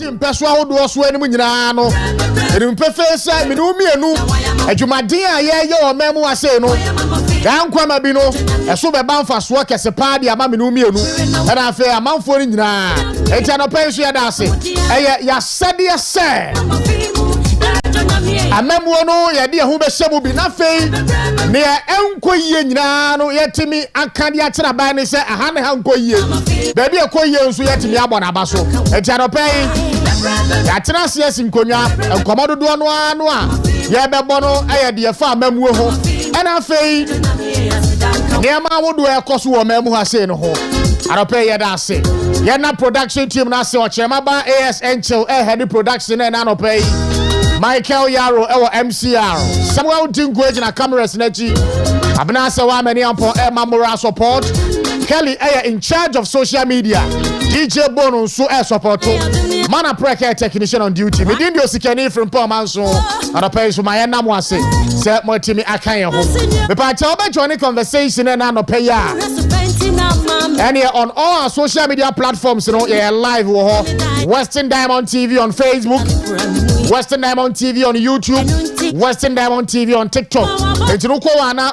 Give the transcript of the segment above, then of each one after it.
impeso ahodo so anim nyina no mpefefe say me no mienu adwumaden a ye o memu ase no dan kwama bi no eso beba mfaso kese pa de ama me no mienu na afa amanfo ni nyina enti anopenso ya da ase ya sade se amemu no ye de ho be hyemu bi na fei ne enkoyie nyina no yetimi akade a kira ban ne se aha ne ha nkoyie ba bi ekoyie nso yetimi abona abaso enti anopen ya tena se sinkonwa enkomododo no anu a ye bebo no aye de fa amemu ho ana fei ne ma wodo ekoso wo amemu ha se no ho anopen ye da ase ye na production team na se o chema ba ASN chill head production na anopen Michael Yaro ewo MCR Samuel Dingo na cameras nachi abna se wa mani ampo moral support Kelly in charge of social media DJ Bono so support mana preke technician on duty me din Osikani Frimpong Manso and pay so my na mo ase se mo timi akan ye ho me pa cha oba join conversation na no pay ya and here on all our social media platforms, you know, live Western Diamond TV on Facebook, Western Diamond TV on YouTube, Western Diamond TV on TikTok. And you know,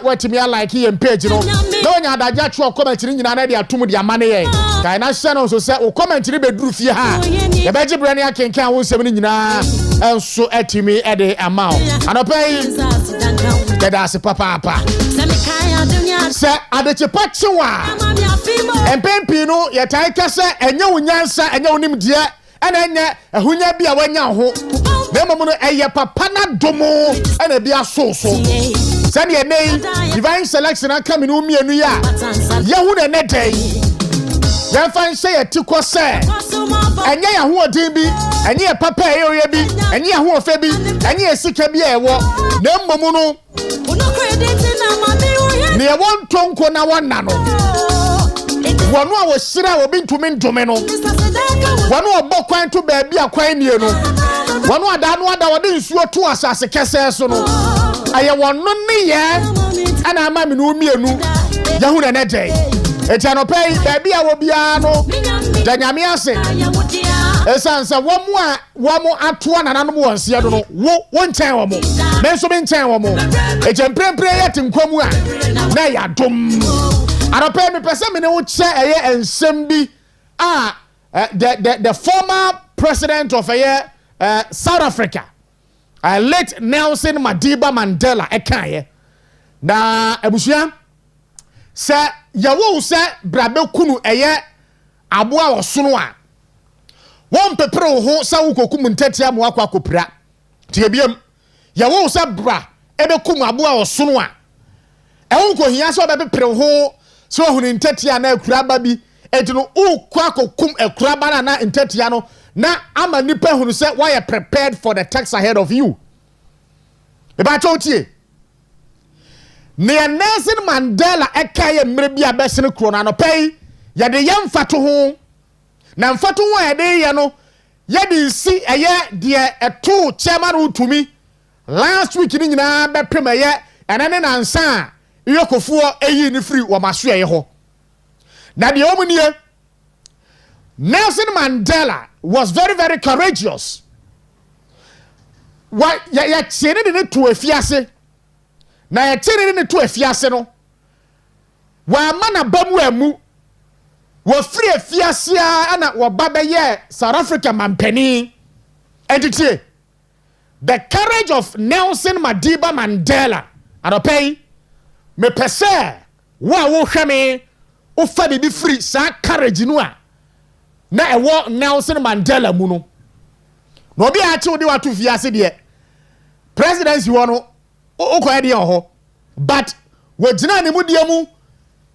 what me like here and page, you know. No one had a judge or comment in an to their money. Can I send also say, or comment to the bedroom here? The Bedgy Brania can count 70 and so at me at the amount. And I pay that's a papa. Say, I the Chipachiwa. And Pempino, Yataika say, and no nyansa, and no nim dear, and then a hunya be a wanya ho. Nemono a papana domo, and a bia so. Send your name, divine selection, and come in umi and ya. Yahoo and day. Then find say a tuko say, and ya who a dimbi, and ye papa area be, and ye who a febi, and ye sick a be a walk. Nemono. Near one tonko na one nano. One was sira will be to mean to meno. One more book wine to baby a quine you know. One more than what I didn't swear to us as a cassasono. I want no me yeah, and I'm a no me no. Yahoo and a day. It's an pay baby I will be ano. Danyamia say. Esansa one more at one and animal and see I don't know. One time or more. Menso bin time or more. It's a prayer to come. Now ya dum. I don't pay me person me no chair and sembi the former president of South Africa, late Nelson Madiba Mandela ekaye na ebusia se yawo se brabe kunu aboa osono a won pepere ho sa wukokum ntatia mo akwa tie biam yawo se bra ebekum aboa osono a ehun ko hia so bepere ho so hunu ntatia na akuraba bi etino ukwa kokum akuraba na ntatia no na ama nipa hunu se why you prepared for the tax ahead of you e ba chotie ne Nelson Mandela ekaye mrebi abesene kro na no pay ya de yamfato ho na mfato ho ya de ye no ya de si eye de eto chairman utumi last week ni nyina be premaye enane nansa yokofuo eyi ni free wo maso ye ho na de omunie Nelson Mandela was very, very courageous. What ya chene de to afiase na ya chene de to afiase no wa mana bamu amu wo free afiase ana wo baba ye South Africa mampani entity the courage of Nelson Madiba Mandela adopay me pese wo hweme o fa bi free sa courage no a na ewo Nelson Mandela mu no no obi a che odi watu fiase de presidency wo no okoye de ho but we gina ne mu de mu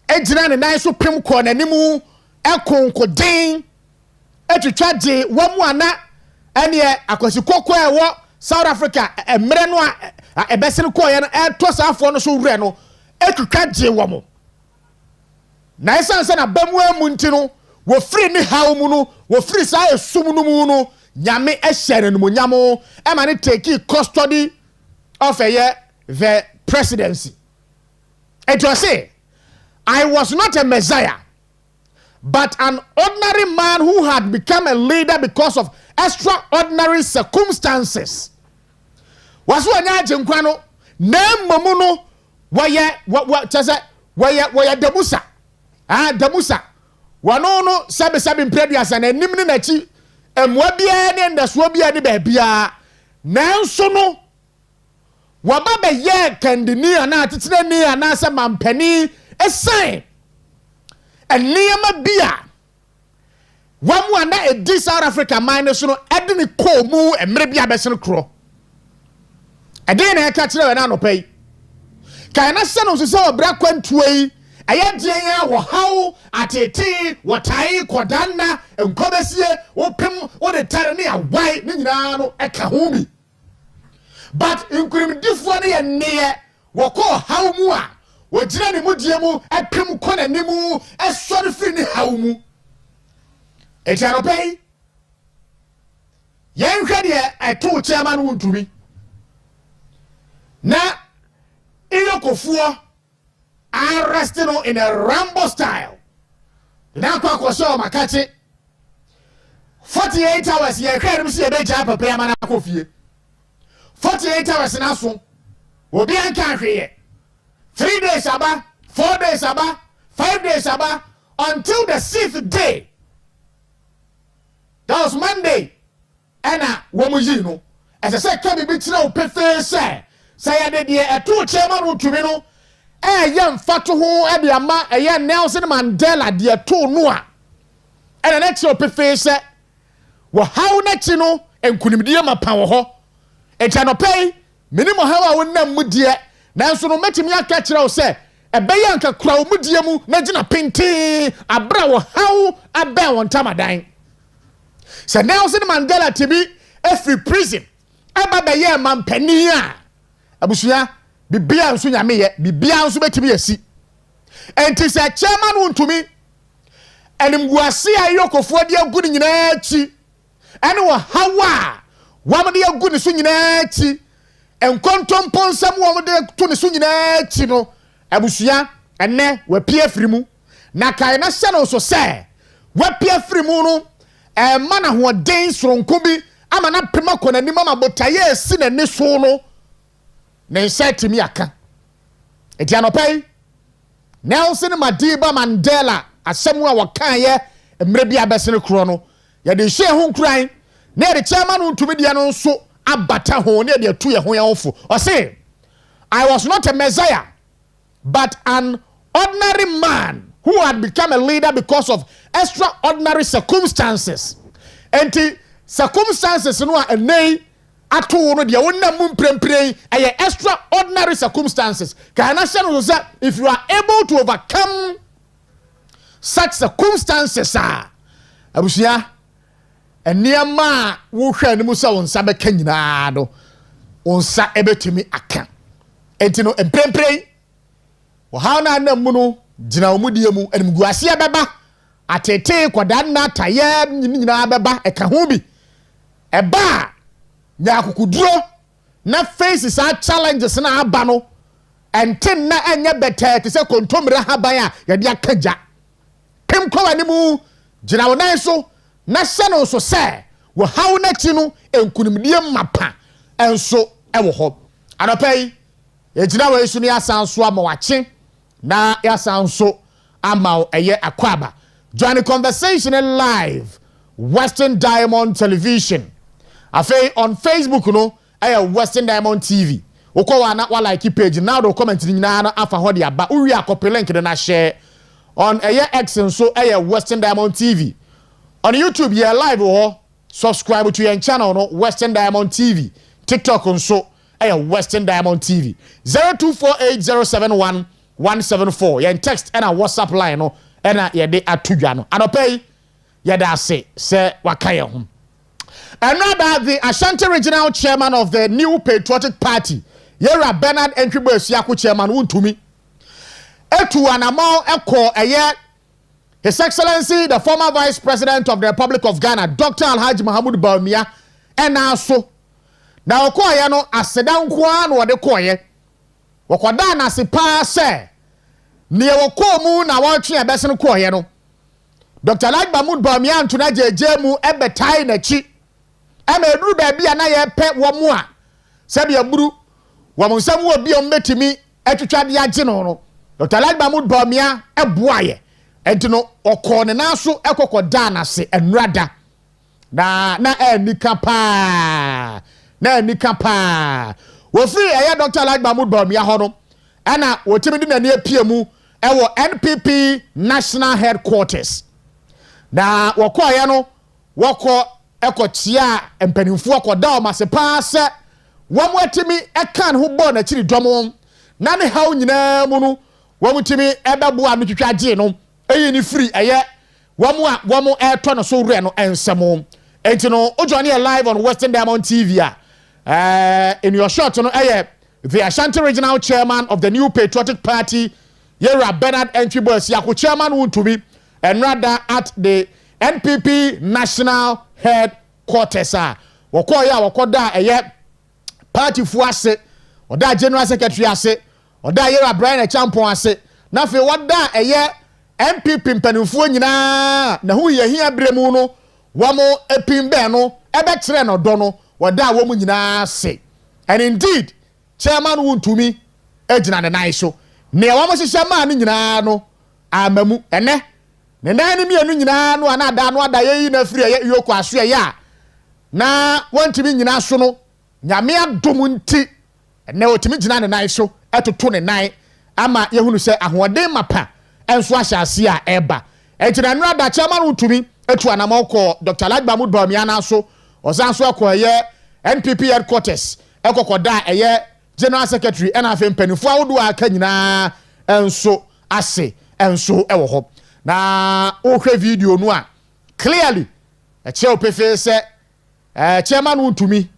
egina ne nan so pem ko na nimu ekonkoden etwitwaje wo mu ana ene akwasi kokko ewo South Africa emre no a ebesene ko ye no eto safo no so wure no etwitwaje wo mu na esanse na bamu amu ntino wo free ni hawmu no wo free sa esum no mu no nyame ehyere no mu nyamo e ma ne take custody of the presidency. It was say I was not a messiah but an ordinary man who had become a leader because of extraordinary circumstances waso anya agenkwa no na mmomu no waya damusa damusa wano no sabe mprediasa na nim ne nachi emwa bia ne ndaso bia ne ba bia nanso no waba be ye kandini ana atetena ni ana se mampani esan eniyama bia wamu ana edi South Africa mine so no ede ne ko mu emre bia be sen kro ede na ka kire we na no pai kai na se no so se obra kwantuai ayedien ya wo haw atete wotai kodanna enkobesie wopem wo de tare ne awai ne nyina no eka ho bi but inkurim difo ne ye ne woko haw mu a wojira ne mudie mu epem kona ne mu esori firi ne haw mu etiaropei yen hwede eto chairman wuntumi na iyokofuo arresting in a Rambo style. Na kwa kwasho makachi 48 hours ye hwere msi ye beja papa ya mana kofie 48 hours na so obi anka hweye 3 days aba 4 days aba 5 days aba until the 6th day. That was Monday. Ena womuyi no as I said can be tira opefe say ya de de eto chairman utumi no yam fatu ho e de ama Nelson Mandela de to no a ena na chi opefe say wo hawo na chi no enkunimdie mapa wo ho echa no pay minimo hawa wonnam mudie nanso no metimi aka kire wo say ebeye anka kura wo mudie mu na gina penti abra wo hawo aben won tamadan. So Nelson Mandela tibi every prison aba be ye mampani a abusuya bibia nso nyame ye bibia nso betimi yesi enti se chairman wontumi enimguase ayokofo de agu ni nyina achi ene wo hawa wamde agu ni so nyina achi enkontomponsam wamde to ni so nyina achi no abusuya enne wapia firimu na kai na hye no so se wapia firimu no mana ho den soronko bi ama na pema kona ni mama botaye esi na ne so no ne setimi aka etianopai Nelson Mandela asemu a wakan ye emre bia besene kro no ye de hye ho nkran na de chairman ntumi dia no so abata ho na de atu ye ho yewofo o say I was not a messiah but an ordinary man who had become a leader because of extraordinary circumstances. And the circumstances no a nay ato no de wonnam mprempren aye extraordinary circumstances. Can I say if you are able to overcome such circumstances abusia eniama wo hwa ni musa wonsa be kanyina do wonsa ebetimi aka entino emprempren wo ha na nam no jina omudie mu enimguase beba atete kwadanna taye nyina beba eka ho bi eba nya akukuduro na faces are challenges na aba no enten na enye beta te se kontomra haban a ye de akaja pem kwa ni mu jina wonan so na hye no so se wo hawo na chi no enkunimdie mapa enso ewo ho anopai ye jina wo isu ni asanso amawache na yasanso ama eye akwaba join the conversation live Western Diamond Television afei on Facebook no Western Diamond TV uko na wa like page now do comment ni nyina na afa ho de aba uwi akope link de na share on X so Western Diamond TV on YouTube ye live ho subscribe to your channel no Western Diamond TV TikTok so Western Diamond TV 0248071174 yen text and a WhatsApp line no ena ye de atudwa no anopay ye da se wakaye ho. Another the Ashanti Regional Chairman of the New Patriotic Party Yera Bernard Entwibo Esiako Chairman wuntumi etu anamo eko His Excellency the former Vice President of the Republic of Ghana Dr. Alhaji Mahamudu Bawumia ena so na okoye no asedan kwa no de koye wakwada na sipa se ne wokomu na wotwe ebese no koye no Dr. Alhaji Mahamudu Bawumia ntuna jeje mu ebetai na chi ama eduru ba bia na ye pe wo mo a se bia buru wo mo nsam wo bia metimi etwetwa de agye no Dr. Lagba Mahmood Bawumia eboaye enti no okọ ne na so ekokoda na se enrada na enika pa wo free eye Dr. Lagba Mahmood Bawumia ho no ana wotimi di na ne apiemu ewo NPP National Headquarters na wokoye no woko ekotia empanimfu akoda o masepa se womo atimi ekan ho bo na chiri dom na ne haw nyina mu no womo timi ebebo anu twitwa age no eyi ni free eye womo eto no so re no ensemo enti no ojoni live on Western Diamond TV in your short no the Ashanti Regional Chairman of the New Patriotic Party Yera Bernard Entry-Boyce Yako Chairman Wuntumi and rather at the NPP National Headquarters wako da party fuase oda General Secretary ase oda Yera Brian Champon ase na fe wada NPP mpanimfo nyina na hu ye hia bremu no wamo epimbe no ebetre no do no wada wo mu nyina ase and indeed Chairman Wuntumi ejina ne nan so ne wamo hihya ma ne nyina no amamu ene ne nan ni mienu nyina no ana da no ada yeyi na firi ye yoko aso ya na wantimi nyina so no nyame adom nti ene otimi jina ne nan so etoto ne nan ama yehunu se ahoden mapa enso ahyase a eba ejina no ada Chairman Wuntumi etu anamoko Dr. Lagba Mahmood Bawumia na so osanso akoye NPP headquarters ekokoda General Secretary and afem penifo awodo aka nyina enso ase enso ewo ho na ohwe video no a clearly che opefe se Chairman Wuntumi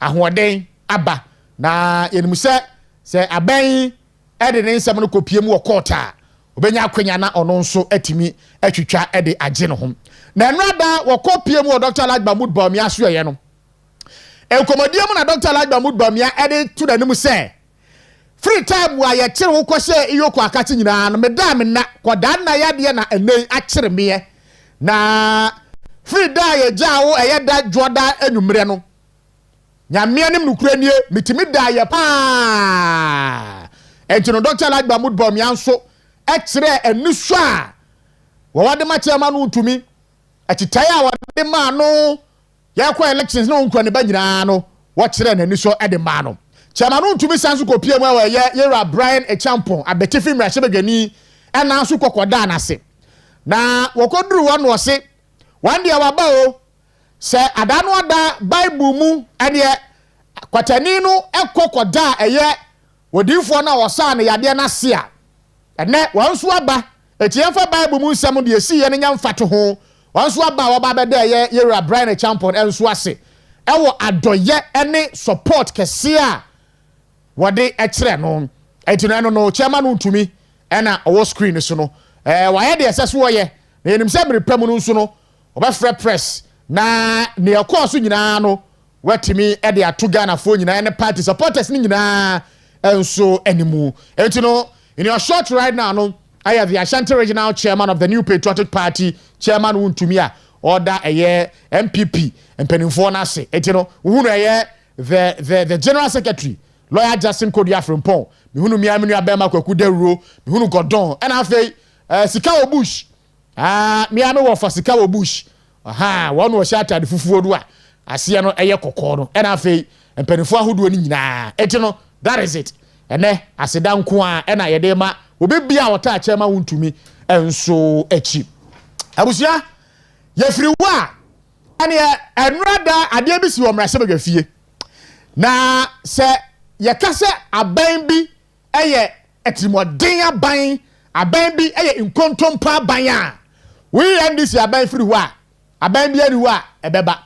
ahoden aba na yenimu se aban ede ne nsam no kopiem wo court a obenya akwanya na ono nso atimi atwitwa ede agye no ho na nrada wo kopiem wo Dr. Lagba Mahmood Bawumia so ye no enkomodium na Dr. Lagba Mahmood Bawumia ede to da nimu se free time wa ye kire wo kwose iyoko akati nyina no meda me na koda na yade na enei akire me na free da ye jawo da joda anwumre no nyame anim nukura nie mitimi da ye pa enti no Dr. Lagba Mahmood Bawumia nso ekire eniso a wo wade ma Chairman Wuntumi atitai a wade ma no yakwa elections no nkwa ne ba nyina no wo kire na eniso ede ma no Chairman Wuntumi sanso kopie mu wa Yera Brian Echampon abetifi mrahebegani ena anso kokoda na se na wokoduru wo no se wan dia waba o se adano ada Bible mu ene kwatani no ekokoda wodifo na wosa na yade na se a ene wanso aba etiefa Bible mu nsem de esi ye ne nyamfato ho wanso aba wo ba bede Yera Brian Echampon enso ase ewo adoye ene support kese a wode ekire no etino no Chairman Wuntumi ena owo screen so no waye de eseso woye na enim se merepam no nso no obefre press na ne ekoso nyina no watimi e de atoga na fo nyina ene party supporters ni nyina enso animu etino in your short right now no I have the Ashanti Regional Chairman of the New Patriotic Party Chairman Wuntumi a order MPP empanimfo na se etino uhunu the General Secretary Lawyer Justin Kodia Frimpong mihunu miaminu abema kwaku dewuro mihunu Gordon and afei Sikawo Bush miame wo for Sikawo Bush wonu wo shata de fufuo do a ase no eye kokko no and afei empanifo ahodo ni nyina etino that is it ene aseda nko a ena yede ma obebia wota Chairman Wuntumi enso echi abusia yefiri wa ene enrada ade bi si wo mrasebega fie na se yakase aban bi eye etimodin aban bi eye nkontompa aban a we NDC aban free wa aban bi ani wa ebeba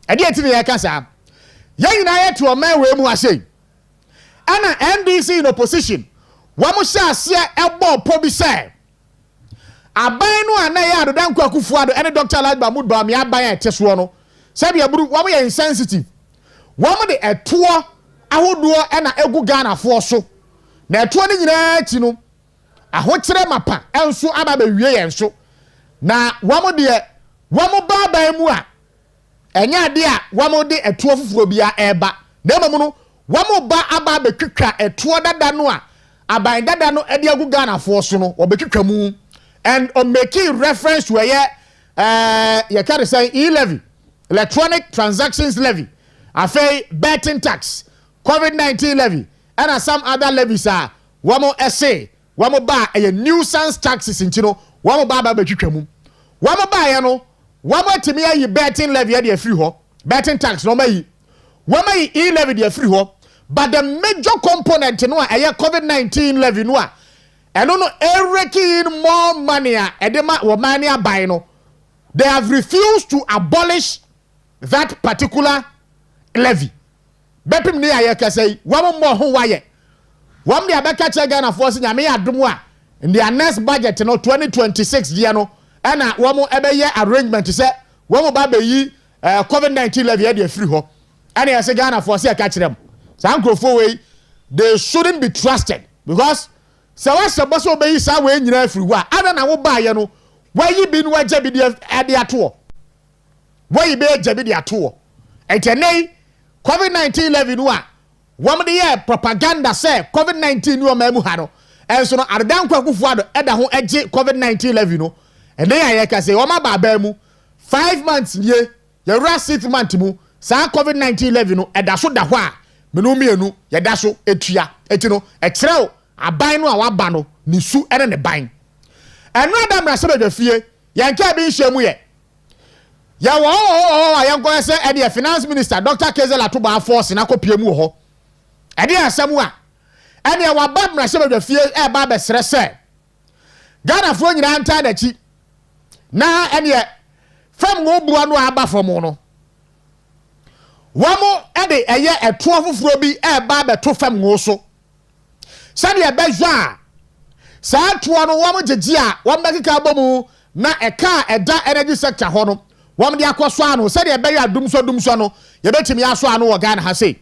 ade etini yakasa ye nyina ye to man we mu ase ana NDC in opposition wa mo sha ase ebo po bi se aban no ana ya adodan kwakufu ado ene Dr. Lagba Mahmood Bawumia aban a teso no se bia buru wa mo ye insensitive wa mo de eto ahodo ena egu Ghana fo so na eto ni nyina ti no ahokire mapa enso aba ba wie yenso na wamo de wamo baba mu a enya de a wamo de etuo fufuo bia eba na mamu no wamo ba aba betwitwa etuo dada no a aban dada no ede agu Ghana fo so no obetwitwa mu and on making reference to you can say e-levy, electronic transactions levy, betting tax, COVID-19 levy, and some other levies are wamo essay, wamo ba a nuisance taxes in Chino, wamo ba betwitwa wamo ba ya no wamo timia yi betting levy ya free ho, betting tax no mai wamo yi e-levy ya free ho, but the major component no a COVID-19 levy no a and no raking more money edema or money buy no. They have refused to abolish that particular levy. Bepim ni ayeka say one more ho waye. One dia beka che Ghana force nyame adom in their next budget no 2026 dia no and one mo ebeye arrangement say one mo ba be yi COVID-19 levy dey free ho. And say Ghana force e ka kirem. San krofo we they shouldn't be trusted because so what's the boss obey is away in every way. I don't know buy no. Why you been what Jabby at the tour? Why you be Jabby the tour? And today, COVID-19 levy no one of the year propaganda say COVID-19 no memuhano. And so I don't quite go at the whole edge COVID-19 levy no. And then I can say, oh my babemu 5 months ye, your last 6 months mu, sa COVID-19 levy no, and that's what the wa. Menumienu, yadaso, etia, etino, etreo. Aban no awaba no ni su ene ne ban eno adam na se be fie yanka bi nhwemu ye ya wo yanko se e de finance minister Dr. Kezela to ba force na kopiemu ho e de asemu a ene waba na se be fie e ba be sere se Ghana fo nyina nta na chi na ene fam go bua no aba fo mo no wamo e de eye eto foforo bi e ba be to fam go so sani ebejwa sa tuo no wom jeje a wom bekeka bomu na eka eda energy sector ho no wom de akoso ano sani ebeya dumso no yebetimi aso ano wo Ghana ha sei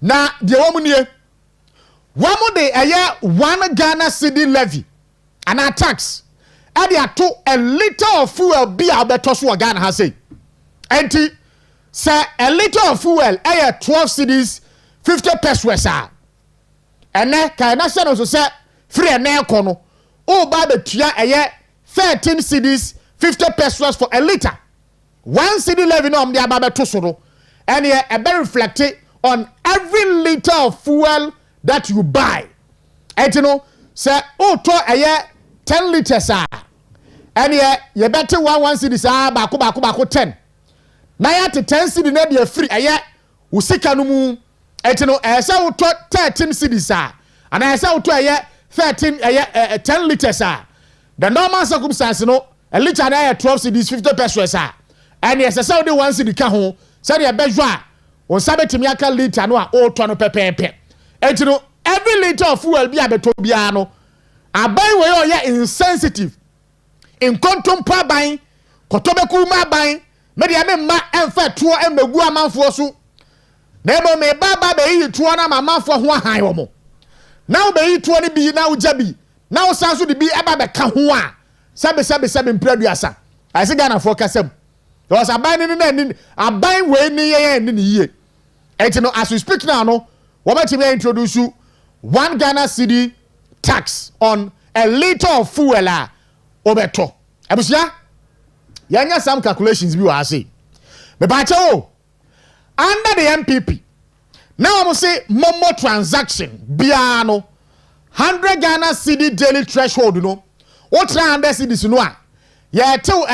na de wom nie wom de eye 1 Ghana cedi levy ana tax e de ato a liter of fuel bi a beto so wo Ghana ha sei enti say a liter of fuel eye 12 cedis 50 pesos a ene kai na se no so se free ene kono o ba betua eye 13 cedis 50 pesos for a liter 1 cedi levy no de aba beto so no ene e be reflected on every liter of fuel that you buy etino se o to eye 10 liters a ene ye bete 1 cedis a ba ko 10 na ya te 10 cedi na de free eye usika no mu etino esa wo to 13 cedis a ana esa wo to eye 13 10 liters a the normal circumstance no a liter na 12 cedis 50 pesos a and esa so de 1 cedi ka ho say de bejo a on sabetimi aka liter no a o to no pepepe etino every liter of fuel bi abeto bia no aban we o ye insensitive in contemporary ban kotobeku ma ban me de me ma emfa tuo emegu amanfo so na ebo me baba be yi tuo na mamafo ho ahan wo mo na wo be yi tuo ni bi na wo jabi na wo sanso de bi eba be ka ho a sabe mpraduasa asi Ghana for kasem because aban ni aban we ni ye ni ye etino as we speak now no wo betimi introduce 1 Ghana cedi tax on a liter of fuel a obeto abusia yanya some calculations bi wa say me ba che under the MPP now I'm say momo transaction biano 100 Ghana cedi daily threshold no what 100 cedis no a ye tew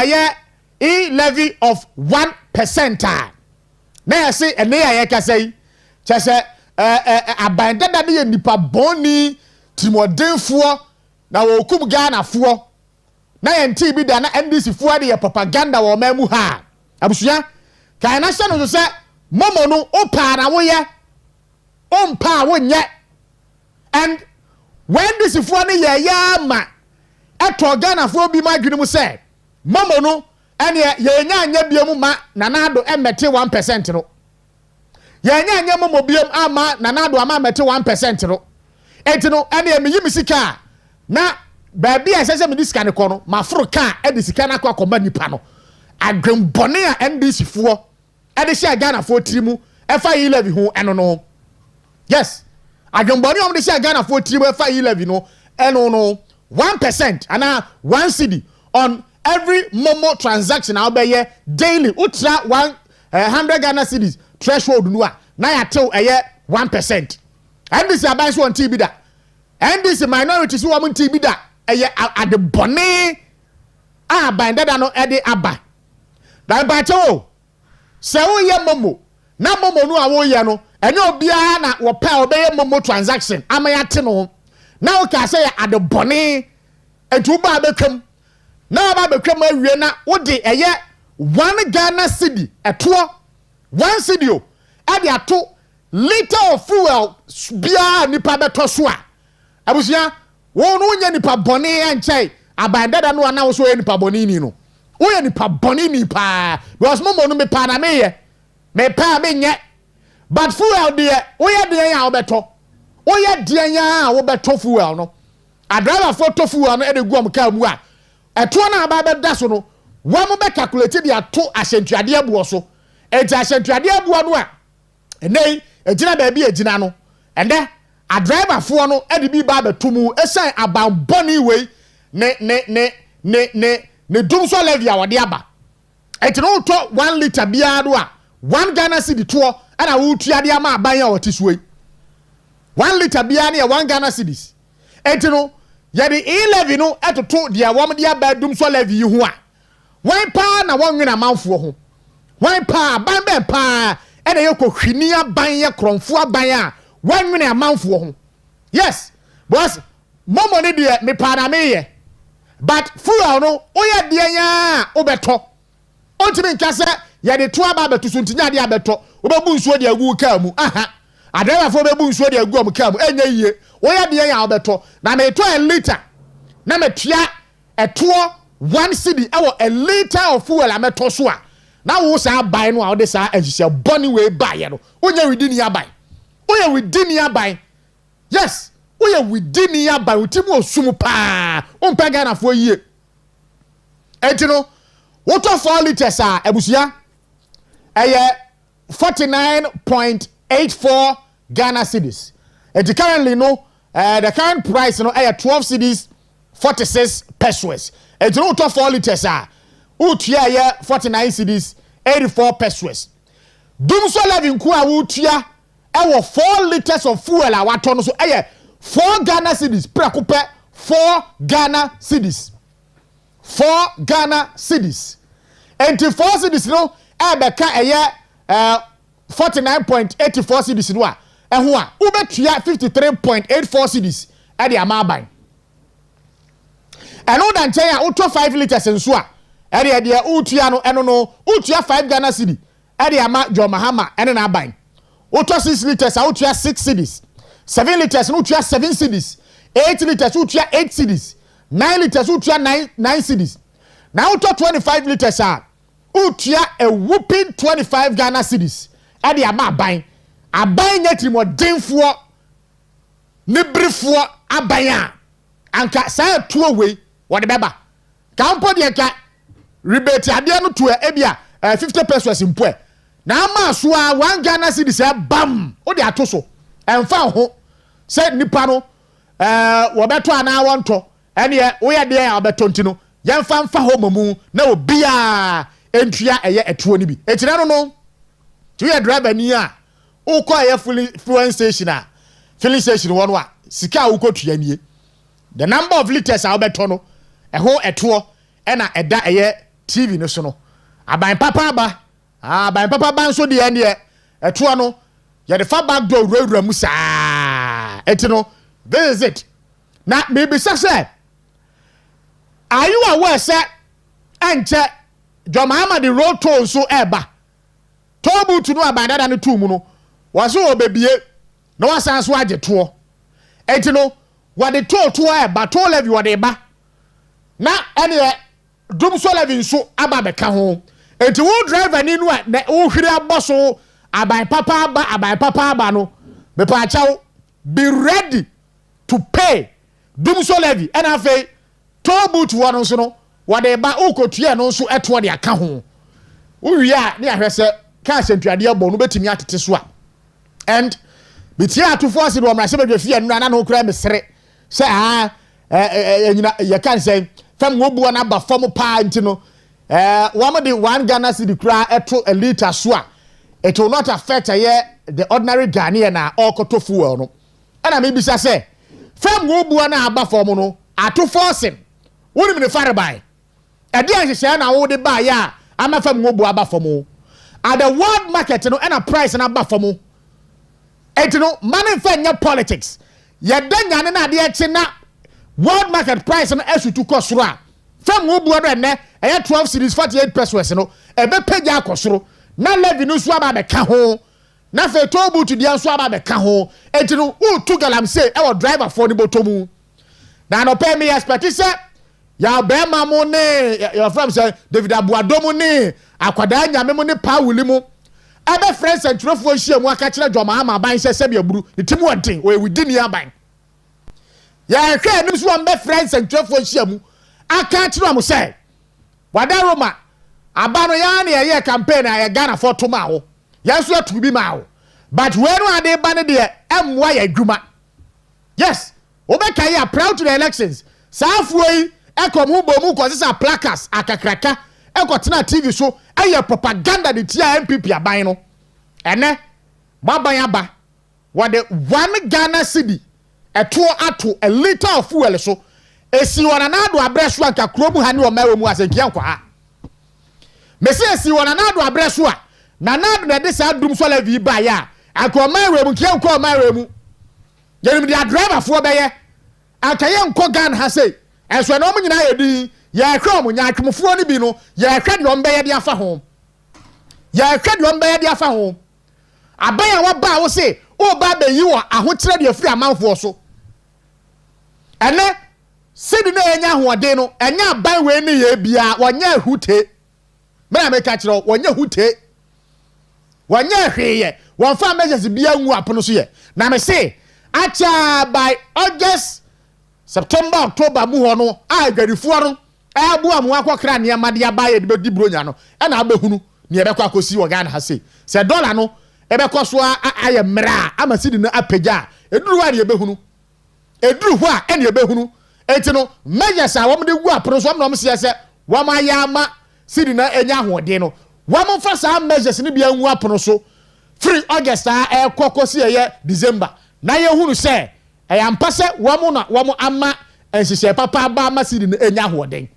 e levy of 1% na say ene ya ka say chese abanda da ye nipa boni timodenfo na wo kum Ghana fo na ye nti bi da na NDC fo de ye propaganda wo mamu ha abusuya kai na se no so say momo no o para wo ye o mpa wo nye and when this fo ne ye ya ma eto Ghana fo bi ma dwene mu say momo no ene ye nya anya biam ma nanado emete 1% no ye nya anya momo biam ama nanado ama mete 1% no enti no ene me yimi sika na ba bia sese me disika ne ko no ma foro ka e disika na kwa koma nipa no adwembone a NDC fo e de share Ghana for trimu e fa yi levy ho eno no yes adwembone o de share Ghana for trimu e fa yi levy no eno no 1% and 1 cedi on every momo transaction now be daily ultra 100 Ghana cedis threshold no a na ya tew 1%. NDC aban so on TB da NDC minority so on TB da at the bonnet aban da no e de aba da ba tew se wo ye momo na momo no a wo ye no enye obia na wo pa obeye momo transaction amaya te no na wo ka say at the bonnet entu ba bekwam na ba bekwam awie na wo de 1 Ghana cedi eto 1 cedi o e de ato liter of fuel bia nipa beto so a abusia wo no nya nipa bone anchai abandada no ana wo so nipa bone ni no wo ya nipa bone ni pa because momo no me pa na me pa me nye but fuel de wo ya de ya wo beto wo ya de ya wo beto fuel no a driver photo fuel no e de guam ka mu a eto na aba be da so no wo mo be calculate de ato ahyentuade abuo so enti ahyentuade abuo no a enei ejina ba bi ejina no ende a driver fo no e de bi ba betumu esan abamboni we ne dum so levy a wode aba enti no to 1 liter bia do a 1 Ghana cedi to ana wo tuade ama aban a wote suwe 1 liter bia na 1 Ghana cedis enti no ye de levy no etoto de awom de aba dum so levy hu a wan pa na wonwena manfo ho wan pa ban ben pa ene ye kohwini aban ye kronfo aban a wanwene amanfo ho yes boss momo ne de me pa na me ye but fuel no oye de nya obeto ontimi nka se ye de to aba beto so ntinya de abeto obebu nsuo de agu ka mu aha adriver fo bebu nsuo de agu am ka mu enya yie oye de nya obeto na me to a liter na me tua eto 1 cedi ewo a liter of fuel ameto so a na wo sa buy no a wo de sa ahihia boni we buy no onya within ya buy oya within ya buy yes oya within ya buy utimu osum pa ompa Ghana fo yie etino water 4 liters a ebusia eye 49.84 Ghana cedis and currently no the current price no eye 12 cedis 46 pesos etino water 4 liters a utua ye 49 cedis 84 pesos dum so levy nku a utua ewo 4 liters of fuel a wato no so 4 Ghana cedis prakope 4 Ghana cedis 4 Ghana cedis enti 4 cedis no beka 49.84 cedis no a eho a ubetua 53.84 cedis e de amaban eno dan chen a uto 5 liters nso a ere de utua no eno no utua 5 Ghana cedi ere ama Jo Mahama ene na aban uto 6 liters a utua 6 cedis 7 liters no utua 7 cedis 8 liters utua 8 cedis 9 liters utua 9 cedis na uto 25 liters a utua a whooping 25 Ghana cedis ere ama aban nyatrimo denfo ne brefo aban a anka sa tuo we wode beba kampo de ka rebate ade no to ebia 50 pesos mpo na ama so a 1 Ghana cedis bam o de atoso emfa ho se nipa no wo beto ana wonto ene wo ye de a beto ntino yemfa mfa ho mamu na obi a entua eye etuo ni bi etire no no to ye driver ni a ukọ eye fuel station a filling station won a sika ukotua nie the number of liters a beto no eho eto ena eda eye TV no so no aban papa ba nso de ene eto no ye the far back door rewura mu saa etino this is it na maybe say are you aware say enche Jo Mahama the road toll so eba tobu tu no abandada no tu mu no waso obebie na wasan so age to etino wade toll to eba toll levy wade ba na ene dum so levy so aba beka ho enti wo driver ni no a wo hwire aboso aban papa ba no me pa chawo be ready to pay dum so levy and afa toll boot one so no wade ba ukotua no nso eto de aka ho uwia ne ahwese ka asentwade abo no betimi atete so a and bitia atofo ase do omrase bedwafia no na no kura mesere se nyina ye kan say fam wobuo na ba fam pa ntino one Ghana cedi kura eto a liter so a it will not affect the ordinary Ghanaian na okoto fuel no ana me bisa say fam wobuo na aba fam no atofo ase woni me fare bai ade ahyehyɛ na wo de ba ya ama fam wobuo aba fam at the world market no and a price na aba fam etino money fanya politics yedanya ne na de echi na world market price no esutu kosoro a fam wobuo do ene 12 series 48 pesos no ebe pagya akosoro na levy no so aba be ka ho na fe tobu to dia so aba be ka ho etino utu galamse e wo driver for ni botomu na no pay me expect say ya be ma mo ne your friend say David Abuadomu ne akwada nyame mo ne pa wuli mu ebe friends and trofo hia mu aka kire dwoma ama ban se se biaburu ntimu odin we within ya ban ya hwe nim so am be friends and trofo hia mu aka kire am say wada Roma abano ya na ye campaign ya Ghana for to ma wo ya so atu bi ma wo but we no ade ba ne de emwa ya adwuma yes obeka ya proud to the elections safuoi ekom hu bomu ko sisa placards akakraka ekotena TV so aye propaganda de tia MPP aban no ene baban aba wade 1 Ghana cedi eto ato a liter of fuel so esi wana na do abreso anka kromu ha ne o mawe mu asenkia nkwa ha mesi esi wana na do abreso a na na de sa dum so la vi ba ya akọ mawe mu kia nkwa mawe mu yenim dia driver fo be ye akaye nkọ Ghana ha sei enso na o nyina yedi ya hwe omo nya atwomfo ni bi no ya hwe de ombe ye de afa ho ya hwe de ombe ye de afa ho abaya wa ba wo se o ba be yi wo ahokire de afiri amanfo so ene sidi na enya hoode no enya ban we ni ye bia wonya hute me na ka kire wonya hute wonya hweye won fa measures bia nwu apono so ye na me se acha by August September October mu ho no agarifuo no abu amu akokra ne amade abaye de bedi bronya no e na abehunu ne ebe kwa kosi wo Ghana ha se dollar no ebe koso aye mra ama sidi na apagya eduru wa ne ebehunu eduru ho a ene ebehunu enti no measures a wom de gu apro so wom se se wom ayama sidi na enya hoode no wom fa sa measures ne bia nwu apro so free August a ekokosi ye December na ye hunu se ayampa se wom ama ensise papa ba ma sidi na enya hoode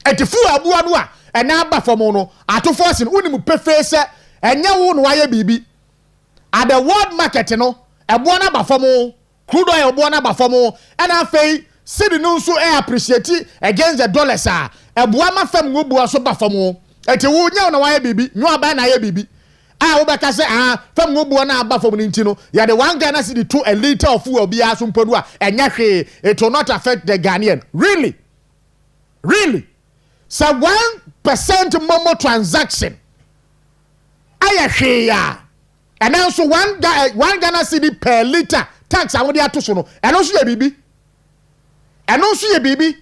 etifu abuo no a ena aba fom no ato force no unim pefe se enya wo no waye bibi at the world market no ebo na aba fom crude oil ebo na aba fom ena fei sidi no so appreciate against the dollars a ebo ma fam ngobu so ba fom eti wo nya no waye bibi nyu aba na ye bibi wo beka se fam ngobu na aba fom ni ntino ya the 1 Ghana cedi to a liter of fuel bia so mpodu a enya hwe it will not affect the Ghanaian really so 1% momo transaction aya hwe ya and also 1 Ghana cedi per liter tax awodi atoso no eno so ye bibi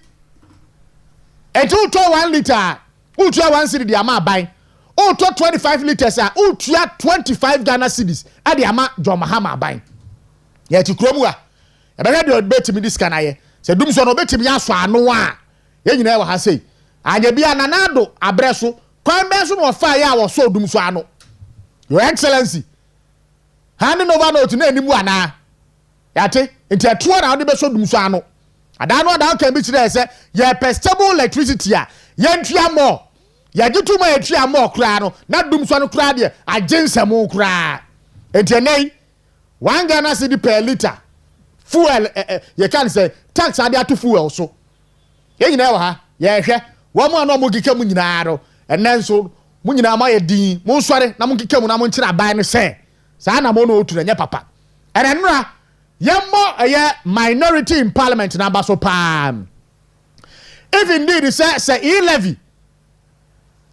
eto 1 liter utua 1 cedi di ama aban uto 25 liters a utua 25 Ghana cedis ade ama Jomahama aban ye ti kromu a ebe he de betimi diska na ye se dum so no betimi aso ano a ye nyina wa ha sei anya bia nanado abreso kwan be so no fa ya wo so dum so ano your excellency handing over note na animu ana yate enti atoa na wo be so dum so ano ada no ada kan bi kire se ye stable electricity a ye ntua mo ya gitu ma etua mo kra no na dum so no kra de agensam kra enti nei 1 Ghana cedi per liter fuel ye kan say tax ade ato fuel so ye nyina wa ha ye hwe wo mo na mo gika mu nyina ro enenso mu nyina ma ye din mo nsore na mo gika mu na mo nkira aban ne se sa na mo no otu na papa enenra ye mo ye minority in parliament na ba so pam if indeed say e-levy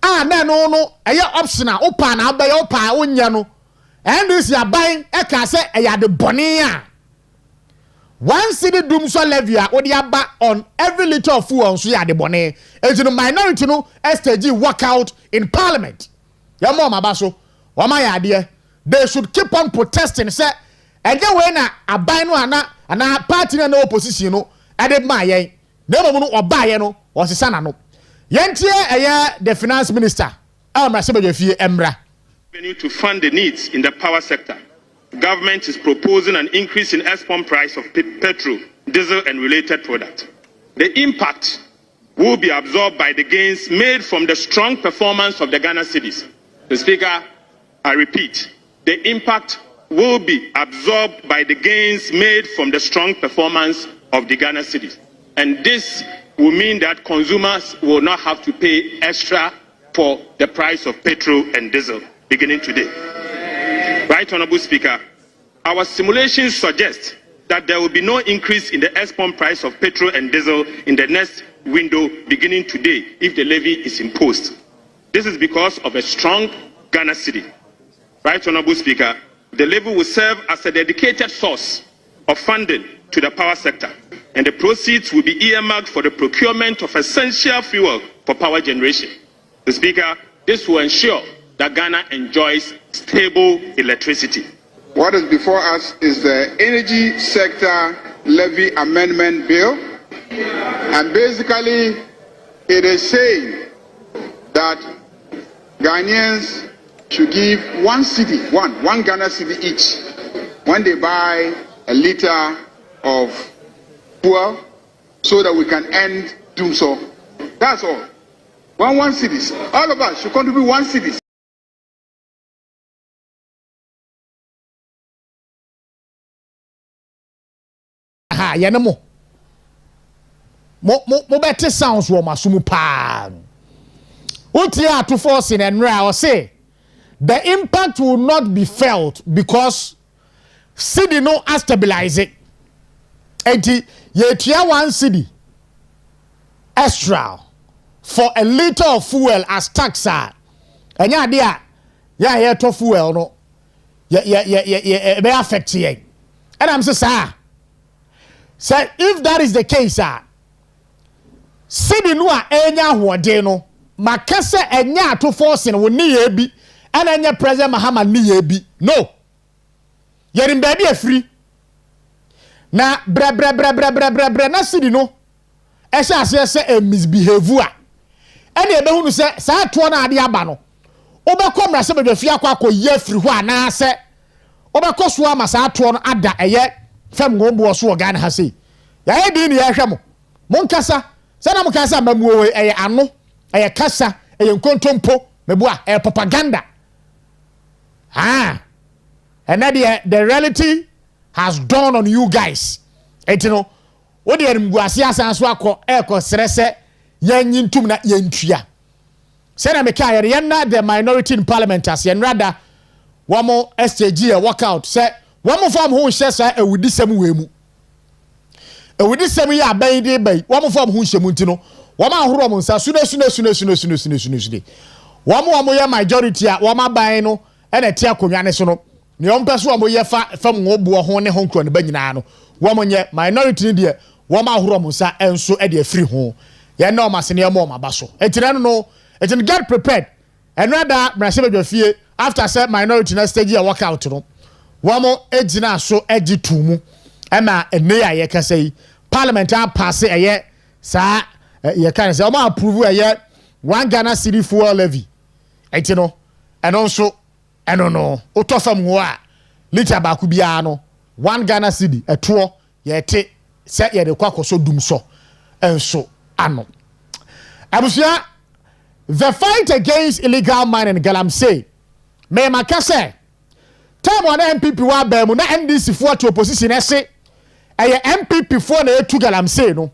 na no eye optional opa na ba ye opa onya no and this ya ban e ka say e ya de boni a 1 city doom so levy on every liter of fuel so ya de bone and the minority no STG walk out in parliament ya mo mabaso wa ma ya de they should keep on protesting say enje we na aban no ana party na opposition no e de ma yen na mo no obaye no o sesa na no yentie the finance minister amra sebedefie emra to fund the needs in the power sector. Government is proposing an increase in export price of petrol, diesel and related products. The impact will be absorbed by the gains made from the strong performance of the Ghana cities. The Speaker, I repeat, the impact will be absorbed by the gains made from the strong performance of the Ghana cities. And this will mean that consumers will not have to pay extra for the price of petrol and diesel beginning today. Right, Honorable Speaker, our simulations suggest that there will be no increase in the export price of petrol and diesel in the next window beginning today if the levy is imposed. This is because of a strong Ghana city. Right, Honorable Speaker, the levy will serve as a dedicated source of funding to the power sector, and the proceeds will be earmarked for the procurement of essential fuel for power generation. The Speaker, this will ensure that Ghana enjoys stable electricity. What is before us is the Energy Sector Levy Amendment Bill, and basically it is saying that Ghanaians should give one Ghana cedi each when they buy a liter of fuel so that we can end doom so. That's all. One cedi. All of us should contribute 1 cedi. Yanamo mo better sounds wo masumu pa utia to force in and or say the impact will not be felt because city no stabilize it enti ye 1 cedi extra for a liter of fuel as taxa enya de a ya to fuel no ye be affect ye and I'm say say if that is the case city no a enya hoode no makase enya to force no ni ye bi ana enya president Mahama ni ye bi no yerim baby afri na bra na city no e sha se misbehave ene ebe hunu se sa to na ade aba no obekọ mra se bedafie akọ ye afri ho ana se obekọ so ama sa to no ada eye fam ngombo so Ghana ha sei ya edi ni ya hwemo monkasa se na monkasa mamuo eye ano eye kasa eye nkontompo mebua eye propaganda and that the reality has dawned on you guys etino wo de mbuase asanso akọ eko serese yanyintum na yantua se na meka ye na the minority in parliament as yen rather wamo STG a walkout se wamo form ho hye sa ewudisem wemu ewudisem ya aban de bai wamo form ho hye mu ntino wamo ahoro mo nsa sune wamo ye majority a wamo aban no ene tie akonwa ne so no ne ompeso wamo ye fam ngobuo ho ne ho nkro ne ba nyina no wamo nye minority ne de wamo ahoro mo nsa enso e de afiri ho ye na o masene ye mo mabaso etire no etin get prepared and rather brasebe dwafie after say minority na stage a walkout no wamo ejina so ejitumu ema ene ya ye kasai parliament a pass eye sa ye kan say o ma approve eye 1 Ghana cedi fuel levy etino eno so eno no otofam ho a liter ba ku bia no 1 Ghana cedi eto ye te se ye de kwakoso dum so enso ano abusia the fight against illegal mining in Galamsey me makase time on MPP wa ba mu na NDC for to opposition ese eye MPP for na etu Galamsey no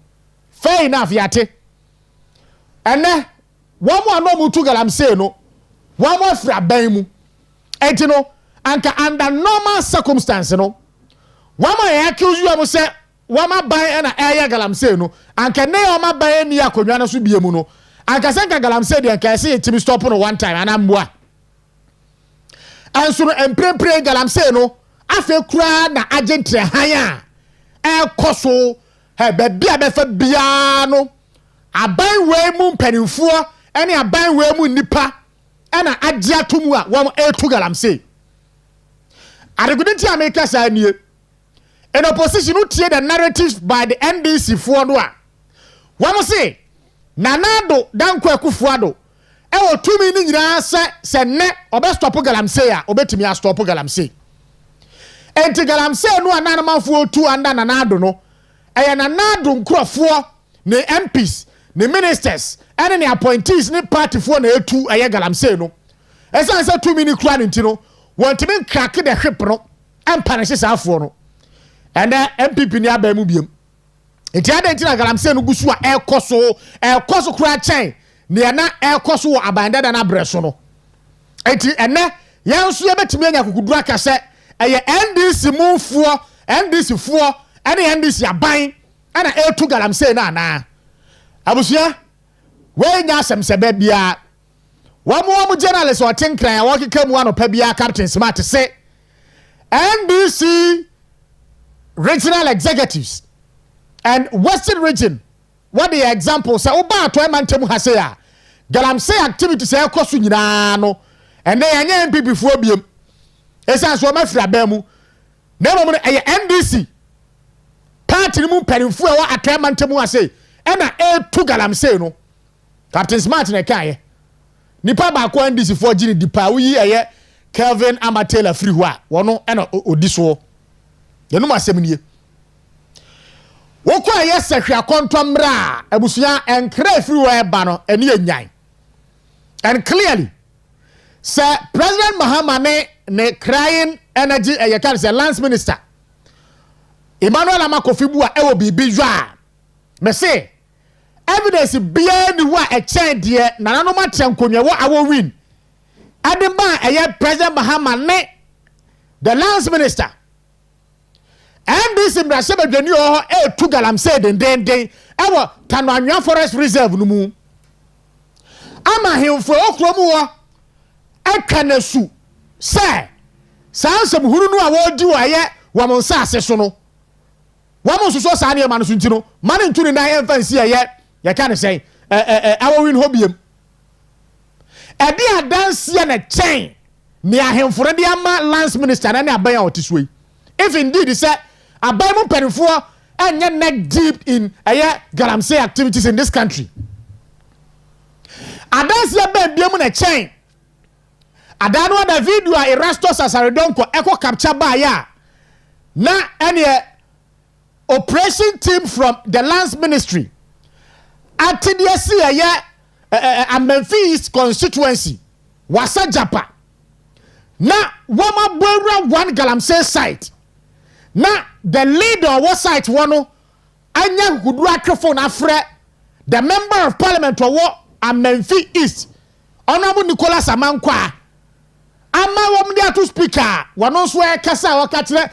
fair enough yate ene one more no mu tu Galamsey no one more fra ban mu enti no anka under normal circumstance no one more accuse you am say one more ban na eye Galamsey no anka ne o ma ban ni akonwa na so bie mu no anka senka Galamsey de anka say timi stop no one time anamboa anso no emprepre Galamsey no afa kura na agentre han a ekoso he baabi a befa bia no aban we mu mpanimfo ene aban we mu nipa ena agye atomu a won etu galamsey aregudinti America sa nie in opposition who tie the narrative by the NDC for no a won say nanado danko akufuado e wo tumi ni nyina se ne obe stop galamsey a obetimi a stop galamsey enti galamsey no ananamanfo otu anda nanado no eye nanado nkrofo ne MPs ne ministers ene ne appointees ne party fo na etu eye galamsey no esan se tumi ni kura nti no wontimi crack the hwep no empanish saafo no and MPP ni abamu biem enti adanti na galamsey no gusu a ekoso kura chen ne na ekoso wo abandada na breso no enti ene yenso ye betimi anya kukudu aka se eye NDC munfo NDC fo ene NDC aban ana etu galamsey na na abusia we nya semsebe bia wamu journalist o tinkran ya wokeka mu anopa bia Captain Smart say NDC regional executives and Western region what the example say oba to emantem ha say ya galamsey activities e koso nyina no ene yanya MPP fo biem esa so mafira ba mu na mo NDC party mu mpanimfo e wa atemantem ha say ena etu galamsey no Captain Smart na kai nipa ba ko NDC fo gini dipa wi eye Kelvin Amatela free ho a wono ena odiso yenu masemnie woko aye sehwe akontomra abusuya enkra free ho e ba no ene enyan and clearly sir President Mahama ne crying energy eye kan say lance minister Emmanuel Amakofibu a ewo bibi jwa me say evidence bia ni wa e chen de nanano matenkonwe wo awo win ademba eye President Mahama ne the lance minister and this imbrase bedwani ho e tu galamsey den ewo Tanwanwa Forest Reserve no mu ama hemfo okromu wo ekanasu se sansem huru no a wodi wo aye wo monsa ase so no wo monso sa ne ma no so ntino mane ntuni na ye fancy aye ya kan say our win hobiem edi adanse na chen me ahemforo de ama lance minister na ne aban a otisoi if indeed say aban mu penfo anya neck deep in galamsey activities in this country adanse ban biem na chen adano da video a Erastus Asaredonko echo capture ba ya na ene operation team from the lance ministry atidesi a Memphis constituency wasa japa na wama bwera one galamsey site na the leader was site wono anya gudu akrefo na frɛ the member of parliament wo a Memphis East honorable Nicholas Amankwa ama wom dia to speaker wono so e kasa wakatre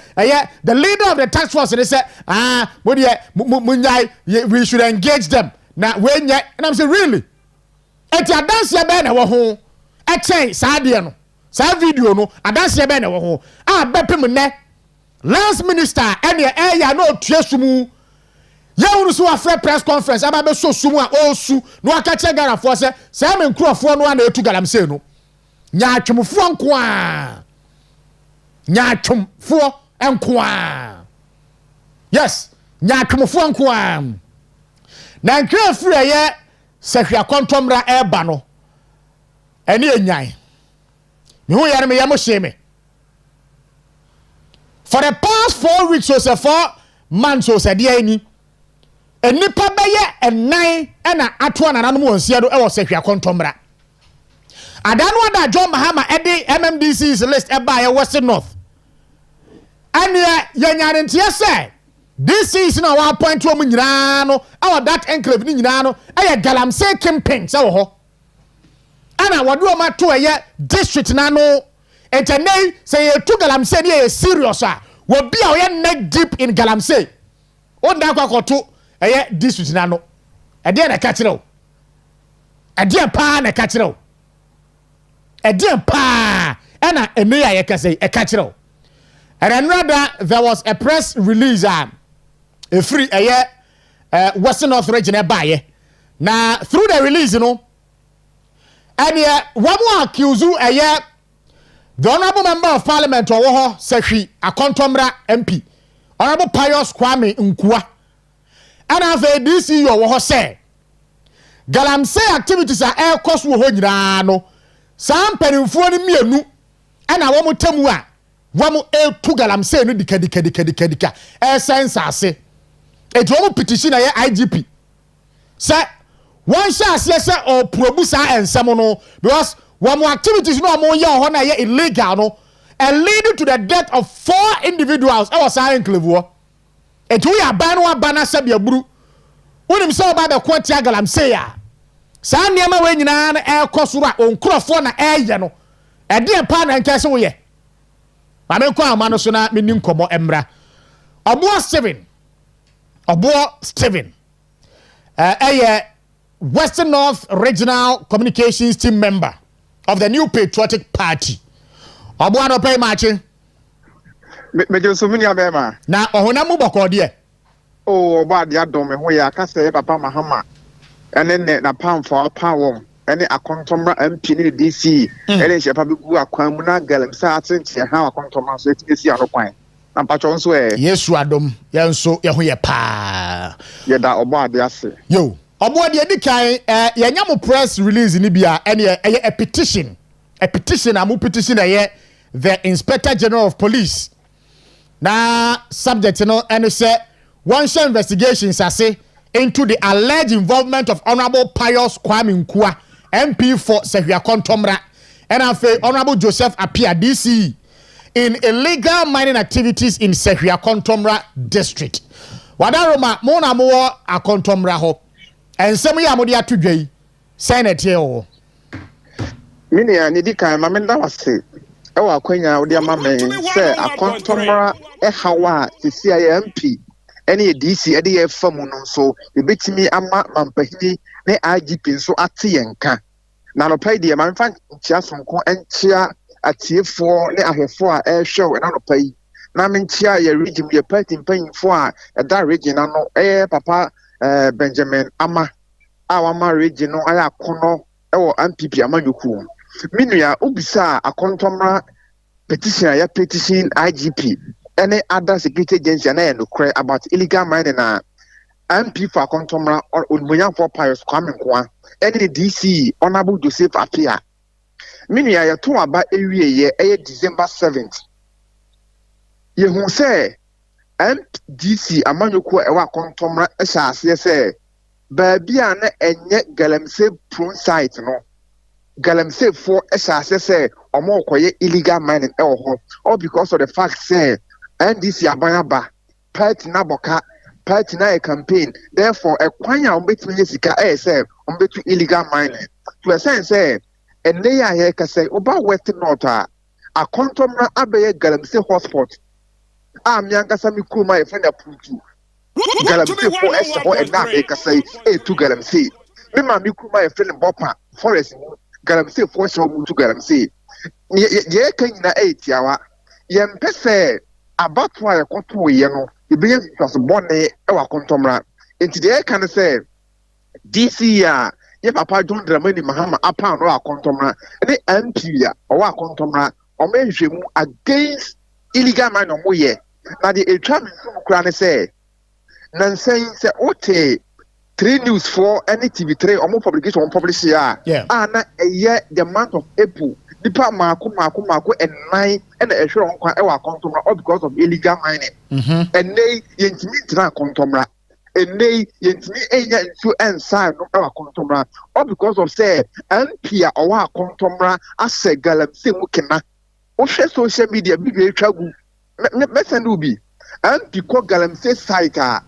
the leader of the task force they say we should engage them na and I'm saying really eti adanse be na wo ho e chen saade no sa video no adanse be na wo ho bepem ne lance minister ene ya na otuasumu yewunu so afre press conference aba be so sumu a osu no aka che garafo se sa me nkrofo no na etu galamsey no nya atwemfo nko a nya atwemfo nko a yes nya atwemfo nko a na nkra free ye sehwe akontomra eba no ene enyan me hu yare me yamo sheme for the past 4 weeks or so 4 months or so dia ni enipa beye enan ena atoa nananom wonsia do e wo sehwe akontomra adanu ada John Mahama edi MMDC's list eba ye West North ania yanyane ntia se this is now one point to nyina no our that enclave ni nyina no galamsey campaign se wo ho ana wadu o ma to district na no entenei say you to galamsey ni serious a wo bia o neck deep in galamsey o nda kwakoto district na no ede na ka kire o ede pa na ka kire o ede pa ana ene ya kase e ka kire o and rather there was a press release free Western North region buy na through the release and one more accuse the honorable member of parliament owo Sekhi Akontomra MP honorable Pius Kwame Nkua and have a DC owo say galamsey activities are air cost wo ho nyina no sam penimfo ni mienu and a womo temu a womo to galamsey no dika sense ase e to womo petition na IGP say one shall say or probusa and samono because one activities no more young on illegal no and leading to the death of 4 individuals. I was saying clever. And we are banner sabia bru. When him saw by the quantia galam say ya. San Yama when air cosura on crofona air yano. A dear pan and castle ye. I mean, qua manosona meaning como embra. Abo 7. Western North Regional Communications Team member of the New Patriotic Party. Obuano pay matching. Mejo sumini abema. Na ohuna mu boko de. Oh, bad ya dome ho ya ka say papa mahama. Ene na pam for power. Ene akontomra MP ni DC. Ene shepa bi gu akwan mu na galem sa atenche ha akontomra so etisi anokwan. Na pacho nso Yesu adom. Ye nso ye ho ye pa. Ye da obo ade ase. Yo. Obo de dikan yenya mo press release ni bia ene a petition amu petition the Inspector General of Police na subject no ene say one share investigations ase into the alleged involvement of Honorable Pius Kwame Nkua MP for Sekhi Akontomra and Honorable Joseph Apia DC in illegal mining activities in Sekhi Akontomra district. Wadaroma mo na mo Akontomra ho and some yamodi atudwei senate o mini ya ni dikan mamenda wase e wa kwanya odi amame se Akontomra hawa sisi ya MP ene DC ede ye famu no so ebetimi ama mampahini ne IGP so ate yenka na no pai de mamfa ntia sonko entia atiefo ne ahwefo a ehwe na no pai na mentia ye region ye party mpanyifo a da region no papa Benjamin Ama awama region no aya kono ewo MPP amanyoku minua obisa Akontomra petition ya petition IGP any other security agency na enokre about illegal mining na MP for Akontomra or Onmunya for Pius Kwame Nkua any DC Honorable Joseph Apia minua ya to aba ewie ye December 7th ye hu say MDC amanyoku ewa Akontomra ehase say baabia na enye galamsey prone site no galamsey for ehase say omo koye illegal mining ewo ho all because of the fact say NDC abanaba party na boka party na a campaign therefore ekwanya ombetumi sika say ombetu illegal mining to a sense say enne ya here ka say oba Western North Akontomra abeye galamsey hotspot miankasa mi kuma e friend aputu galamsey for esho e na e ka say to galamsey me ma mi kuma e friend bopa forest galamsey for esho mu to galamsey ye kan nyina tiawa ye mpese abatwa ye koto ye no e be yes bone e wa Akontomra enti de kan say DC ya ye papa John Dramani Mahama apa no Akontomra ne MP ya o Akontomra o menhwemu against illegal mining no ye na the etwa me kura ne say nansen say ote 3 news for any TV3 or more publication on publish here na a year the month of April nipa mako and 9 and a sure on e wa Akontomra all because of illegal mining and they yentimi tira Akontomra and they yentimi enya nsu ensign no e wa Akontomra all because of say MP a wa Akontomra ase galamsey mu kena o hwe social media bi twagu me be and because galamsey site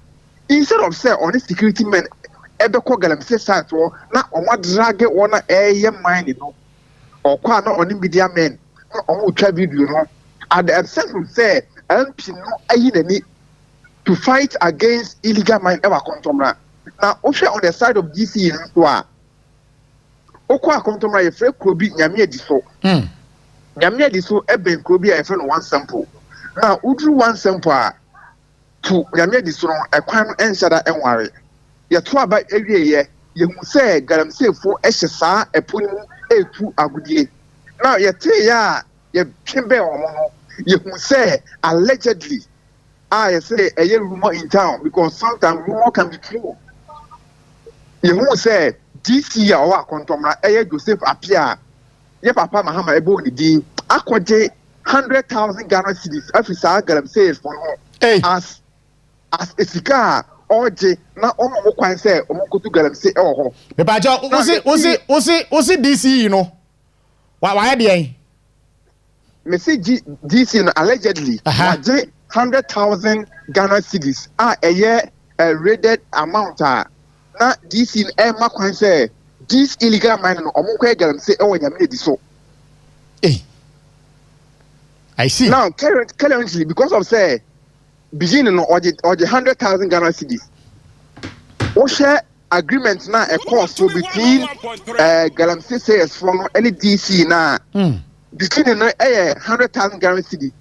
instead of say on the security men ebeko galamsey site na omo drag wona mine no or kwa na on media men omo twa video no at the sense of say MP no ayinani to fight against illegal mine ever Akontomra na o hwe on the side of DC so a okwa Akontomra ye free krobi nyame adiso nyame adiso ebe krobi a ye free no one sample now udru one sample to nyame di so no ekwan enhyada enware ye to aba ewie ye hu say galamsefo ehye saa eponu etu agudie now ye te ya ye twembe omo no ye hu say allegedly I say a rumor in town because sometimes rumor can be true. You who say this year or contomra Joseph appear. Ye papa Mahama Ebo Di Aquaje 100,000 Ghana cedis. Officer Galam says for as a cigar or J now Omo can say Omo to Galam say oh. The Bajo was it DC, you know? Why the message DC allegedly 100,000 Ghana cedis are a year rated amount. Now, this in Emma can say this illegal mining or more say, oh, you made this so. I see. Now, currently, because of say, beginning or the 100,000 Ghana cedis, we share agreement now a cost so between Galamsey says from any DC now, between 100,000 Ghana cedis.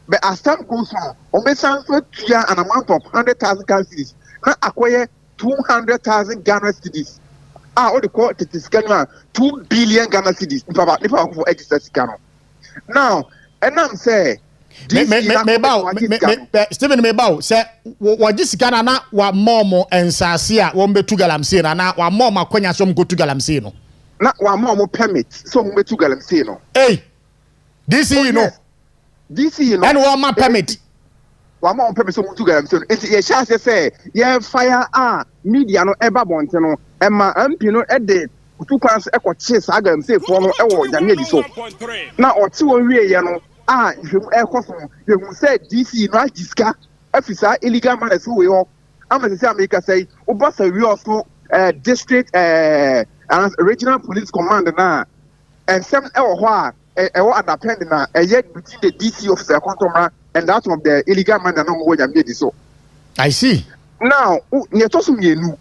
But as time goes on, Omesan for an amount of 100,000 Ghana cedis. Now acquire 200,000 Ghana cedis. What the court is 2 billion Ghana cedis. For Ghana. Now, and I'm saying, Stephen Mebao say, what this Ghana na wa momo and Sasia won't be to Galamsino, na wa moma Quenya some go to Galamsino. Not one more permit, some way to Galamsino. Hey, this you know. DC, you know, and one more permit. One more permit to Galamson. It's a chance say, yeah, fire media no ever want to know, and my no at the 2 pounds echo chase. I can say for no so. Now, or 2 years, you know, you say DC, no, Jiska, officer, illegal man as we all. I'm going to say, America say, Obasa, we also district regional police commander now, and some what. Depending on yet between the DC officer and that of the illegal man that no made so. I see. Now, near Tosum Yenu,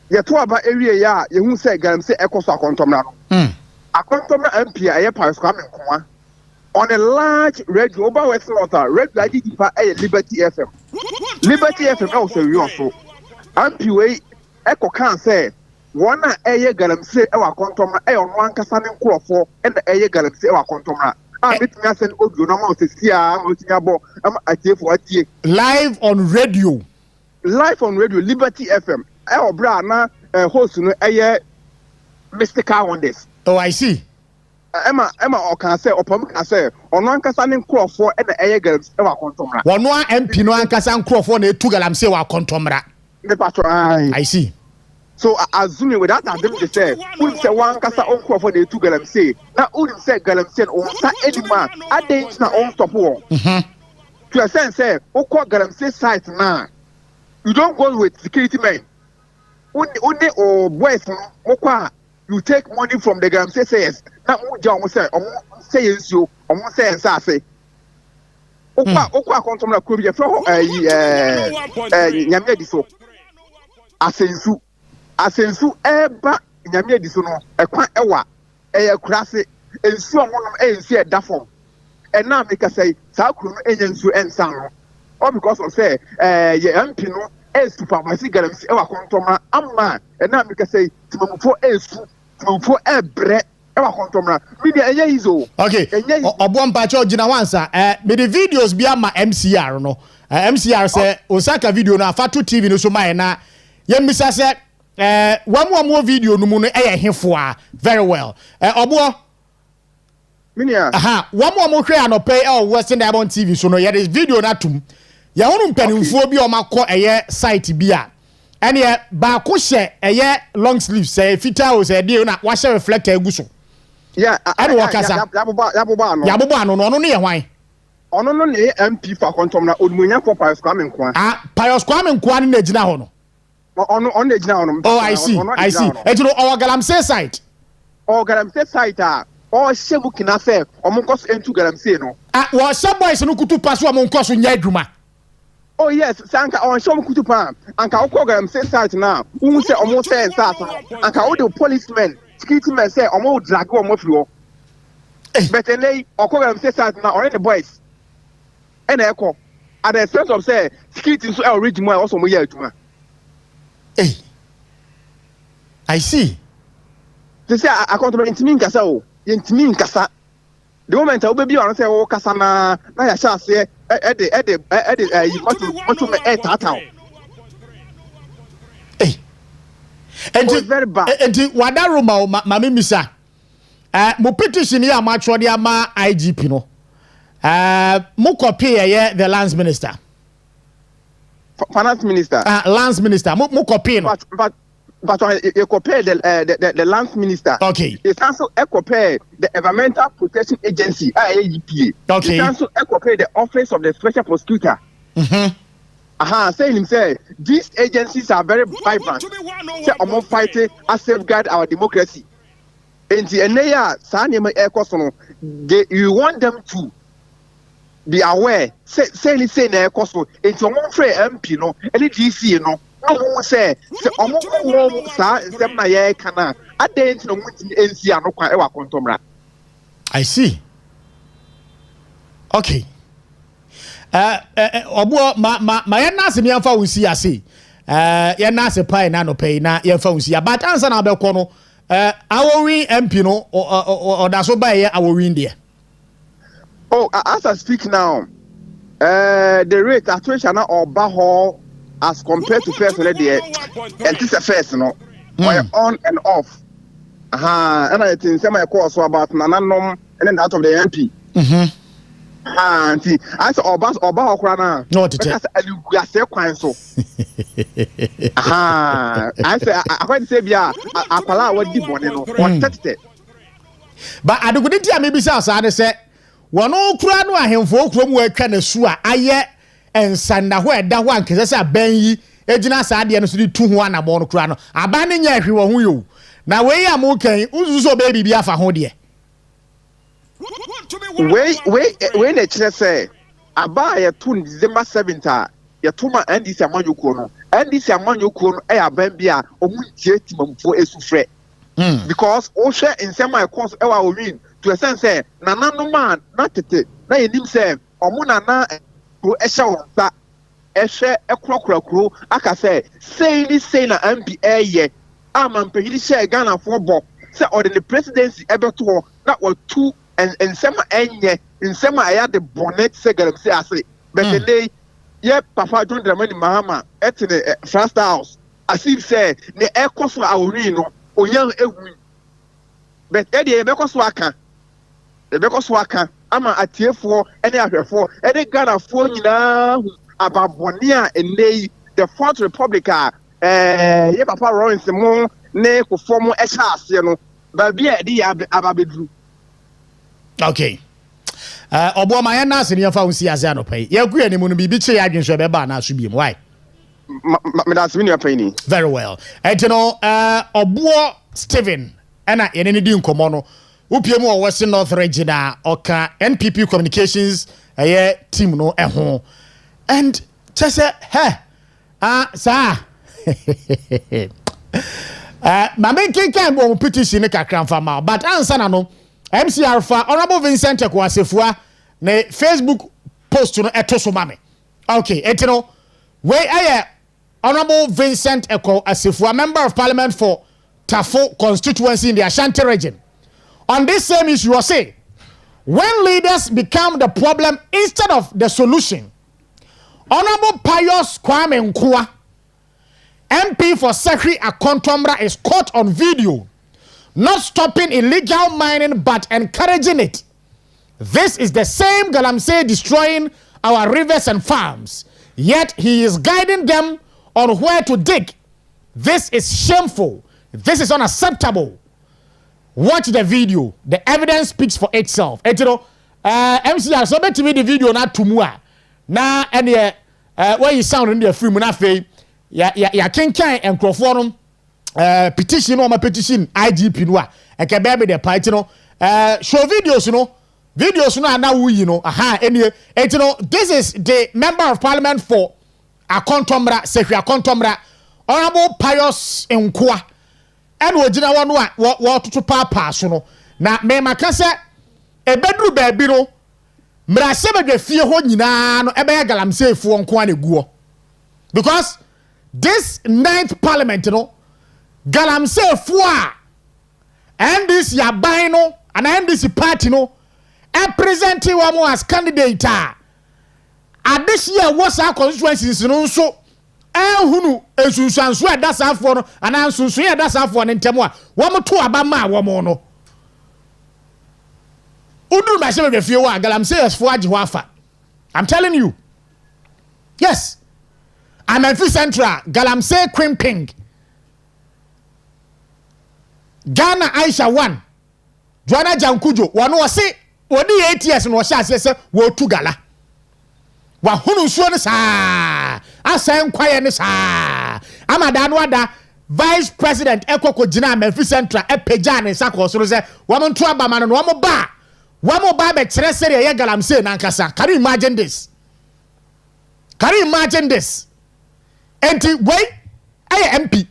yet to about area ya, you won't say Galam say echoes a contomra. A contomra MP, a pass coming on a large red global west slaughter, red light for a Liberty FM. Liberty FM also, you also. MP echo can say. One air galamsey our contomra on one casanin crop and the air galamsey our contomra. Let me send audio normal to see live on radio. Live on radio, Liberty FM. Our brother host no air Mr. Car on this. Oh, I see. Emma or can say or Pom can say on one casanin crop and the air galamsey our contomra. One MP no casan crop for the 2 galamsey our contomra. The patron I see. So assuming with that, I didn't say, who say one cassa on for the 2 Galamsey. Now, who say Galamsey on any man, I didn't know on top war. To a sense, say, who call Galamsey site now? You don't go with security men. Only or boys, you take money from the Galamsey says, now, John will say, say you, or say, say. Okwa control could be a floor, Yamediso. Asensu eba nyame edisono ekwan ewa crasse ensu omonom ensu edafom na make say sa kru no enyensu ensan no all because of say ye MP no supervise galamsi ewa kontoma amma na make say timamfo ebre ewa kontoma media enye izo okay obo mpacho gina wansa me the videos bi ama MCR no MCR say Osaka video na Fatu TV no so mai na yemisa say one more video no mu no hefo a very well obo minia one more hwe anope Western Diamond TV so no ye this video na tum ye honu mpanimfo bi o makọ site bi a ene ba ko hye long sleeve say fita o say de na wa hye reflector aguso yeah ene wakasa yaboba no no ye hwan ono no ne MP fa kontom na odumunya for Pius Kwame Nkrumah Pius Kwame Nkrumah na gina ho no on the general. Oh, I see. And you know, our Galamsey site. Or Galamsey site, or Shebukina fair, or Monkos into Galamsey, no. Well, some boys no could pass one Monkos in Yadruma. Oh, yes, Sanka or Shom Kutupan, and Kao Galamsey site now, who say almost say and Kao the policemen, security men say, almost drag or more. But then they or Galamsey site now, or any boys. And echo. at the expense of say security so original also mo year adwuma. Hey, I see. They say accountable intimi nkasa o, intimi nkasa. The moment I be on say o kasa na ya sha say you want to me tata. Hey. And very bad. And wadaruma mami misa. Mo petition ya ma chodi ama IGP no. Mo copy the lands minister. Finance minister. Lands minister. Mo copy no. But you compare the lands minister. Okay. It's also compare the Environmental Protection Agency, IAEPA. Okay. It's also compare the Office of the Special Prosecutor. Saying himself, these agencies are very vibrant. Say, I'm fighting to safeguard our democracy. And the you want them to be aware. Say na ekoso. It's one free MP no, any DC no. No say omo sa sem na ye kana. Adent no muti NC ano kwa ewa kontomra. I see. Okay. Obo ma yana se me fa unsi ase. Yana se pai na no pay na ye fa unsi. But answer na be ko no our win MP no or da so buy our win there. Oh, as I speak now, the rate at which I now Obaho as compared to first already, and this is first, no, on and off. And I think some course about Nananom and then out of the MP. And see, I saw Obaho Krana. No, because I say quite so. I say, I quite say, yeah, I allow what you want to tested. But I don't think maybe I say. Wano kura no ahemfo krom wa atwa na su a aye ensanda ho eda ho ankese se aban yi ejina sa ade no so di tu ho anabo no kura no aban ne nya hwe wo ho yo na we ya mo kan uzu so be bibia fa ho de we na kire say aba ya tu December 7th ya tu ma ndc amanyoko no ndc amanyoko no e aban bia omuntie timamfo esufre because o hwe nsema e course e wa o win to a sense say nana no man na tete na yenim say omo nana pro ehye wonsa ehye ekrokrakro aka say na MP eye amampehiri share Ghana for bo say or the presidency ebeto na o two and nsema enye nsema aya the bonnet say galam say ase but the day ye papa John Dramani Mahama at the first house as if say ne ekoso awori no oyan ewu but e dey bekoso aka because waka ama atiefo ene ahwefo ene Ghana-fo nyina ababonia enei the Fourth Republic ye papa Lawrence mo ne kofo mo echa ase no ba bia e di ababedru. Okay. Obo ma yana ase ne fa unsi ase anopai ye ku ani mu no bibi che ya adwenso be ba na aso biem why me that's me pay ni very well etino Obo Steven ena ye ne di nkomo no upiemu o Western North Region oka NPP Communications team no eho and just say sir ma make kan bo petition kakran fama but answer na no MCR fa Honorable Vincent Ekwasefua ne Facebook post no etoso mame okay etino we Honorable Vincent Ekwasefua member of parliament for Tafo constituency in the Ashanti region. On this same issue, I say, when leaders become the problem instead of the solution, Honorable Pius Kwame Nkrumah, MP for Sekri Akontomra, is caught on video, not stopping illegal mining but encouraging it. This is the same Galamsey destroying our rivers and farms, yet he is guiding them on where to dig. This is shameful. This is unacceptable. Watch the video. The evidence speaks for itself. Etino MCR so bet me the video na tumua. Na any where you sound in the film na fe ya kenkan enkrofo no petition no ma petition IGP no a ekebe the party no show videos no na wuyi no any etino this is the member of parliament for Akontomra Sekri Akontomra Honorable Pius Nkrumah and wojina wonu a wo tutu papa so no na me makase ebedru ba bi no mrasebe fie ho nyina no ebe ya galamsey fo nko ane guo because this 9th parliament no galamsey fo a and this yaban no and this party no representing one as candidate at this year was our constituencies no so hunu esunsuanso e da safo no ana nsunsu e da safo no ntemo a wo mo to abama wo mo no udu ma se be fie wa galamsey fo age ho afa. I'm telling you, yes, I'm in Central galamsey Frimpong Ghana Aisha 1 Joanna Jankujo wano wase wodi 8 years no sha se wo tu gala wa hunu nsuo ne saa asan kwaye ne saa amada no ada vice president ekoko gina Memphis Central epeja ne sako soro se wo mo nto abama no wo mo ba be kire sere ye galamsey na nkasa. Can you imagine this? Can you imagine this? Enti wey aye MP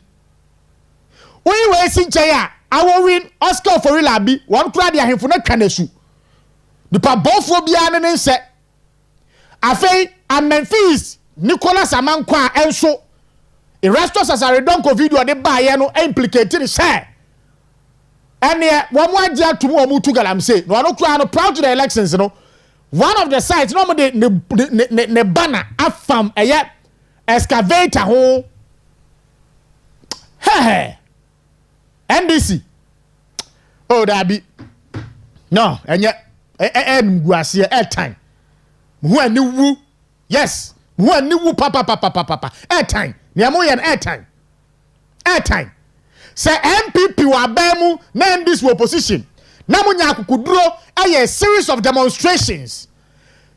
we sinche ya awo win Oscar for real abi won kura de ahemfo na twanesu nipa bofo bia ne nse afei a Memphis Nicholas Amankwa enso Erastus Asaredonko video de ba ye no implicated say ene wo mo age atum wo mu tu galamsey no no kura no proud to the elections no one of the sites no mo de ne banner afam eye excavator ho hey NDC. Oh, that be no, and yet, guasia airtime. Who a new woo? Yes, who a new woo, papa, airtime. Niamoyan airtime. Say MPP wa bemu, name this opposition. Namunya kudro a series of demonstrations,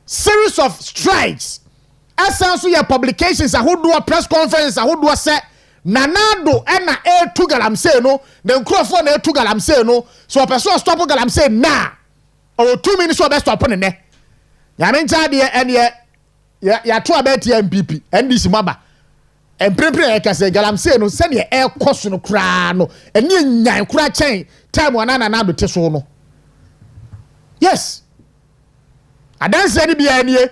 series of strikes. Essence your publications, a who do a press conference, a who do a set. Nanado ena tu galamsey no the microphone na tu galamsey no so person stop galamsey na o 2 minutes so be stop ne ya me ncha de ene ya to about MPP NDC maba emprepre e kase galamsey no se ne e koso no kra no ene nyan kra chen time wana nanado te so no yes adanse ni bia ene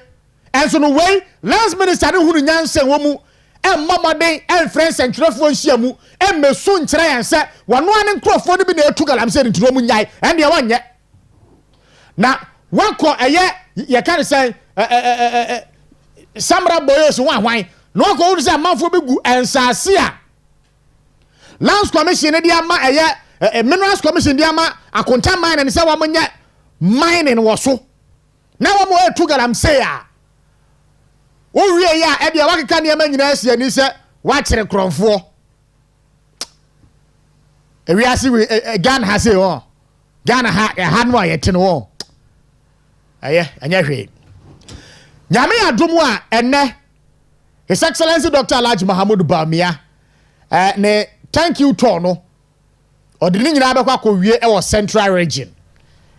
enso no way last minister ne hunu nyanse wo mu mamade friends and trefo nsiamu mesu nkyere yanse wano ane nkrofo ne bi na etu galamsey nturo mu nyai ende wanye na wako eye ye kan say samra boyos wanwan no wako wo say manfo bi gu ensase a lands commission ne dia ma eye minerals commission dia ma akonta mine ne say wa monye mining wo so na wo mo etu galamsey a o wie ya e de wakeka ne ma nyina asia ni se wa kire kronfo e wi asi we Ghana ha se o Ghana ha no ayete no aye anya hwe nyame adom a enne His Excellency Dr. Alhaji Mahamudu Bawumia ne thank you to no odini nyina be kwa wie e wo Central region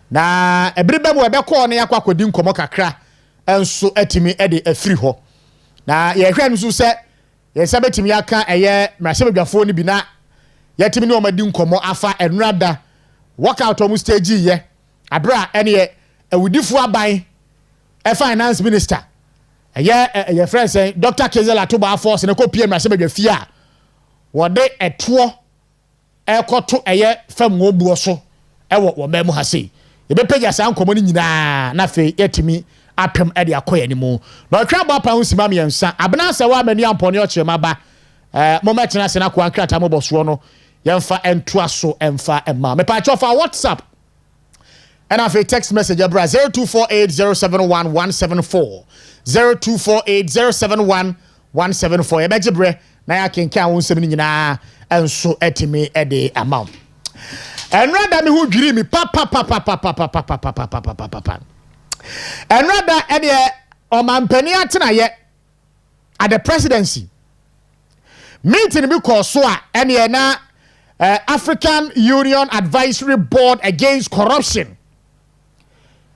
na ebribe mu e be ko ne yakwa kodi nkomo kakra enso atimi e de afiri ho na ye hwe nso se ye se betimi aka eye mrasebadwafo ni bi na yetimi ne omadi nkomo afa enrada workout omu stage ye abra ene awudifo aban finance minister eye friend say Dr. Kezela Toba force ne ko pie mrasebadwafi a wode eto ekoto eye fam obuo so ewo wo memu ha sei ye be page asa nkomo ni nyina na fe yetimi apem e de akoye ni mu na twa ba pa husima me yansa abna se wa manu ampone o chema ba mo ma tena se na ko ankrata mo boso no yemfa entoa so emfa emma me pa chofa WhatsApp and have a text message abra 0248071174 0248071174 ebejebre na ya kenkan won sem ni nyina enso etimi e de amount and rather me who dwiri mi pa and rather any omampani atena ye at the presidency meeting because so any na African Union Advisory Board Against Corruption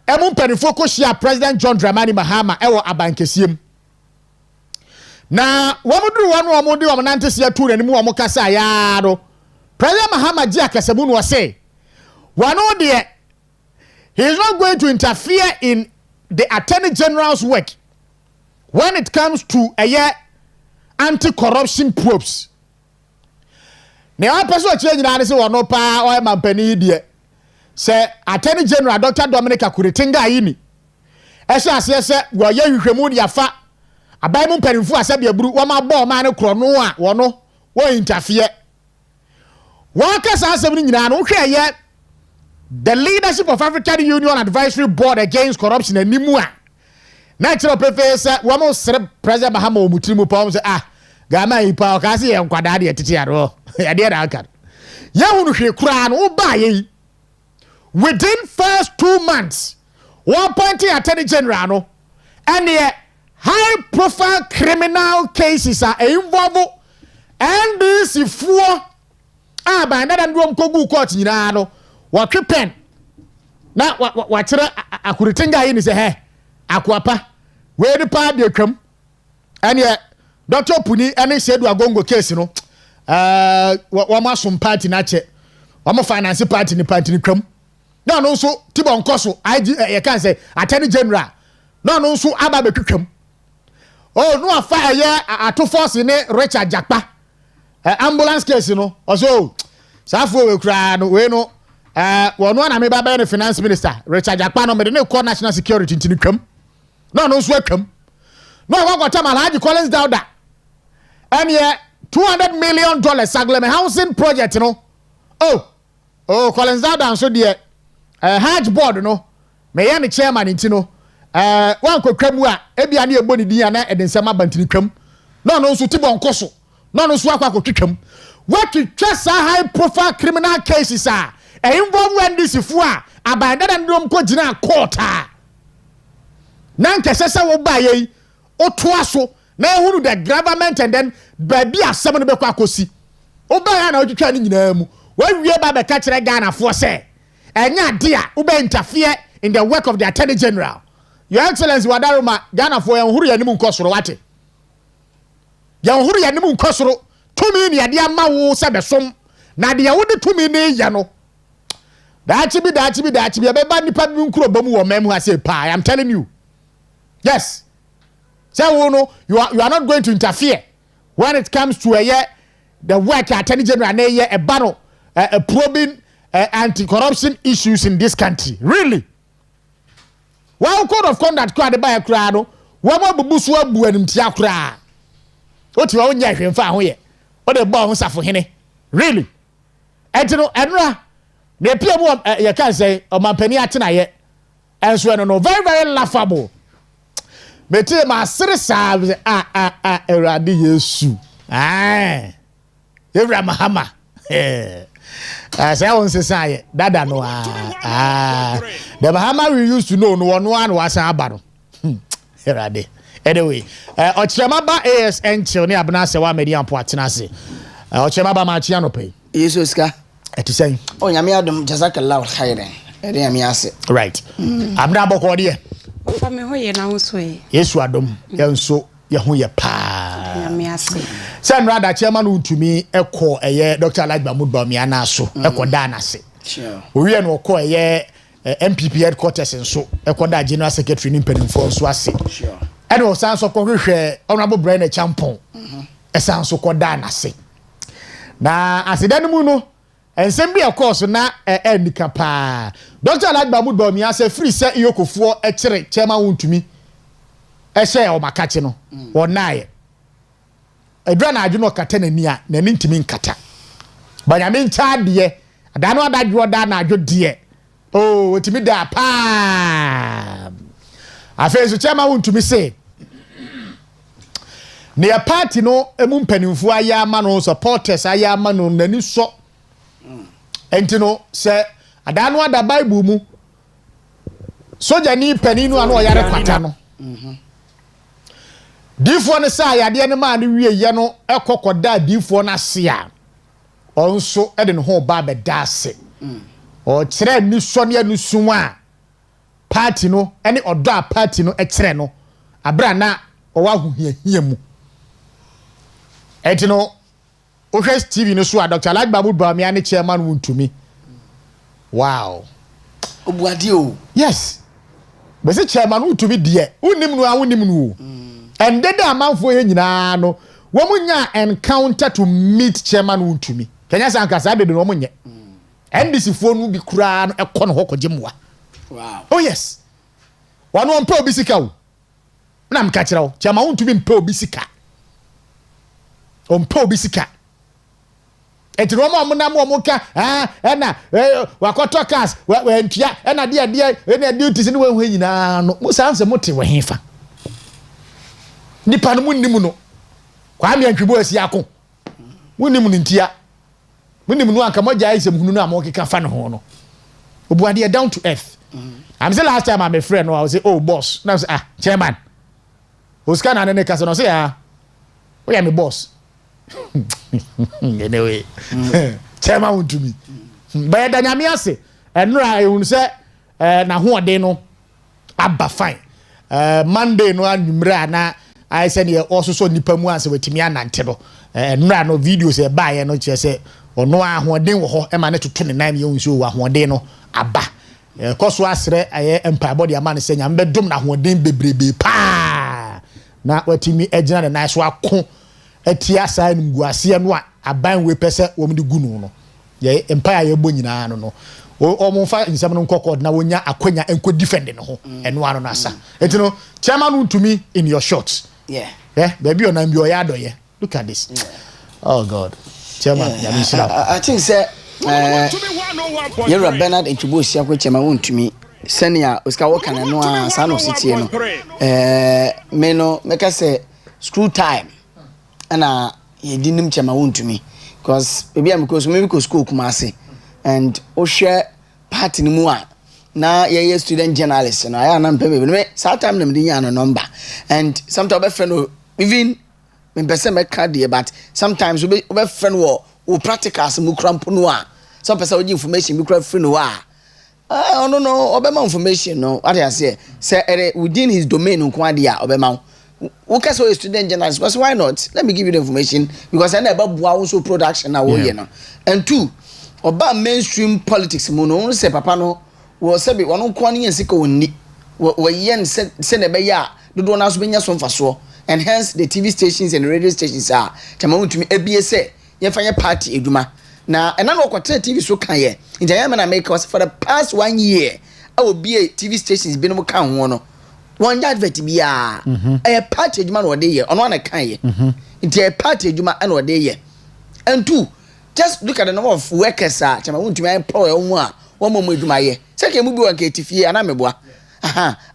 penifo ko share President John Dramani Mahama ewo abankesiem na womuduru wanu omudi omonante sia tu na nimu omokasa ya do President Mahama ji akasamu no say wano de he is not going to interfere in the Attorney General's work when it comes to anti-corruption probes. Now, I person change na say wono pa o ma pani die. Say Attorney General Dr. Dominic Akuretinga ayini. Ese ase se wo ye hwehwemu dia fa abai mu mpanimfu asabia buru wo ma bo ma ne krono a wono wo interfere. Wo ka sa asem ni nyina no hwe ye the leadership of African Union Advisory Board against corruption animu a na chiro pefe se wo mo sere President Mahama omutirimu pa wo se gama ipa ka se ye nkwada de tete aro ya de da aka ya hunu hwe kura no ba ye within first 2 months 1.0 Attorney General no and high profile criminal cases are involved and this if for by na ndom kogu court nyina no wa twepen na wa kire Akuretinga yi ni se he akwapa we di pa de twam and Dr. Puni any said we are going to case no wa masom party na che wa mo finance party ni twam no so tibon koso you can say Attorney General no so aba betwam oh no afa ato force ni Richard Jakpa ambulance case no also safo we kra no we no wono na me baba na finance minister Richard Jakpa no me ne call national security ntini twam no so atwam no wa kwata Alhaji Collins Dauda and $200 million Saglem housing project no Collins Dauda so the Hajj board no me ya ne chairman ntino wan kwakwamu a ebia ne eboni din ana edensema bantini twam no so tibon koso no so akwakotwam what to trust high profile criminal cases are involve this fu a abandada ndom ko gina court a nan kesese wo ba ye otoaso na ehunu the government and then baby asem no be kwa kosi oba ya na otwitwa ni nyina mu wa wie ba be ka kire Ghana fo se enya de a ube interfere in the work of the Attorney General. Your Excellency Wadaruma Ghana for yanhuru ya nimu nkosoro wate yanhuru ya nimu nkosoro tumi ni ade ama wo se besom na de wode tumi ni ya no daachi bi abeba nipa bi nkuro bamu wo memu ha say pa I am telling you. Yes. So you are not going to interfere when it comes to the work Attorney General na a battle probing anti-corruption issues in this country. Really? Well, code of conduct crowd by a crowd. One more bubusu abu and tia crowd. What you own yakin fa here? What the bones are for him? Really? Etino Enra. The PM you can say on my penny atina yet. And so no very, very laughable. Mete ma sere sa Eradi Yesu. Evra Mahama. Say on say dada no the Bahama we used to know no one was abaro. Erade. Anyway, Ochema ba ASN chil ni abna se wa median po atena se. Ochema ba ma chia no pay. Yesu ska. Eti say. O nyame adom jazakallahu khairan. Ede nyame ase. Right. Abna boko de. Ofa me hoye na ho so e. Yesu adom ye nso ye ho ye pa. Nyame ase. Sen rather chairman untumi ekọ Dr. Alagba Mudbami anaso ekọ da na se. Sure. Owie no ekọ MPP headquarters nso ekọ da general secretary ni mpanimfo nso ase. Sure. Ene o san so kọ hwehwe honorable Brian Champon. Esan so kọ da na se. Na asedan mu no ensem bi ekọ na enika pa. Dr. Alagba Mudbami ase free se iyokofo ekire chairman untumi ehye o makache no. Wonaye edra na adwo no kata na nia na ntimi nkata banyame ncha de adano adadwo da na adwo de otimi da pa afezu chema wontumi se ne ya party no emu mpanimfu aya ama no supporters aya ama no nani so entino se adano ada bible mu soja ni paninu ano yare kwata no difo ne sa yade ne ma ne wie ye no ekokoda difo na se a onso e de ne ho ba be da ase o kire ni so ne anu sunwa party no ene odo a party no e kire no abra na o wa huhia mu etino o hwe TV no so a Dr. Alagba Mudbami ane chairman wuntumi wow obuade o yes be se chairman utumi de unim no awunim no and dede amanfo ye nyina no wo munya encounter to meet chairman utumi kenya sanka sa de no munye NDC fo no bi kura no ekọ no hokoje mwa wow oh yes wanu on pe obisika wo na mka kira wo chairman utumi mpe obisika on pe obisika eti no mo na mo ka na wakoto cars we ntua na de na duties ni we nyina no mo sanse mo te we hefa nipa no munnim no kwa me antwibo asi ako munnim no ntia munnim no anka moja isem hunu no amokeka fa no ho no obuade down to earth I'm say last time I'm a friend no I was say oh boss now say chairman Osikani na kasa no say we am boss anyway chairman want to me but da nyame ase enura ehun say na ho ode no aba fine Monday no anwumra na I said ye also so nipa mu ase wetimi anante no enura no videos e ba ye no che say ono ahoden wo ho e ma ne toto ne nan ye nso wo ahoden no aba koso asre aye empire body ama ne se nyam be dom na ahoden bebrebe pa na wetimi agina ne nice wa ko atia sai nguase no aban we pese wo mde gu no ye empire ye bo nyina no o mo fa nsam no kokod na wonya akwanya enko defend no ho eno ano na asa etino chairman to me in your shots yeah baby on am your yado ye look at this oh god chairman I think say you're Bernard Echubosi akwa chairman to me senior Oscar Wakana no asa no city no me no make say screw time ana ye dinim chairman to me because maybe am because maybe go school Kumasi and o share party ni mu a na ye student journalist no I am pay me sometimes them dey no number and sometimes be friend even me person me card but sometimes we be friend wo practicals mu cramp no a some person we information we cramp free no a no obema information no what I say within his domain nko ade a obema wo ka so student journalist because why not let me give you the information because I never bua also production na wo ye no and two oba mainstream politics mu no say papa no wo se be wono ko ne yensika wonni wo yen se ne be ya dodo na so benya so mfaso and hence the TV stations and radio stations are tama wontumi ebie se ye fanye party eduma na ena no kwata TV so kan ye nja na make us for the past 1 year I will be a TV stations bi no kan ho no one advert bia a party eduma no de ye ono na kan ye nti a party eduma na de ye and two just look at the number of workers tama wontumi employ omo a wo mo eduma ye se ke mu bi wan ka tifie ana meboa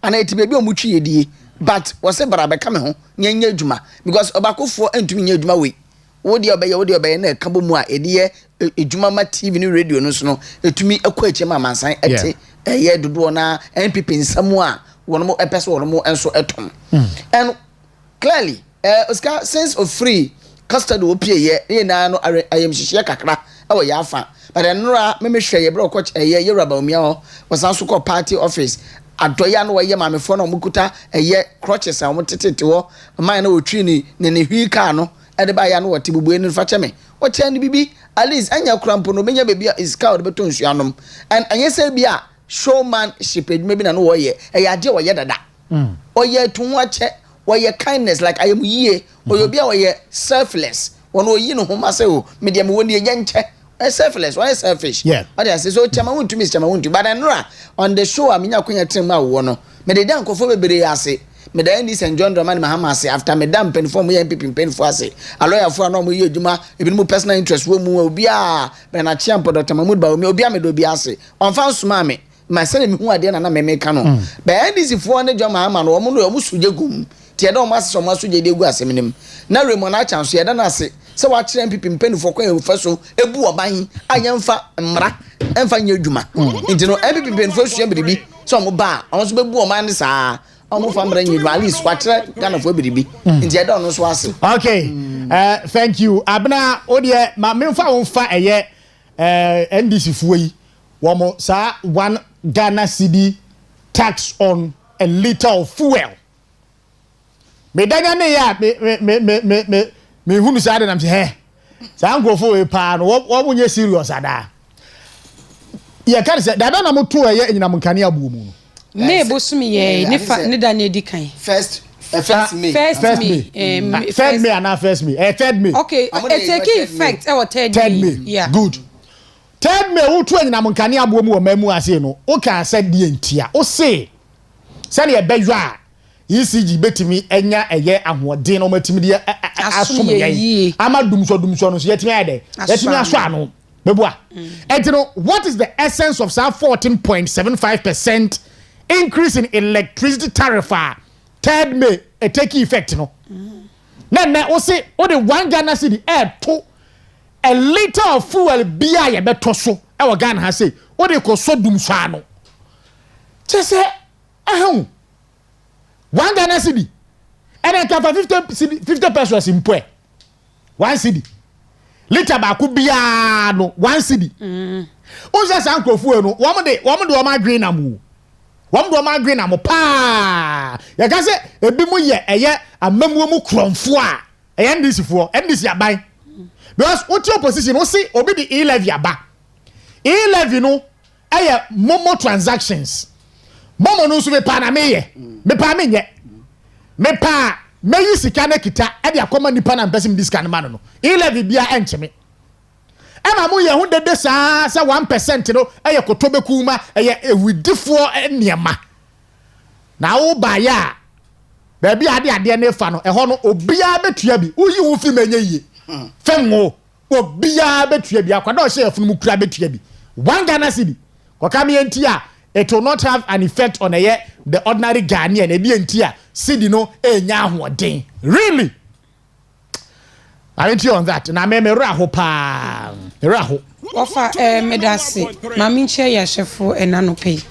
ana etibe bi o mu twi yedie but wose bara be ka me ho nyanya eduma because obakofo entumi nya eduma we wo de obeye na kabo mu a ediye eduma ma TV ni radio no so no etumi akwa eche ma mansan ete eye dodo na NPP nsamu a wono mo epese wono mo enso etom and clearly Oscar sense of free custody opie ye na no ayem hihie kakra awo ya afa but enura me hwe ye bro coach eye ye raba omia ho wasan so call party office adoya no ye mamefo no mukuta eye crutches a mo tetete wo man na otwi ni ne hwi ka no ede ba ya no wote bubu enu fa cheme wo che ni bibi at least anya krampo no menya bebi is ka de beto nsuanom and anye se bia showmanship maybe na no wo ye eye age wo ye dada oye tun wa che wo ye kindness like I am ye oyo bia wo ye selfless wono yi no homa se o me de me woni ye nche selfless why selfish yeah what I say so chama won't miss chama won't but enra on the show amenya kwanya tema wo no me de dan kofo bebere ase me da ndi St John Dramani Mahama ase after me dam penfo mo ye MPP penfo ase a lawyer fo na mo ye adwuma ebi mo personal interest wo mu obi a be na champ Dr. Mahmoud ba obi a me do bi ase on fan suma me my send me hu ade na me ka no be NDC fo ne John Mahama no mo no mo suje gum tie da o ma so mo suje de gu ase menim na Raymond na chance ye da na ase se wa kire MPP mpenufo kwa efa so ebu oban anyamfa mmra emfa nya adwuma nti no MPP mpenufo so biribi so mo ba on so bebu oman ne saa on fa mmra nya adwuma at least wa kire Ghana fo biribi nti e da no so ase okay thank you abna odie ma memfa won fa eye NDC fo yi wo mo saa 1 Ghana cedi tax on a liter of fuel me danya ne ya me hunu sade nam se he sa nkofo we pa no wo munye serious ada ye kan se da na moto eye nyina munkane abu mu no Me bosumi ye ne fa ne da ne di kan. First me. Third me. Okay, it take effect our third me. Yeah. Good. Third me who 20 na monkani abo mu o mamu ase no. O kan said die ntia. O say sani e bedwa ECG betimi enya eye ahoden no matimi de asom yen. Ama dumso no so yetimi ade. Yetimi aso ano. Bebua. Etino what is the essence of some 14.75% increase in electricity tariff? Third May a take effect no. Na o say o the 1 Ghana cedi air to a liter of fuel bia ye beto so e wo Ghana ha say o de ko so dum so ano. Che say 1 Ghana cedi and I can 50 pesos in poe 1 cedi liter ba ku bia no 1 cedi o say san krofu no wo mo de o ma green amu wamdo ma green am pa ya ka se ebi mu ye eye amamuo mu kromfo a eye ndisi aban because what your position o see obi di e-levy aba e-levy no eye momo transactions momo no so me pa na me ye me pa me nye me pa me yi sika na kita e dia koma nipa na mpese me sika na ma no e-levy bia encheme ema mu ye hu dede sa 1% no eye kotobeku ma eye ewidifo niema na wo ba ya ba bi ade ne fa no eho no obia betua bi uyi hu fi menye yi femwo obia betua bi akwada o she afunu mu kura betua bi 1 Ghana cedi kokame enti a it will not have an effect on the ordinary Ghanaian e bi enti a cedi no enya ahoden really. Aren't you on that? Na me raho pa. Raho. Wofa medasi. Mami nche ya shefu enanope.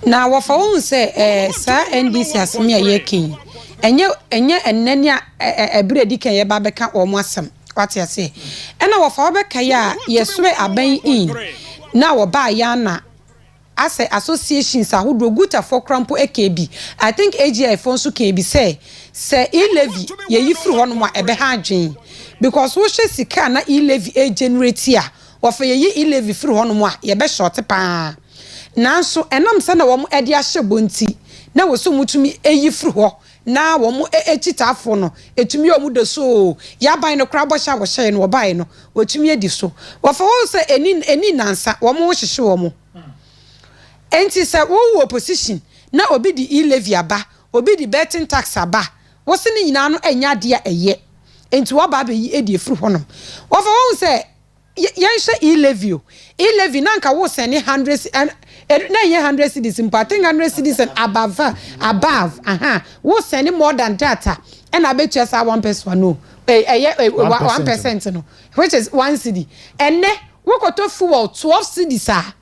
Na wofa won se sa NDC asemi ayekin. Enye enenia ebredi kan ye ba beka omo asem. What you say? Ena wofa obeka ya yeswe aban in. Na wo ba ya na as associations ahodo guta for crampo AKB. I think AGI fonso KB say e-levy ye yifru hono ma ebe ha adwen because wo hwe sika na e-levy e generate a wo fa ye e-levy fru hono ma ye be short pa nanso enam se na wo ede ahye bonti na wo so mutumi eyifru ho na wo mo echitafo no etumi o mu de so ya ban no kra bo hya wo hye no wo ban no otumi edi so wo fa wo se eni nansa wo mo hyehye wo mo enti se wo opposition na obi di e-levy aba obi di betting tax aba wo se ni nyina no enya de eye enti wo ba be yi edi efru honom wo fa wo se yenhye e-levy na nka wo se ni 100 and na ye 100 cedis importing 100 cedis and above wo se ni more than that and I bet you say 1% no 1% no which is 1 cedi and ne wo koto fuel 12 cedis a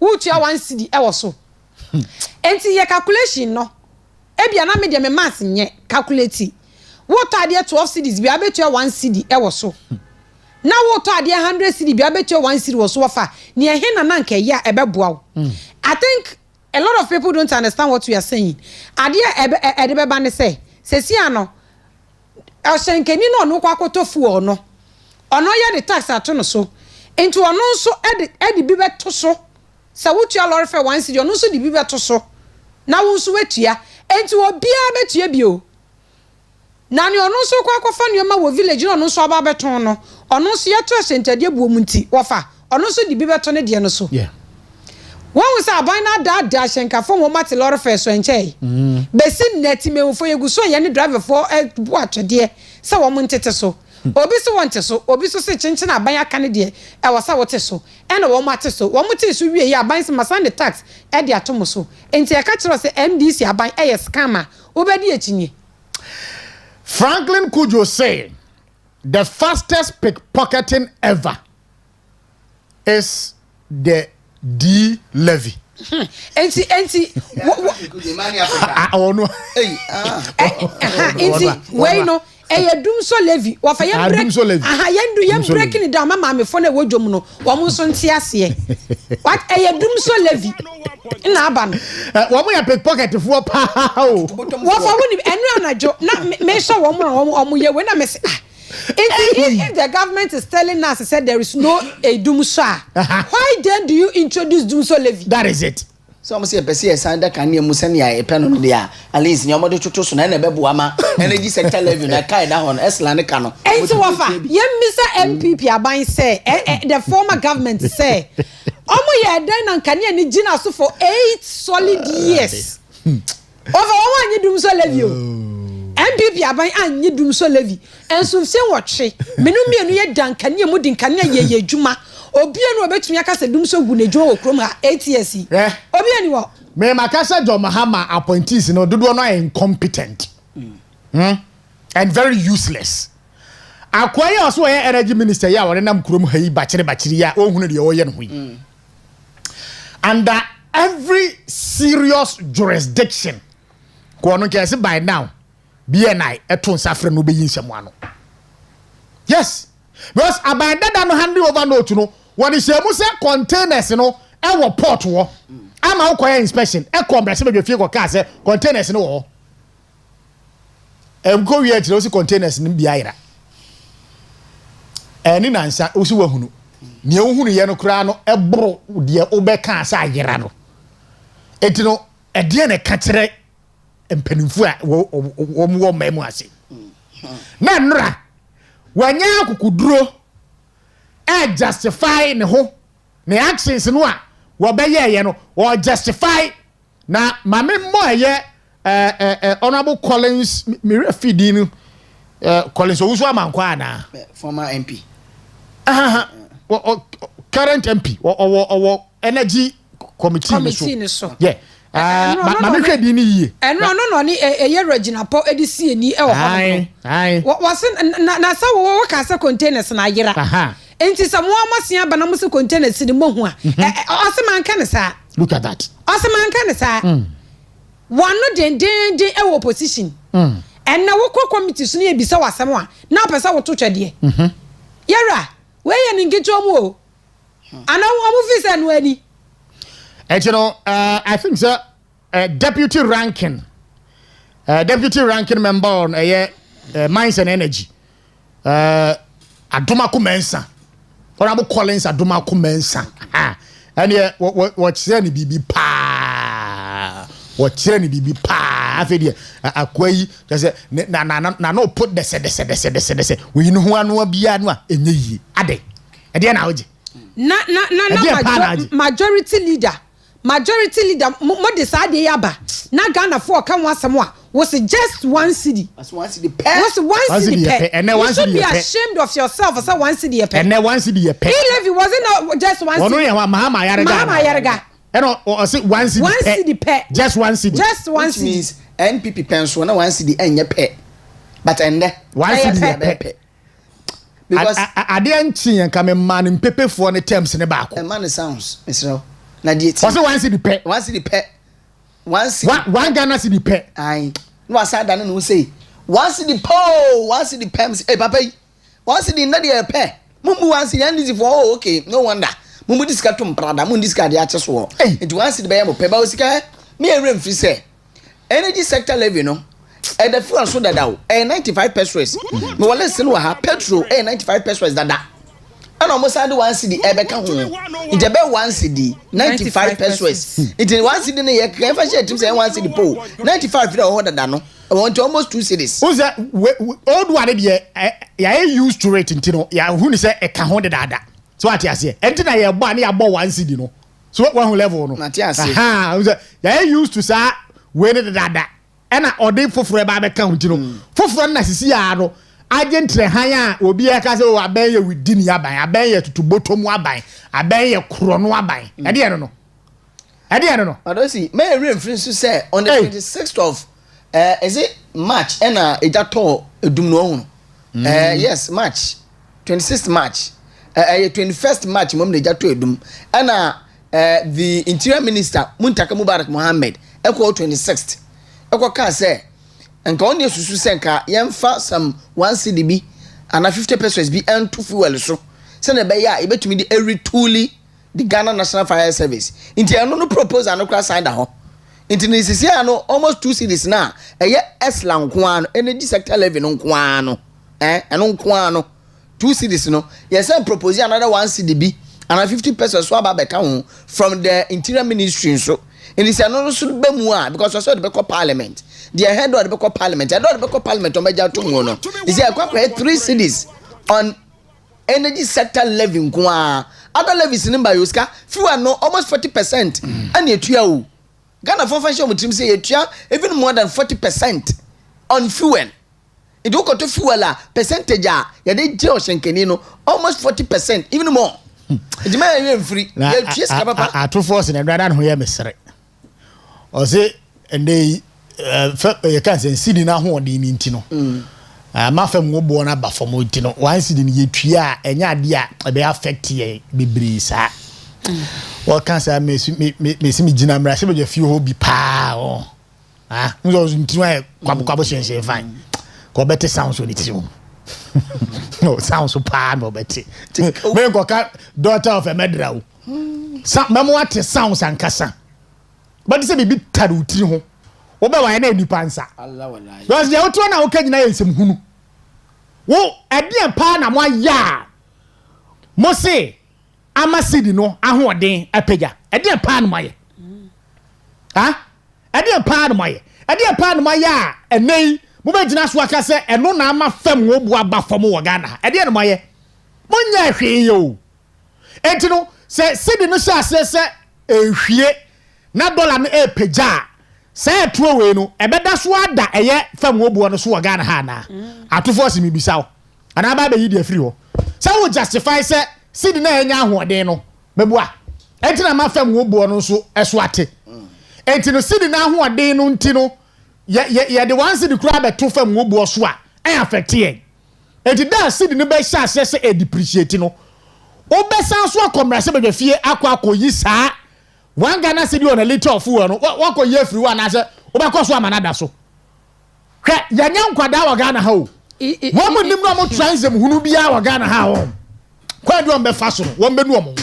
wo tua 1 cedi e wo so enti ye calculation no ebia na me de me mass nye calculate wo to ade 12 cedis bi abetua 1 cedi e wo so na wo to ade 100 cedi bi abetua 1 cedi wo so fa ne ehe na nka ya ebeboa I think a lot of people don't understand what we are saying ade edebeba ne say sesia no oshenkeni no no kwa kotofu ono ye the tax ato no so into ono so edi bi beto so sa wo tua lorry fare 1 cedi ono so di bi beto so na wo so wetua enti obia betua bio na ne ono so kwa kofa nioma wo village no so aba beton no ono so yeto asentade buomunti wofa ono so di bi beto ne de no so yeah one was aban na da shenka fo mo mate lorry fare so enche besin neti me fo yegu so ye ne driver for bo atwede se wo mo ntete so obi so wonte so obi so se chinchina aban aka ne de e wasa wote so e na wo mate so wo mate so wie ye aban se masande tax e de atomo so enti e ka kiro se MDC aban e ye scammer obedi echinye. Franklin Kujo say the fastest pickpocketing ever is the D-levy. Enti oh no enti we no dum so levy wa fa yem break yem breaking down mama me for na wodwom no wo mo so nti ase what dum so levy na aba no wo mo ya pickpocket fo pa o wo fa woni enu anajo na me so wo mo ye we na me say if the government is telling us said there is no dum so why then do you introduce dum so levy? That is it. so I'm say pese san da kan ne mu sane ya epe no dia at least ne omodo toto so na na bebo ama energy sector levy na kai da hon esla ne ka no enti wafa yem misa MPP aban say the former government say omo ye dan na kan ne gina so for 8 solid years over one anyi dum so levy MPP aban anyi dum so levy enso se wotwe menu mienu ye dan kan ne mu din kan ne ye adwuma obi enu obetumi akase dum so gu nejo wo krom ha ATS obi enu wo me makasa John Mahama appointees no dodo no incompetent and very useless akwaye also ye energy minister ya wore nam krom ha yi bachire ya ohunu de wo ye no hui under every serious jurisdiction ko no kese by now BNI eton safre no be yinsem ano yes because abandada no hand over note no when you say containers no e wo port wo ama ukoya inspection e kombrase be fie ko ka say containers no wo go wi e tire o si containers no bia ira eni nansa o si wahunu ne ohunu ye no kra no e boro de obeka asa ayira no etino e de ne ka kire empanimfu a wo memu ase na nra wanya akukuduro justify ne ho ne actions no a wo be ye no wo justify na mame mo ye honorable Collins me refidi no Collins owusu amankwa na former MP current MP or energy committee so yeah mame hwedi ni yie no ni ye Regina Paul edisi eni e wo ho was na sa wo ka sa containers na yira enti sa mo amasia ba na mo se containers ni mo hu a oseman ka ne sa look at that oseman ka ne sa one no den e wo opposition and na wo committee so na e bisa wasem a na pesa wo to twede yara we ye ni ngecho mu o ana wo mu fi se no ani you know, I think sir, deputy ranking member on mines and energy. Aduma Kumensa. Honorable Collins Aduma Kumensa. And yeah, what's any BB pa? What's any BB pa? I feel a quay. Na no put the said. We know who are no bianwa in ye. Ade. Again, majority leader mo decide yaba na Ghana for kan wasem a was just one city as one city per was one city per and one city be ashamed of yourself as one city per and one city per he wasn't just one city Mahama Yarega and one city per just one city means NPP pension na one city enye per but and one city per because I didn't see and come man in pepe for the terms in the back man sounds Mr. Na dieti was one city per one Ghana city per ai no asada no say one city pems papa one city na dey per mumbu one city and this for okay no wonder mumbu disca to prada mumbu disca dey acheso it one city be mo per ba osika me ewrem fi say energy sector levy no the fuel so that 95 pesos me wale se no ha petrol 95 pesos dada and almost had one city ebeka ho it be one city 95 pesos it is one city na ye can fa share say one city po 95 na ho dada no I want to almost 2 cities who's that old one dey ya used to rate ntino ya hu ni say e ka ho dada so what you say enti na ye bo na ya bo one city no so one level no who's that ya used to say we ne dada ena ode foforo ba be ka ho ntino foforo na sisi ya no agentre hanya obi e ka se o aben ye within yaban aben ye tutubotom aban aben ye krono aban e de no I don't see may reference to say on the 26th of is it March ena ejato edum no hu yes March 26th March 21st March mom ejato edum ena the interior minister Muntaka Mubarak Mohammed eko 26th eko ka say enka on dey susu senka yemfa some 1 cedi and 50 pesos bi entu fuel so se na be ya e betumi di retooling the Ghana National Fire Service inti eno no proposal no kra sign da ho inti ni sisi ano almost 2 cedis na eye esla nko ano energy sector levy no nko ano eno nko ano 2 cedis no yes I propose another 1 cedi bi and 50 pesos so aba beka from the interior ministry so and it's another should be more because also the beko parliament the head of the beko parliament I don't beko parliament o meja to no is there quite 3 cities on energy sector levy kwa other levies in by Oscar fewer no almost 40% and etua o Ghana for fashion mutim say etua even more than 40% on fuel it go to fuel percentage ya dey je oshenkeni no almost 40% even more it may be free ya tua ska papa ato force na brada no ya mesere o say ndey you can say sidi na ho odi ni ntino ma fam wo bo na ba fam ntino wan sidi ni yetua enya ade a e be affect ye bebre sa what can say me me gina mra se be fi ho bi pa o nzo ntino e kwabo shense fine ko bete sound so ni ti no sound so pa no bete me ko ka daughter of a medra o memo ate sound sankasa but say be taru ti ho wo be wa na nipa nsa Allah wallahi because ya oto na wo ka nyina yensem hunu wo ade pa na mo ya mo se amasidi no ahoden apega ade pa na mo ye ade pa na mo ye ade pa na mo ya enei mo be gina so aka se eno na ama fam wo bu aba fam wo Ghana ade na mo ye mo nya hwe yo entino se sidi no sha se ehwie na dollar no epeja say tuo we no ebeda so ada eye fam wo bu no so wo Ghana ha na atofo se mi bisa wo ana ba be yi de free ho say wo justify say sidi na enya ahoden no mebua enti na ma fam wo bu no so eso ate enti no sidi na ahoden no nti no ye the one sidi kura be to fam wo bu so a affect ye enti da sidi no be sha se e depreciate no wo be san so akomra se be fie akoyi saa one Ghana city on a little of fuel no what ko ye free one as obako so amanada so hwe yanya nkwada wa Ghana ha o wo mo nim no mo transem hunu bia wa Ghana ha o kwa do mbe fa so no wo mbedu omo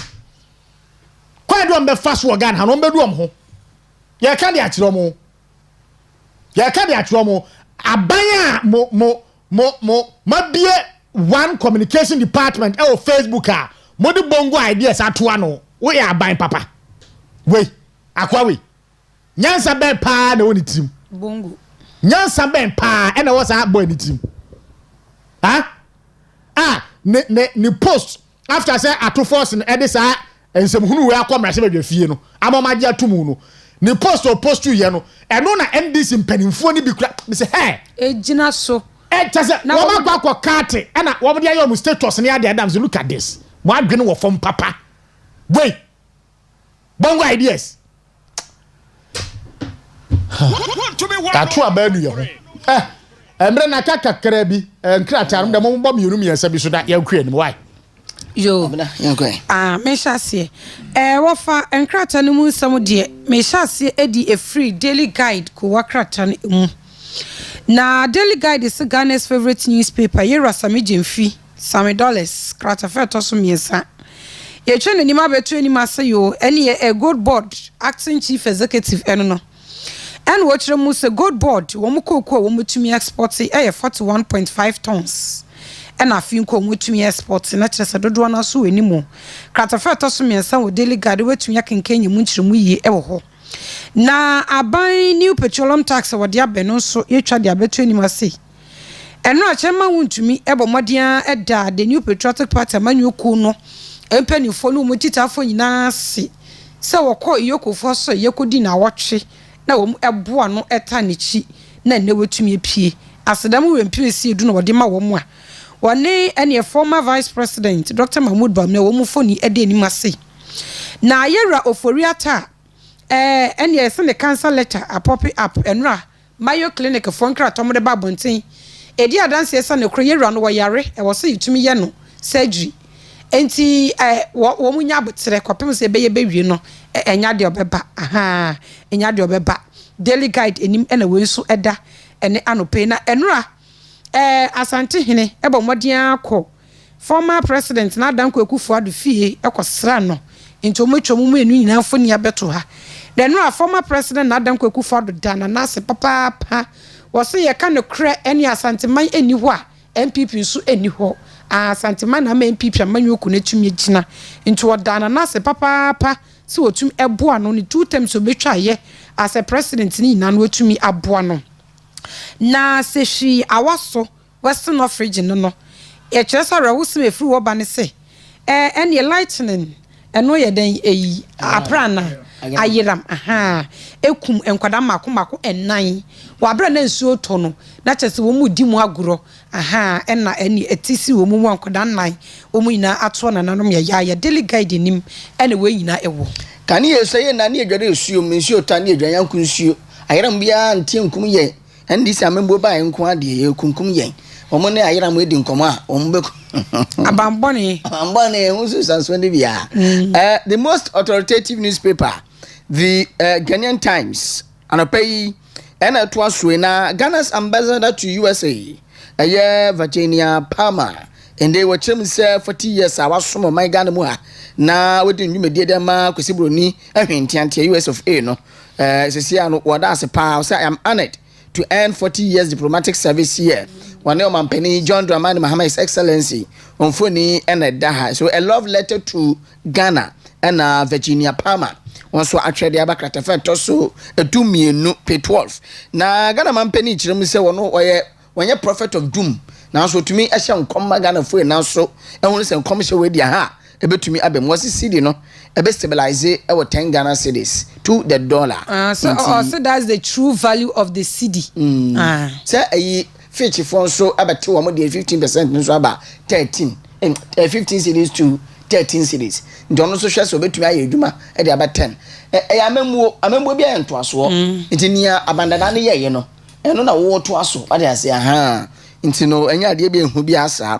kwa do mbe fa so wa Ghana ha no mbedu omo ye ka de akiro mo abanya mo mabie one communication department e Facebook a mo de bongo ideas atoa no wo ya aban papa we akwa we nyansa ben pa na woni tim bongo nyansa ben pa e na wo sa boy ni tim ni post after say ato force no e de sa ensem hunu we akomra se be fie no amoma je atumu no ni post tu ye no e no na NDC mpanimfo ni bi kura me say hey ejina so e tase wo ma kwa kate e na wo de ayo mu status ni ade adam look at this mo adwene wo fom papa wait bongo ideas tatu abanu ye ho emre na kakakra bi nkratarum de mo bom yenu miensa bi so da ya kua ni why yo me shase wo fa nkrata no mu nsam de me shase edi a free daily guide ko wakrata no mu na daily guide is Ghana's favorite newspaper yera sami jemfi $1 krata fa to so miensa ye twene ni ma betu ni ma say yo ene a good board acting chief executive eno no and watch mu say good board wo mu kokko wo mutumi export e 41.5 tons and afin ko mutumi export na kire se dodo na so enimo kratafa to so miensa wo daily guide watumi akenkenye mu nkire mu yi e wo ho na aban new petroleum tax wo de abeno so ye twa de abetu ni ma say eno a chema wuntumi e bomodea e da the new patriotic party manyuku no empanifo no mutitafo nyina se wokọ iyokofo so yekodi na wotwe na wo eboa no eta ne chi na ne wetumi epie asedam wempire si edu na wode ma wo mu a wone ene former vice president Dr. Mahmoud Bamne wo mu foni ede ni mase na yera oforiata ene ese ne cancer letter a pop up enra Mayo Clinic fonkra tomode babonten edi adanse esa ne kro yera no wo yare e wo se yitumi ye no surgery enti wo munya botere kwapem se beye bewie no enya de obeba enya de obeba daily guide enim ena we nso eda ene anope na enura asante hene ebo modien akọ former president na Adam Kwaku adu fie ekosra no enti omotwom mu enu nyina foni abeto ha enura former president na Adam Kwaku adu dana na se papa wo se ye ka no kra ene asante man eni ho a MPP nso eni ho santima na men pipi amanyoku na tumi gina into odana na se papa si otum eboa no ni 2 times obetwa ye as a president ni na no otumi aboa no na se hwi awaso western of region no e kyeresa rawusim efiri wo ba ne se any lightning eno ye den eyi aprana ayiram ekum enkwada mako enan wabra na nsuo to no na kyese wo mu di mu aguro ena eni etisi wo mu enkwada nan wo mu ina ato na nanom ya daily guide nim ena we nyina ewo kani yesaye na ne edware nsuo ta ne edwan yanku nsuo ayiram bia ntie nkum ye ndisi amembo ba enko ade ye kunkum ye omo ne ayiram edi nkomo a omo be abambone unsu sanswende bia the most authoritative newspaper the Ghanaian Times anapay ena to aso na Ghana's ambassador to USA Virginia Palmer and they were chim say 40 years awasom my Ghana mu ha na wodi nwumedie dem ma kwesibroni ahwentiante US of A no sesia no wada ase pa say I am honored to earn 40 years diplomatic service here one of Mampeni John Dramani Mahama His Excellency on phone and daha so a love letter to Ghana and Virginia Palmer also actually abakata fa toso edumienu p12 na Ghana Mampeni chirem se wono oye prophet of doom na so tumi ehye nkom Ghana fo na so ehunu se nkom hye we dia ha ebetumi abem wasi cedi no ebe stabilize e 10 Ghana cedis to the dollar so that's the true value of the cedi say ayi fetch for so abati wo mo de 15% nso aba 15 cedis to 13 cedis ndono so hwe so betumi aye adwuma e de aba 10 amemmuo bia ento aso ntinia abandana ne ye no eno na wo to aso ade ase ntino enya ade bia ehu bia asa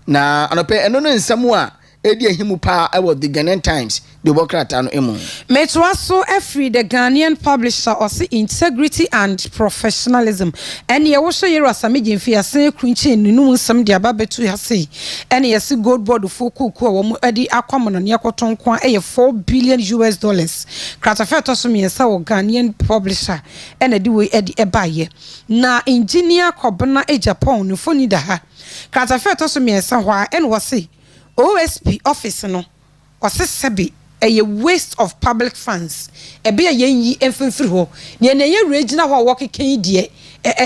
na anope eno no nsam a edi ahimu pa ewo the Ghanaian Times the Bokrata no emu metwaso every the Ghanaian publisher or integrity and professionalism and ye wo hye yero asamegye mfi ase krunche ninu nsam de ababetu yase and ye se gold board for kuku wo mu edi akwamono ne akotonkwa eye $4 billion kratafeto so miensa wo Ghanaian publisher and edi we edi ebaye na engineer kobna Japan no foni da ha kratafeto so miensa hwa and wose OSP office no osesebe a waste of public funds ebe yenyi emfemfiri ho ne na ye regional ho work kan die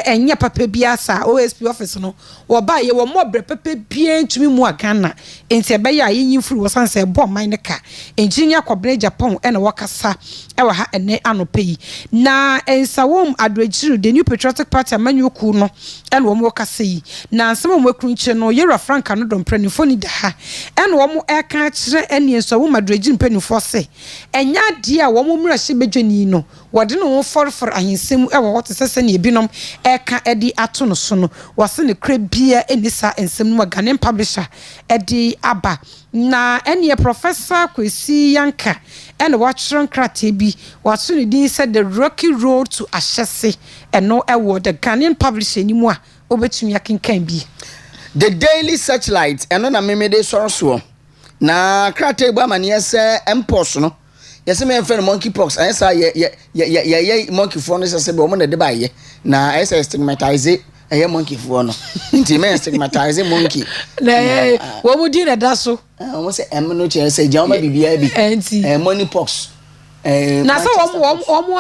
enya papa bia sa OSP office no wo ba ye wo mobre papa bia ntumi mu agana enti ebe ya yenyi mfiri wo sanse bo man ne ka engineer kwabra Japan e na wakasa e wa ha ene anopai na ensawom adregiru the new patriotic party amanyoku no e na wo wakasa yi na nsem mo akrunche no yera franka no dompranifo ni da ha e na wo e ka kire ene ensawom adregiru mpanifo se enya de a wo mo mrahye bedwani no wode no for ahensem e wo wote sese ne ebinom eka edi ato no so no wase ne kra bia enisa ensem no Ghanaian publisher edi aba na ene professor Kwesi Yanka ene watchron krate bi waso ne din said the rocky road to Ashese eno ewo the Ghanaian publisher ni mu a obetumi akenkan bi the Daily Searchlight eno na memede soroso na krate bu amane se empos no yesi me fe monkeypox ayesa ye monkey for no se be o mo na de ba ye na ayesa stigmatize monkey for no nti me stigmatize monkey na wo mu di na da so o mo se no che se jama bibia bi monkeypox na so wo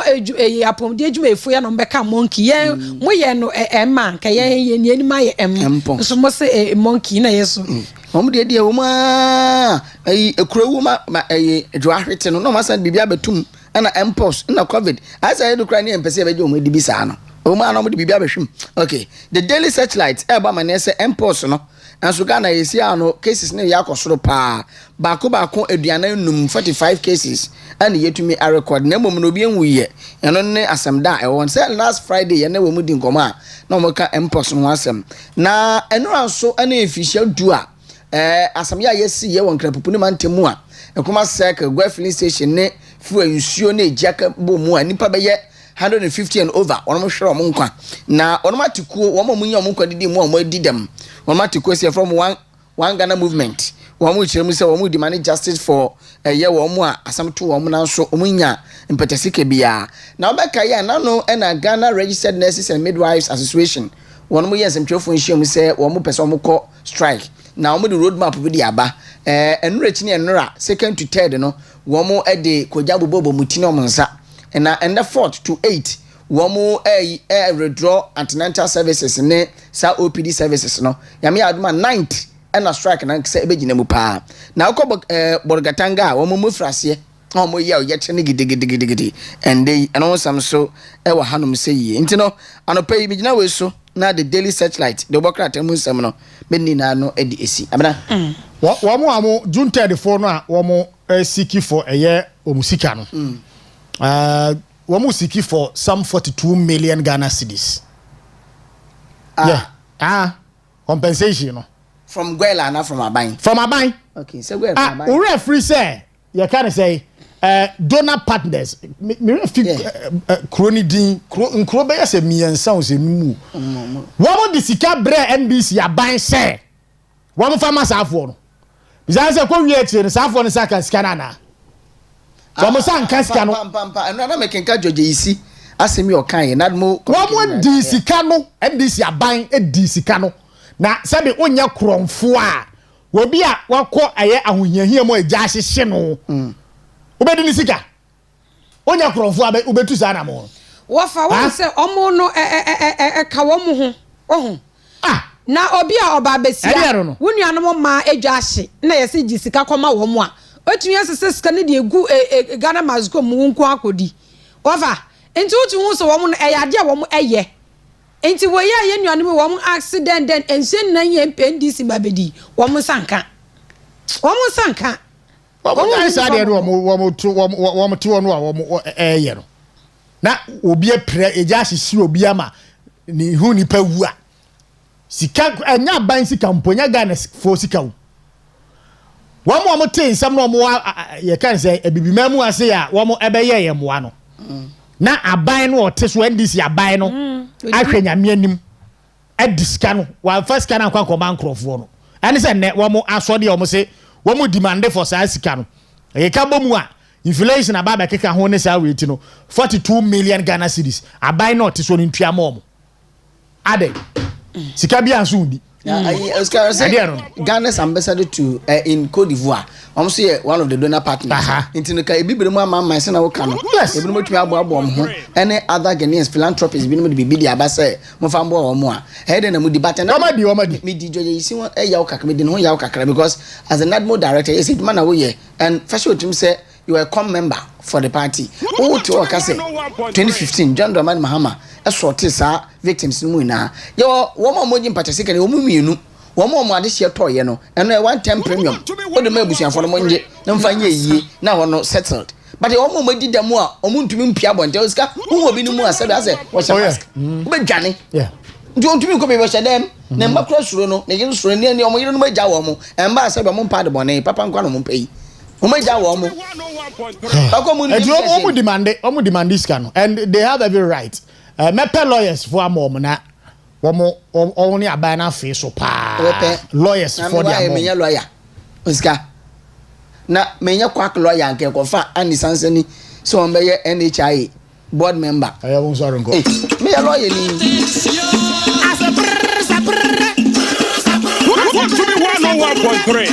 apom de adwuma efu ya no mbeka monkey ye mo ye no man ka ye ni anima ye so mo se monkey na yeso omo de wo ma ekurawu ma dwahwete no ma san bibia betum na impulse na covid asa ye do kra ne empese be je omo di bisa no omo na omo de bibia behwem okay the Daily Searchlight e ba mane se impulse no anso Ghana yesi ano cases ne yakosoro pa baako aduana num 45 cases and yetumi a record na mom no bi enwuye eno ne asemda e won say last Friday ye na wo mu di nkoma na omo ka impulse no asem na eno anso ana efficial du a asam ya yesi ye won krapupu ne mantemu a ekoma circle gwa filling station ne fu ayusuo ne ejaka bomu a nipa be ye 150 and over onom hwere om nkwa na onom atikuo wo mamunyi om nkwa didi mu om adidam onom atikuo se from one Ghana movement wo mu chiremu se wo mu demand justice for ye wo mu a asam to wo mu na so omunya mpetesike bia na obeka ye na no na Ghana Registered Nurses and Midwives Association wonom ye nsem twefo nhyiam se wo mu pese wo mu ko strike na omo the road map bi di aba enura chi ne enura second to third no wo mo de koja bobo muti no nsa and the 4th to 8th wo mo withdraw antenatal services ne sa OPD services no yame aduma 9th and strike na se ebegina mu pa na uko borgatanga wo mo mufrase omo ye oye ne gidigidi and they and on some so e wa hanom se yi nti no anopai bi gina we so na the daily searchlight the bokrata mu nsam no menni na no edi esi abena wo mo amo June 34 no a wo mo seek for eye omusika no wo mo seek for some 42 million Ghana cedis compensation no from Gwela na from Aban okay so Gwela from Aban we free say you can say donor partners me kroni din nkro be yase miensa o se mu wo mo di sika bre NBC Aban say wo mo fama safo no bizan say ko wi echi ne safo ne saka sika na wo mo san kan sika no pampa na make nka joje isi asemi o kan ye na mo wo mo di sika no NBC Aban di sika no na sabe onya kromfo a wo bi a wakọ aye ahohiahia mo agya hyehye no obedi ni sika onya kromfo a obetu sa na mo wo fa wo se omo no ka wo mo ho ohun na obi a oba besia wonu anom ma adwa hye na yesi gi sika koma wo mo a otumi asese sika ne de egu Ghana maziko mu nko akodi wo fa enti otu hu so wo mo no eyade a wo mo eye enti wo ye ye nuane wo mo accident den ensen nan ye NDC babedi wo mo sanka wo mo sa de wo mo tu no a wo mo eye no na obi apre eja hyehye obi ama ni hu ni pa wu a sika anya Aban sika mponya Ghana fo sika wo mo te nsam no mo ye kan say ebibimamu ase ya wo mo ebeye ye moa no na Aban no ote so NDC Aban no ahwenya mianim adiska no wa first kana kwa bankrofo no ani se ne wo mo asode wo mo se wo mo demand for sa sika no e ka bomu a inflation ababa keka ho ne sa weti no 42 million Ghana cedis Aban no ote so ni ntua mo ade sika bia nso udi Ghana's ambassador to in Cote d'Ivoire. I'm say one of the donor partners. Into the Caribbean, my son, I will come. Yes, if you know to any other Ghanaians philanthropists, be able to be the Abasa, Mofambo or more. Head and a moody button. Me DJ, you see what a Yauka made in Yauka because as an admiral director, he said, man away and first to say you are a com member for the party. Oh, to Okase 2015, John Dramani Mahama. Sortisa victims na yo woman mojin patasika ne omuminu woman mo ade hye toye no eno one time premium o de mabusuafo no monje na mfanye yi na wono settled but woman mo dida mu a omuntumi mpia bonte osika wo bi ni mu asabe ase wo sha mask wo be dwane njo ntumi ko be hye dem na mba kro suro no na yin suro ne omo yiro no magya wo mo emba asabe mo mpa de bone papa nkwa no mo mpai wo magya wo mo omo demand this can and they have every right mepe lawyers for amom na womo only Aban na fe so pa lawyers for their menya lawyer Osika na menya kwak lawyer nke ko fa ani sansani so on be NHI board member I won sorry go me lawyer ni want to be 101.3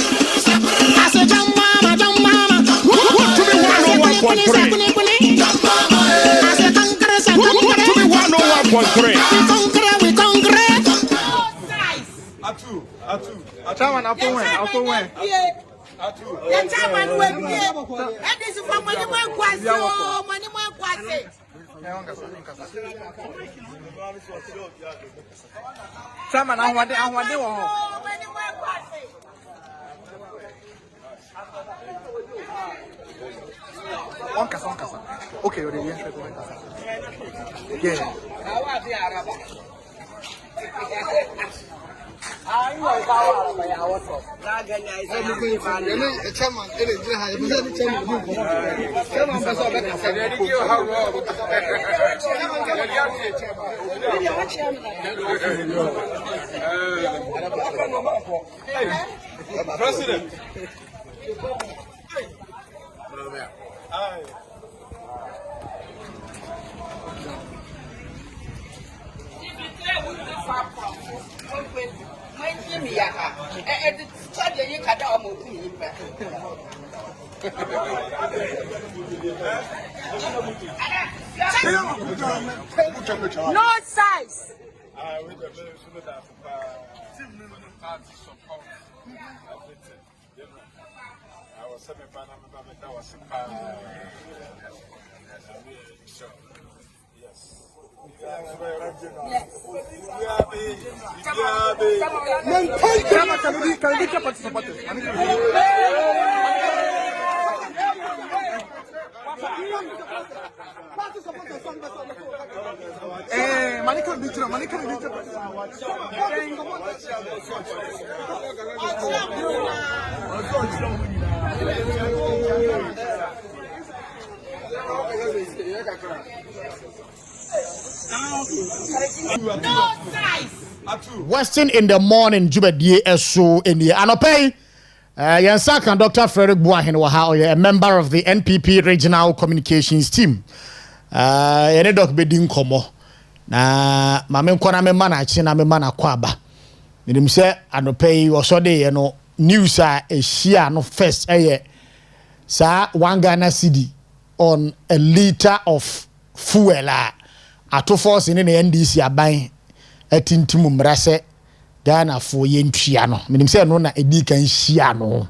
as a jam mama want to be 101.3 we conquer. Atu. Chairman, I'll go when. Atu. The chairman will be able. And this is from money more quasi. Money more quasi. Chairman, I want to one kasa. Okay, you're the yeah. President. No size. Western in the morning, Jubedie Esu in the Anopay. Yansaka Dr. Frederick Buahin, a member of the NPP regional communications team. Any doc bedin komo. Na Mamma Kona Memana, China Memana Kwaba. Minim say Anopay was so day, news a share no first, sa 1 Ghana cedi on a liter of fuel. Ato force in the NDC aban. Etintimu mrase Ghana for yentua no menim say no na edi kan hia no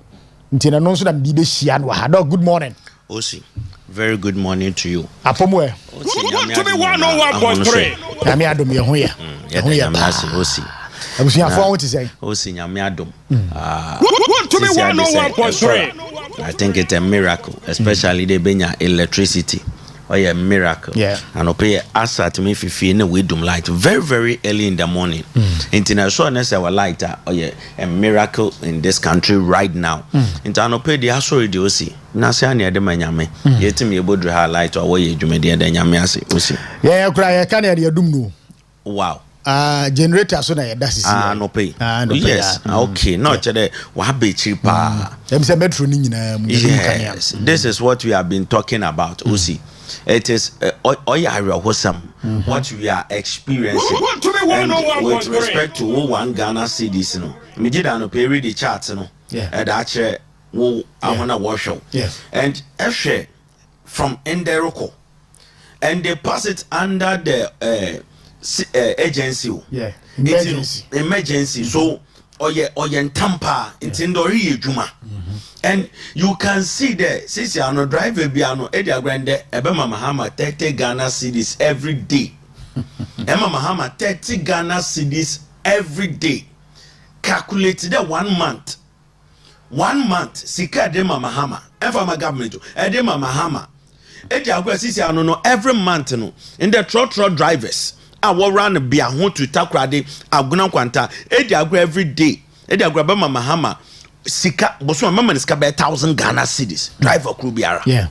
ntina no so na bi be hia no ha. Good morning Osi. Very good morning to you. Apomwe Welcome to the 101.3. Nyame adom ye ho ye ye masi Osi. abusia fo what say Osi nyame adom. Welcome to the 101.3. I think it's a miracle, especially the benya electricity. Oh yeah, miracle. Yeah. And pay asset me fifi na we dum light very very early in the morning. International our light oh yeah, a miracle in this country right now. Internal pay the asori de osi. Na se ane de manyame. Yetimi ebodru ha light or we dwumede de nyame ase osi. Yeah, cry ya kan ya dum no. Wow. Generator so na ya dasisi. No pay. Yes. Okay. No chede wa be cheaper. Dem se metro ni nyina mu. Yes. This is what we have been talking about osi. It is what we are experiencing and with respect to 1 Ghana cedis no me did an read the charts no and actually I wanna wash out and share from Enderoko and they pass it under the agency emergency so oye tampa intindori juma. And you can see there, since you are no driver, biano, Edia Grande, Ebema Mahama 30 Ghana cedis every day. Emma Mahama 30 Ghana cedis every day. Calculated 1 month. 1 month, Sika Edema Mahama, Efama government, Edema Mahama. Edia Grande, since you are no every month, no, in the trotro drivers, I will run a beer home to Takoradi, Aguna Quanta, Edia Grande every day. Edia Grande Mahama. Sika boso mama ni sika be 1,000 Ghana cedis driver crew biara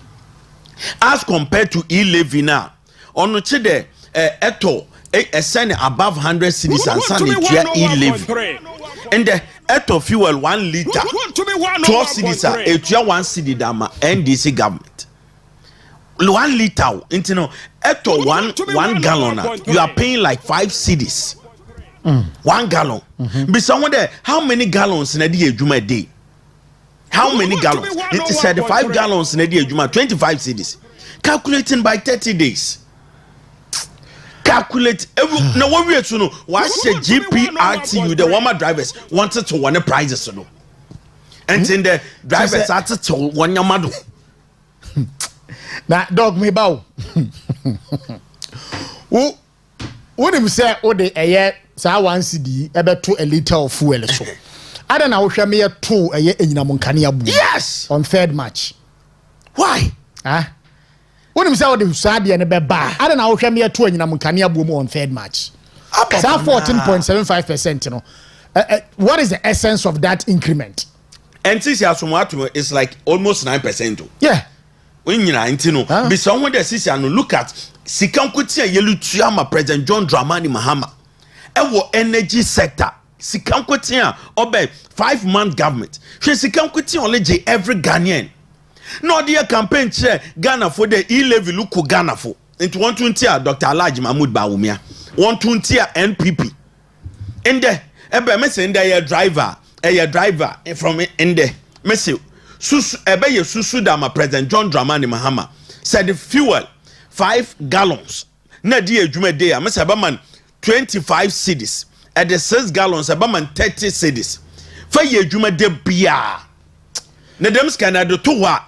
as compared to e-levy now ono che de eto send above 100 cedis and send it e-levy and the eto fuel 1 liter 12 cedis etua 1 cedi dama NDC government 1 liter intino eto 1 gallon you are paying like 5 cedis 1 gallon. Be someone there. How many gallons in a day a day? How many gallons? It is 35 gallons in a day a 25 cedis. Calculating by 30 days. Calculate. Now what we have to know? Why should GPRTU the woman drivers wanted to want prices to know? And in the drivers had to want your mother. Now dog me bow. What him say? Oh the air. Sa 1 cedi ebe to a liter of fuel so ada na wo hwe me to eye enyina monkane abu yes on 3rd March why wonim say wo de saade ne beba ada na wo hwe me to enyina monkane abu mu on 3rd March sa 14.75% no what is the essence of that increment and since you asomo it's like almost 9%. Yeah when you know intino be someone that since you look at sikan kwoti yelu tuama President John Dramani Mahama ewo energy sector sikankwetian obe 5-month government she sikankwetian only j every Ghanaian no dia campaign chair Ghana for the e-levy look Ghana for into 120 Dr. Alhaji Mahmoud Bawumia 120 NPP in the ebe me say ndey driver from in there me say susu ebe ye susu da ma President John Dramani Mahama said the fuel 5 gallons na di adwuma dey am say ebe man 25 cedis at the 6 gallons ebe man 30 cedis fa ye adwuma dey bia na dem scanner do to wa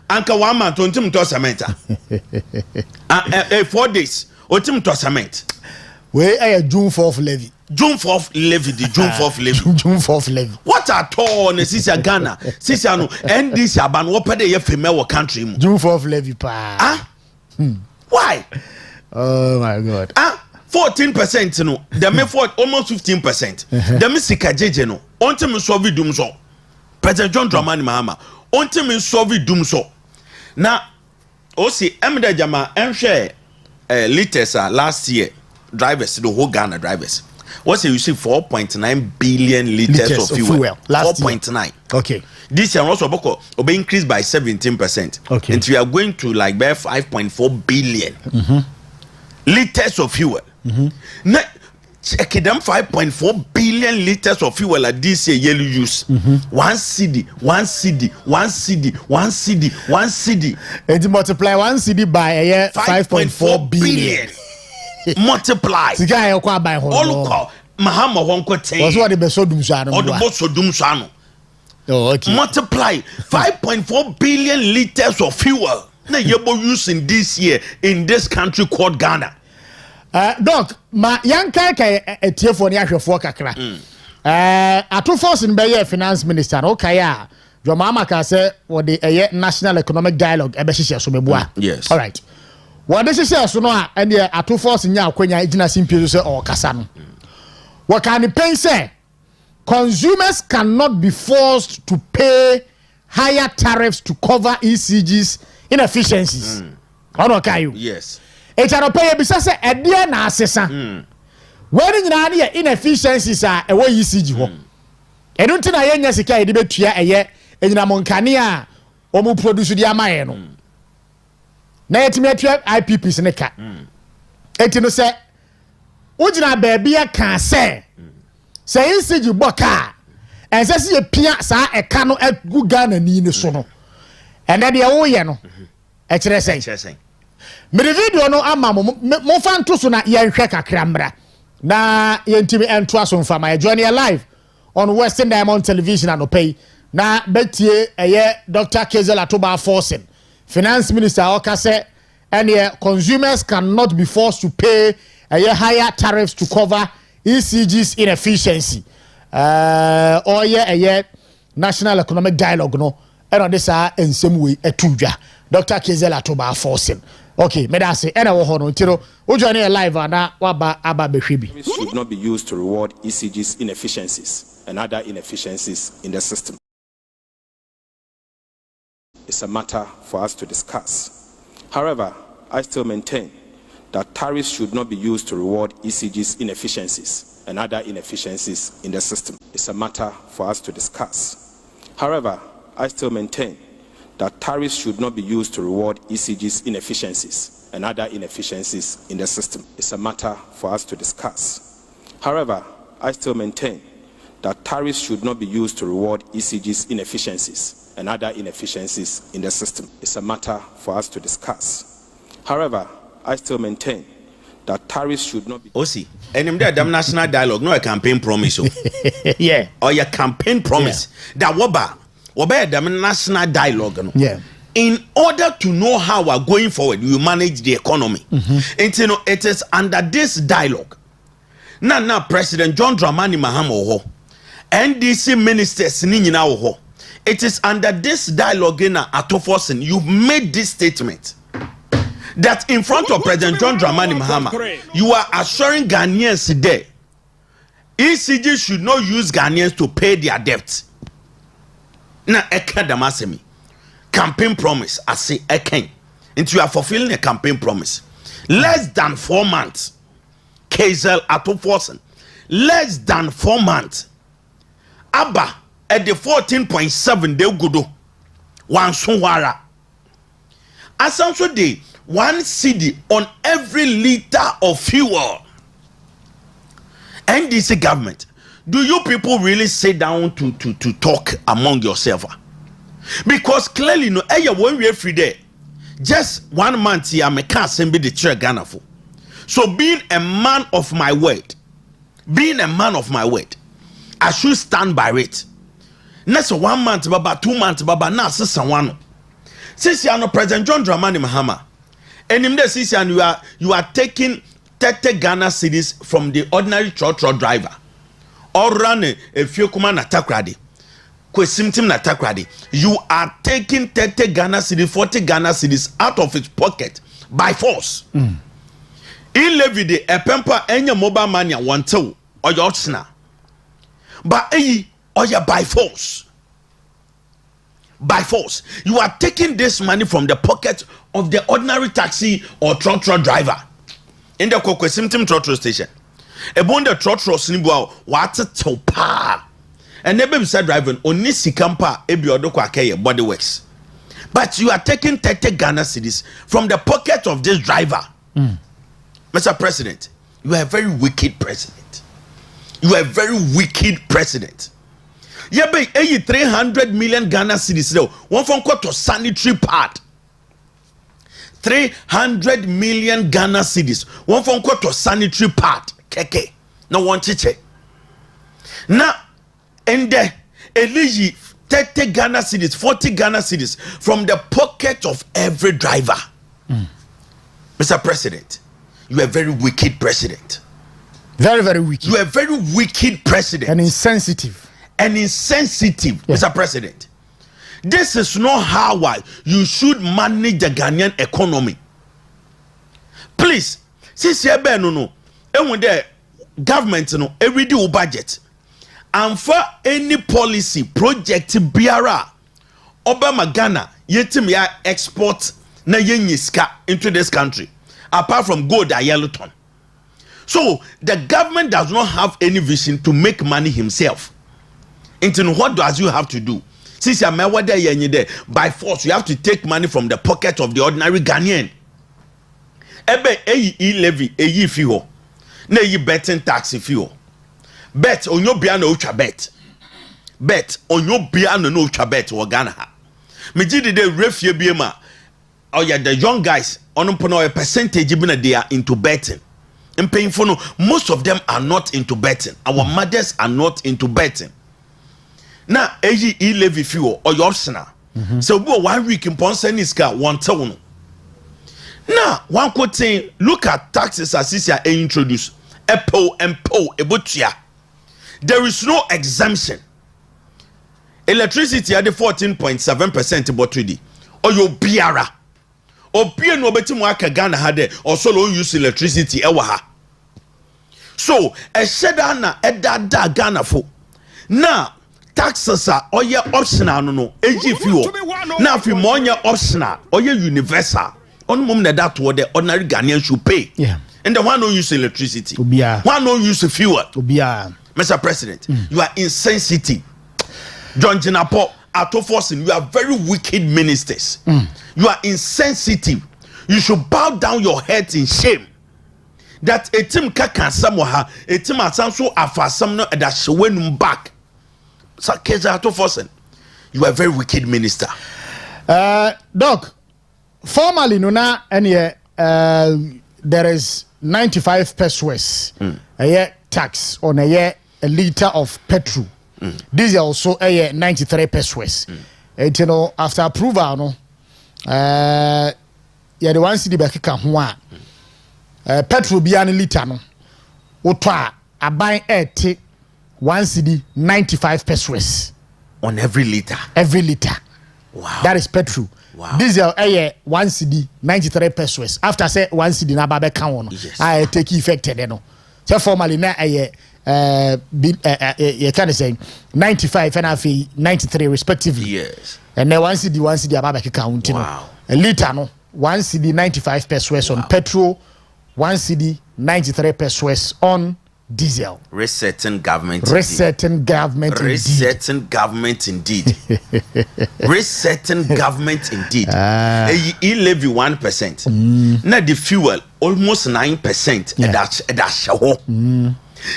anka 1 month ontim to cement 4 days ontim to cement we June 4th levy June 4th levy the June 4th levy June 4th levy what at all ne sisi Ghana sisi anu NDC aban wo pede ye female country mu June 4th levy pa why oh my god 14% no dem for almost 15% dem sika jeje no ontim solve dum so President John Dramani Mahama ontim solve dum so na osi emda jama enhwe liters last year drivers the whole Ghana drivers what say you see 4.9 billion liters of fuel last 4.9 okay this year also be increased by 17% okay and we are going to like bear 5.4 billion liters of fuel now check them 5.4 billion liters of fuel at this year yellow use 1 cedi and you multiply 1 cedi by a year 5.4 billion multiply the guy kwa buy all call Mahama wonko ten was what the besodum sano or the bosodum sano okay multiply 5.4 billion liters of fuel na yebo using this year in this country called Ghana. Doc ma yankai kai etiefo ni ahwefo kakra ato force in be finance minister okay ya your mama ka say what the national economic dialogue ebe hihye so mebua yes all right what this is so no a and the ato force nya akwanya igina simpie so o kasa no what can pay say consumers cannot be forced to pay higher tariffs to cover ECG's inefficiencies okay yes e charo pay bisa say e de na asesa when nyina na inefficiencies a e wo ECG ho e don't na yenya sika e de betua eye enyina monkane a o mu produce di amaye no na yetimi atua IPPs ne ka enti no say ugina baabi aka say ECG boka ense se pia sa eka no agu Ghana ni ne so no ene de wo ye no e kire say me video no ama mo fanto so na yenhwe kakra mra na yentimi ento aso mfa my journey live on Western Diamond Television and pay na betie eye Dr. Kezel Atoba forcing finance minister okase and consumers cannot be forced to pay a higher tariffs to cover ECG's inefficiency or a national economic dialogue no and on this in some way etuja Dr. Kezel Atoba forcing okay me da say and wo ho no tiro wo join live na waba aba behwebi should not be used to reward ECG's inefficiencies and other inefficiencies in the system. It's a matter for us to discuss. However, I still maintain that tariffs should not be used to reward ECG's inefficiencies and other inefficiencies in the system. It's a matter for us to discuss. However, I still maintain that tariffs should not be used to reward ECG's inefficiencies and other inefficiencies in the system. It's a matter for us to discuss. However, I still maintain that tariffs should not be used to reward ECG's inefficiencies and other inefficiencies in the system. It's a matter for us to discuss. However, I still maintain that tariffs should not be... Osi, and the national dialogue, no a campaign promise. Yeah. Or your campaign promise. Yeah. That Waba the national dialogue. Yeah. In order to know how we're going forward, you manage the economy. And you know, it is under this dialogue. Now, President John Dramani Mahama, NDC ministers, it is under this dialogue in Atoforsen, you've made this statement that in front of President John Dramani Mahama, you are assuring Ghanaians today, ECG should not use Ghanaians to pay their debts. Now, Ekadamasemi, campaign promise, I say, Eken, and you are fulfilling a campaign promise. Less than 4 months, Kezel Atoforsen, less than 4 months. Abba, at the 14.7 de gudo, one sunwara. Asanso de 1 cedi on every liter of fuel. NDC government, do you people really sit down to talk among yourself? Because clearly, no, when we free there, just 1 month here, I can't send the chair Ghana for. So being a man of my word, I should stand by it. Next 1 month, baba, 2 months, baba, now someone. Since you are no President John Dramani Mahama, and in this season you are taking 30 Ghana cedis from the ordinary trotro driver, or run a few command na Takoradi. Na Takoradi. You are taking 30 Ghana cedis, 40 Ghana cedis out of his pocket by force. In levy de a pemper any mobile mania one two or your sna. But or you by force. By force. You are taking this money from the pocket of the ordinary taxi or trotro driver. In the Kokosimtim trotro station. Ebon the trotro snibwa what to pa. And never said driving only sikampa ebiodokwa body works. But you are taking 30 Ghana cedis from the pocket of this driver. Mr. President, you are a very wicked president. You are a very wicked president. You be 300 million Ghana cedis. One from to sanitary part. 300 million Ghana cedis. One from to sanitary part. Keke. No one chiche. Now, and the eligi 30 Ghana cedis, 40 Ghana cedis from the pocket of every driver. Mr. President, you are a very wicked president. Very, very wicked. You are a very wicked president. And insensitive. Mr. President. This is not how you should manage the Ghanaian economy. Please, since you no, and when the government every day budget, and for any policy project biara, Obama Ghana yetim ya export na yenyiska into this country. Apart from gold and yellow ton. So the government does not have any vision to make money himself. Into what does you have to do? Since you are there by force, you have to take money from the pocket of the ordinary Ghanaian. Ebe eyi levy eyi fiho. Na eyi betting tax fiho. Bet on your biano ucha bet. Bet on your biano no ucha bet or Ghana. Me did the refugee biema. Oh yeah, the young guys on a percentage even they are into betting. And paying for no, most of them are not into betting. Our mothers are not into betting. Now, AE levy fuel or your sna. So go 1 week in Ponseniska 1 town. Now, one could say, look at taxes as this year introduced. Epo and po ebutia. There is no exemption. Electricity at the 14.7% about 3D. Or your biara. Or pia no beti mwaka Ghana hade or solo use electricity ewaha. So a shedana edada Ghana fo. Now taxes are oye optional no eji fuel. Now if you monya optional oye universal. On mum that what the ordinary Ghanaian should pay. Yeah. And the one don't use electricity. Ubia. One don't use fuel. Ubia. Mr. President, you are insensitive. John Jinapo, Atoforsin, you are very wicked ministers. You are insensitive. You should bow down your heads in shame. That a team kakan samoha, a team asanso afasamno that shwenum back. So Keza Atoforsin, you are a very wicked minister. Doc, formally, no there is 95 pesos a year tax on a liter of petrol. Diesel also a 93 pesos. And you know, after approval, no, yeah, the one city back can petrol be an liter no. Utwa a buying 1 cedi 95 pesos on every liter. Every liter. Wow. That is petrol. Wow. Diesel 1 cedi 93 pesos. After say 1 cedi na babe count. Yes. I take effect no. So formally na you can say 95 and 93 respectively. Yes. And then 1 cedi ababe count. Wow. A liter no 1 cedi 95 pesos on petrol, 1 cedi 93 pesos on diesel. Resetting government. Resetting government. Resetting government indeed. Resetting government indeed. He levy 1%. Now the fuel almost 9%. Yeah. That's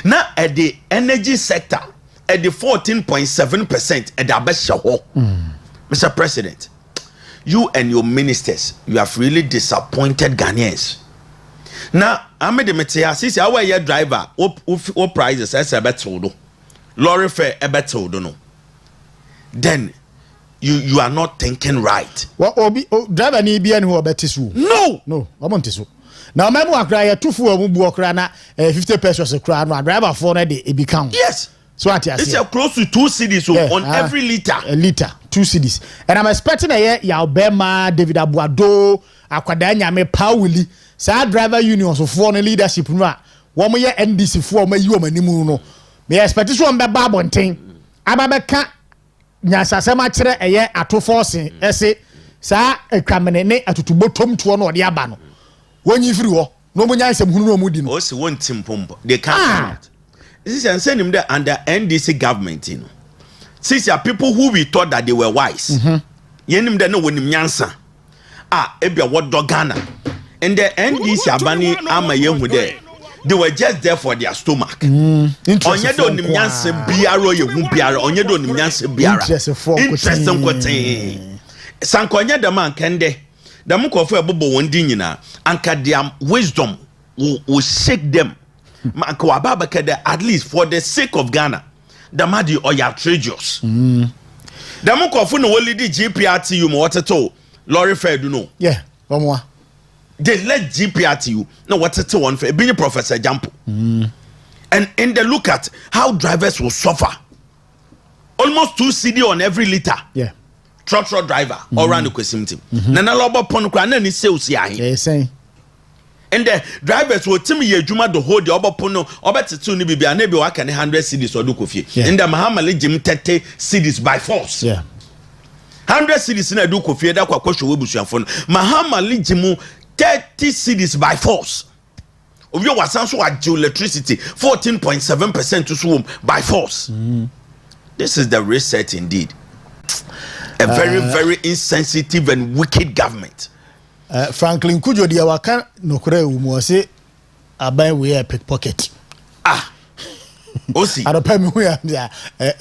Now at the energy sector, at the 14.7% at the Abeshaho. Mr. President, you and your ministers, you have really disappointed Ghanaians. Now, I made the material. Since our year driver, what prices as a better lorry fare a better no. Then you are not thinking right. What driver need be who better so? No, I want to so. Now, my mother cry 2 4 na 50 pesos a crown. Driver for it become. Yes. So what it's close to 2 cedis on every liter. A liter, 2 cedis. And I'm expecting a year Yaubema, David Abuado, Akwadanya, me Pauli, Sa driver unions of foreign leadership. One more year NDC for me, you manimuno. Me expect this one be babon thing. Ababeka Nyasasema chere a year at 2 forcing. Esse Sa a cramene at to bottom to one or the abano. When you free, no one has some who mudin. Also, one timpumbo. They can't. This is send him there under NDC government, you know. Since are people who we thought that they were wise. Yenim de no when him yansa. Ebia what dogana. And the NDC abani ama yemu there. They were just there for their stomach. Onye do nim yansa biaro ye hu biara. Onye do nim yansa biara. Interesting kwete. Sankonya de man kende. The muko for bobo wondi nyina. Anka their wisdom will shake them. At least for the sake of Ghana, the madi or your treasures. The Mukofun only the GPRTU what at all. Lorry fair do know. Yeah, one more. They let GPRTU know what at one fair being Professor Jampo. And in the look at how drivers will suffer. Almost 2 CD on every liter. Yeah. Truck driver or run the question team. Nana lobo ponukwana ni sales ya. Yeah, saying. And the drivers will tell me Juma to hold the obopono over to 2 Nibia, maybe 100 cities or Dukofi. And the Mahamali Jim 30 cities by force. Yeah. 100 cities in a Dukofi, that was question Wibusian phone. Mahamali Jimu 30 cities by force. Of your was also at electricity 14.7% to swim by force. This is the reset indeed. A very, very insensitive and wicked government. Franklin Kujo dia waka nokore umu se aban we pickpocket. Osi. Adopa mi hu ya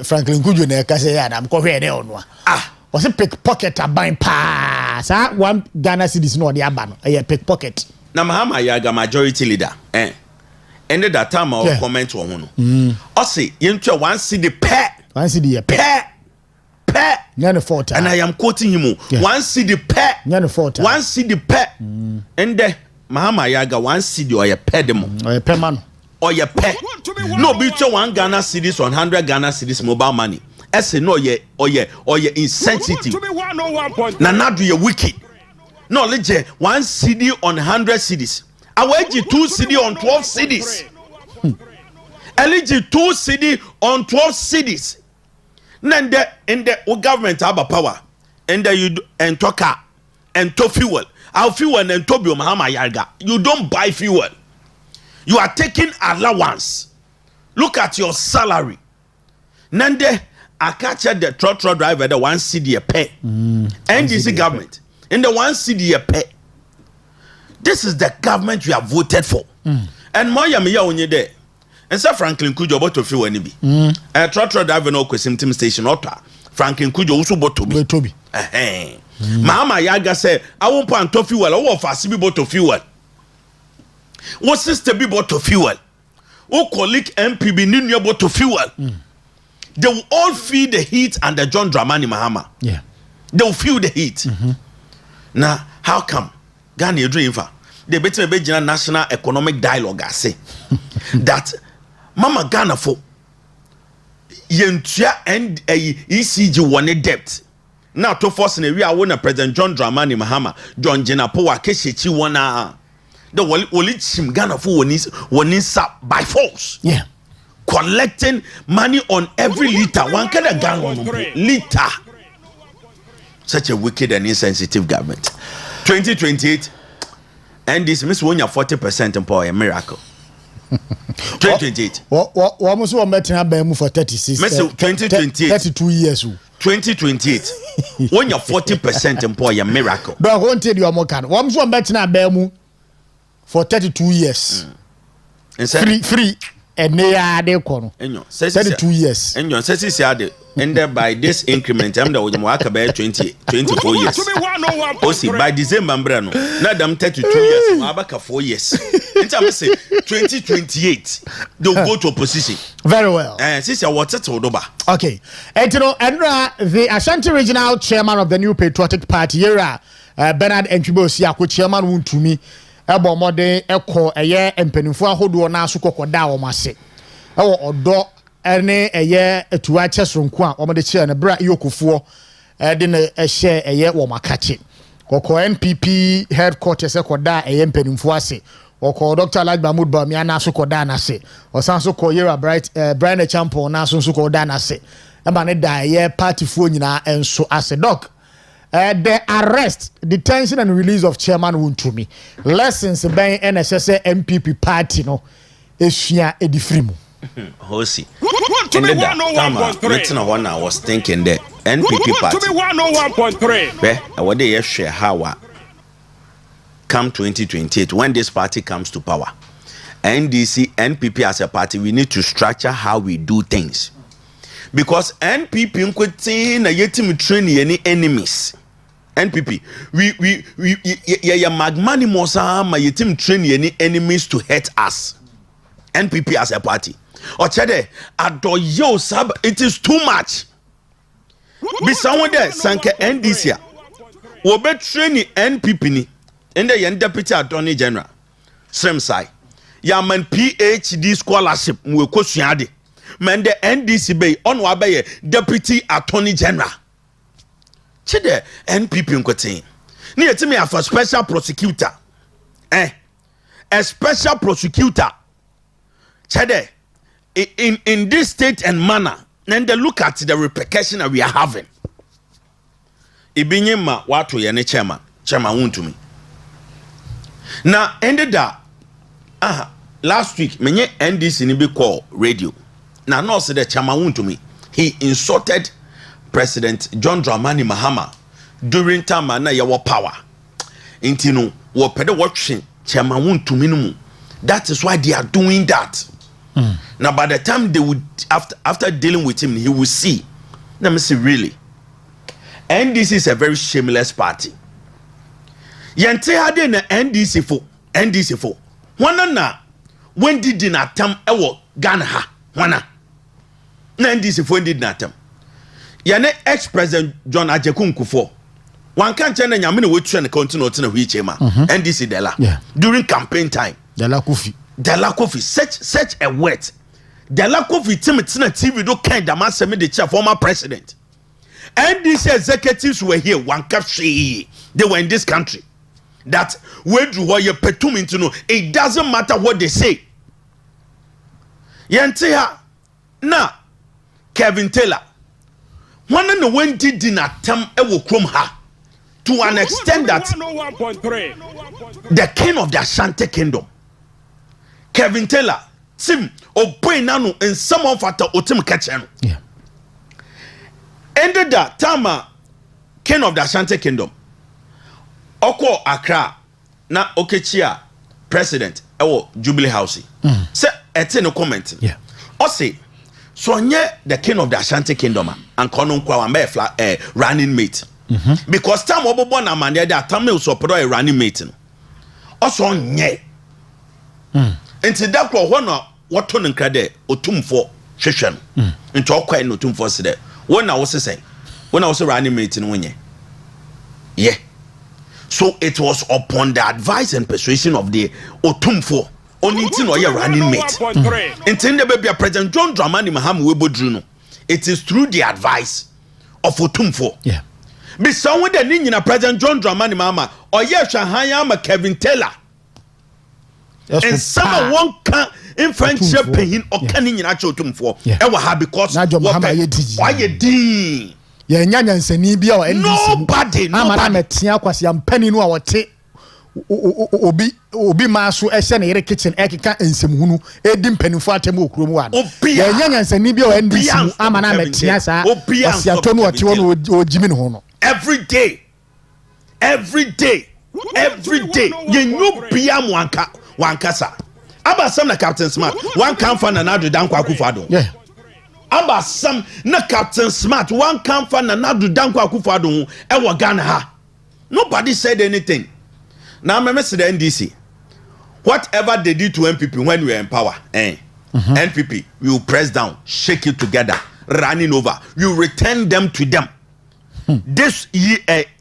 Franklin Kujo na ka se ya na mko hwe de ono a. O se pickpocket aban pa. Sa one Ghana cedis no de aba no e pickpocket. Na Mahama Yaga majority leader ended that time of comment on no. Osi yentua 1 cedi pe. 1 cedi pe. Nyane 4 times. And I am quoting him. 1 cedi pe. Nyane 4 times. 1 cedi pe. And the Mahama Yaga 1 cedi or ya pe demo. Or ya pe man. Or ya pe. No bicho 1 Ghana cedis on 100 Ghana cedis mobile money. Ese no ye or ye insensitive. Na nadu ye wicked. No leje 1 cedi on 100 cedis. Aweji 2 cedi on 12 cedis. Eliji 2 cedi on 12 cedis. In the government have a power, and you and talker and to fuel. Our fuel and Tobio Mahama Yaga. You don't buy fuel. You are taking allowance. Look at your salary. Nande I catch the truck driver the 1 cedi a pay. NDC government in the 1 cedi a pay. This is the government we have voted for. And Moya Mia when you're there. And so Franklin Kujo bought to fuel any be. A truck driver no question station or Franklin Kujo also bought to be. Mama Yaga said, I won't put to fuel. I want fast be bought to fuel. What sister be bought to fuel? Oh, colleague MPB Nino bought to fuel. They will all feel the heat and the John Dramani Mahama. Yeah. They will feel the heat. Now, how come? Ghana you dream for? They better be national economic dialogue. I say that Mama Ghana for yentua and ECG one debt. Now to force in a real winner President John Dramani Mahama, John Jenapoa Keshichi wana. The wallet him Ghana for one is up by force. Yeah. Collecting money on every liter. One kind of gang liter. Such a wicked and insensitive government. 2028 and this miss when you're 40% and a miracle. 2028. What was one better for 36? 2028. 32 years. 2028. When you're 40% and a miracle. But I won't tell you more can. One was one better for 32 years. Free. ene de ko no enyo 2 years enyo sesi ade and by this increment am da wo mo aka be 24 years osi by December mbra no na dam 32 years ma abaka 4 years nti am say 2028 they'll go to opposition. Very well. Sister, what's it all about? Okay. And you know, the Ashanti Regional Chairman of the New Patriotic Party, Yera Bernard Enchibo chairman won to me. Ebo mode eko eye empanimfo ahodo na aso kokoda wo mase. Ewo odo ene eye etuwa chesronko a wo mode chair na bra yokofo de na ehye eye wo makache. Koko NPP headquarters ekoda eye empanimfo ase. Oko Dr. Alhaji Mahmood Bawumia na so koda na se osanso ko Yera Brian Champion na so koda na se e ma ne da ye party fo nyina enso ase doc the arrest, detention and release of Chairman Wontumi lessons ben NSS MPP party no esua edifrimu hosi in the time one I was thinking that NPP party 101.3 be what they share how come 2028 when this party comes to power. NDC, NPP as a party, we need to structure how we do things. Because NPP na yetim train any enemies. NPP, we magnanimous ma yetim train any enemies to hurt us. NPP as a party. Ochede adoyo sab, it is too much. Be someone there sanke NDC. Wo be train NPP ni. In the Deputy Attorney General, Sremsai, Yaman PhD scholarship, Mwekosiade, man the NDC Bay on Wabaye, Deputy Attorney General. Chide NPP Nkotin. Near to me for special prosecutor. A special prosecutor. Chede, in this state and manner, then they look at the repercussion that we are having. Ibinyema watu yene chairman won to me. Now ended that last week menye NDC ni be call radio. Now no say the chairman won to me. He insulted President John Dramani Mahama during time na yawo power. Inti no wo pede watching chairman won to me no. That is why they are doing that. Now by the time they would after dealing with him he will see. Let me see really. NDC is a very shameless party. Yente hade na NDC fo wana na when did na tam ewo Ghana ha wana na NDC fo did na tam yane ex president John Ajeku Nkufo wan kan che na nyame na wetu na continue to na hwiche ma NDC dela during campaign time dela kofi such a word dela kofi timetina TV do kind da masemi the chair former president NDC executives were here wan kafshi they were in this country. That when you were petum into no, it doesn't matter what they say. Yantea na Kevin Taylor. One and when did dinner tam ewo krom ha to an extent that the king of the Ashanti kingdom, Kevin Taylor, Tim Oboy Nano and some of at Otim Kachen. Yeah. Ended that Tama, king of the Ashanti kingdom. Oko Accra na Okechia president ewo Jubilee House. Say ete no comment. Yeah. O say so nye the king of the Ashanti kingdom and kono nkwa wa me running mate. Because time obobo na man there time we support a running mate no. O so nye. Enti da kro ho no woto no nkra de otumfo hwehwe no. Enti okwa no otumfo se de. Wona wo se say. Wona wo se running mate no nye. Yeah. So it was upon the advice and persuasion of the Otumfo only tin or running mate. Intend the baby President John Dramani Mahama Webodruno. It is through the advice of Otumfo. Yeah. Be someone that in President John Dramani Mahama or Shahayama Kevin Taylor. And someone one can in friendship paying or canning in actual Otumfo. Ever have because why you did. Ye nyanya nsani bia wa nobody amara metia kwase ampani no a wote obi maso ehye na yere kitchen ekeka ensemhunu edi mpanifo atem okuro mu wa ye nyanya nsani bia wa ndisi amana metia sa kwase atonu wote wono ojimi ne ho no every day ye nyu bia mu wankasa Aba some na Captain Smart. One come for Nanado Dankwa Akufo-Addo. Yeah. Aba some na Captain Smart. One come for Nanado Dankwa Akufo-Addo. Ewa Ghana ha. Nobody said anything. Now me say the NDC. Whatever they did to NPP when we were in power, NPP, we will press down, shake it together, running over. You return them to them. This year,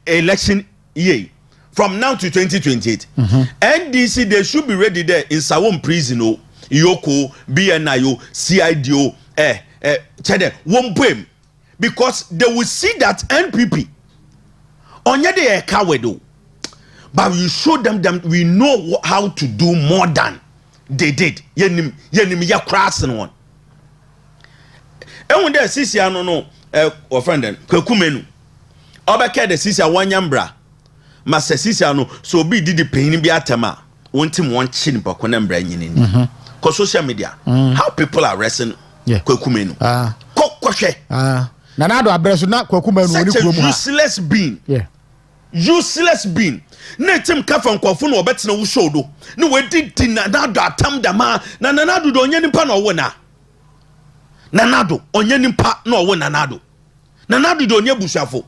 election year, from now to 2028, NDC, they should be ready there in Sawon prison, Yoko, BNIO, CIDO, Wompem, because they will see that NPP, onye they are coward, but you show them we know how to do more than they did. Yenim ya crossing one. And when there sisi no or friend then Kwakumenu. Obeke the sisi wanyambra. Masa sisi so be did the pain be atama. Want him one chin pa konembra nyini. Cause social media. How people are wrestling Kwakumenu. Kokoshe. Nanado abreso na Kwakumenu ni kuomu ha. Useless being. Yeah. Useless being. Netim kafa nkwafo no obetena wo show do. Ne wedi Nanado atam dama na Nanado do onye nimpa na owo na. Nanado onye nimpa na owo Nanado. Nanado do onye busuafo.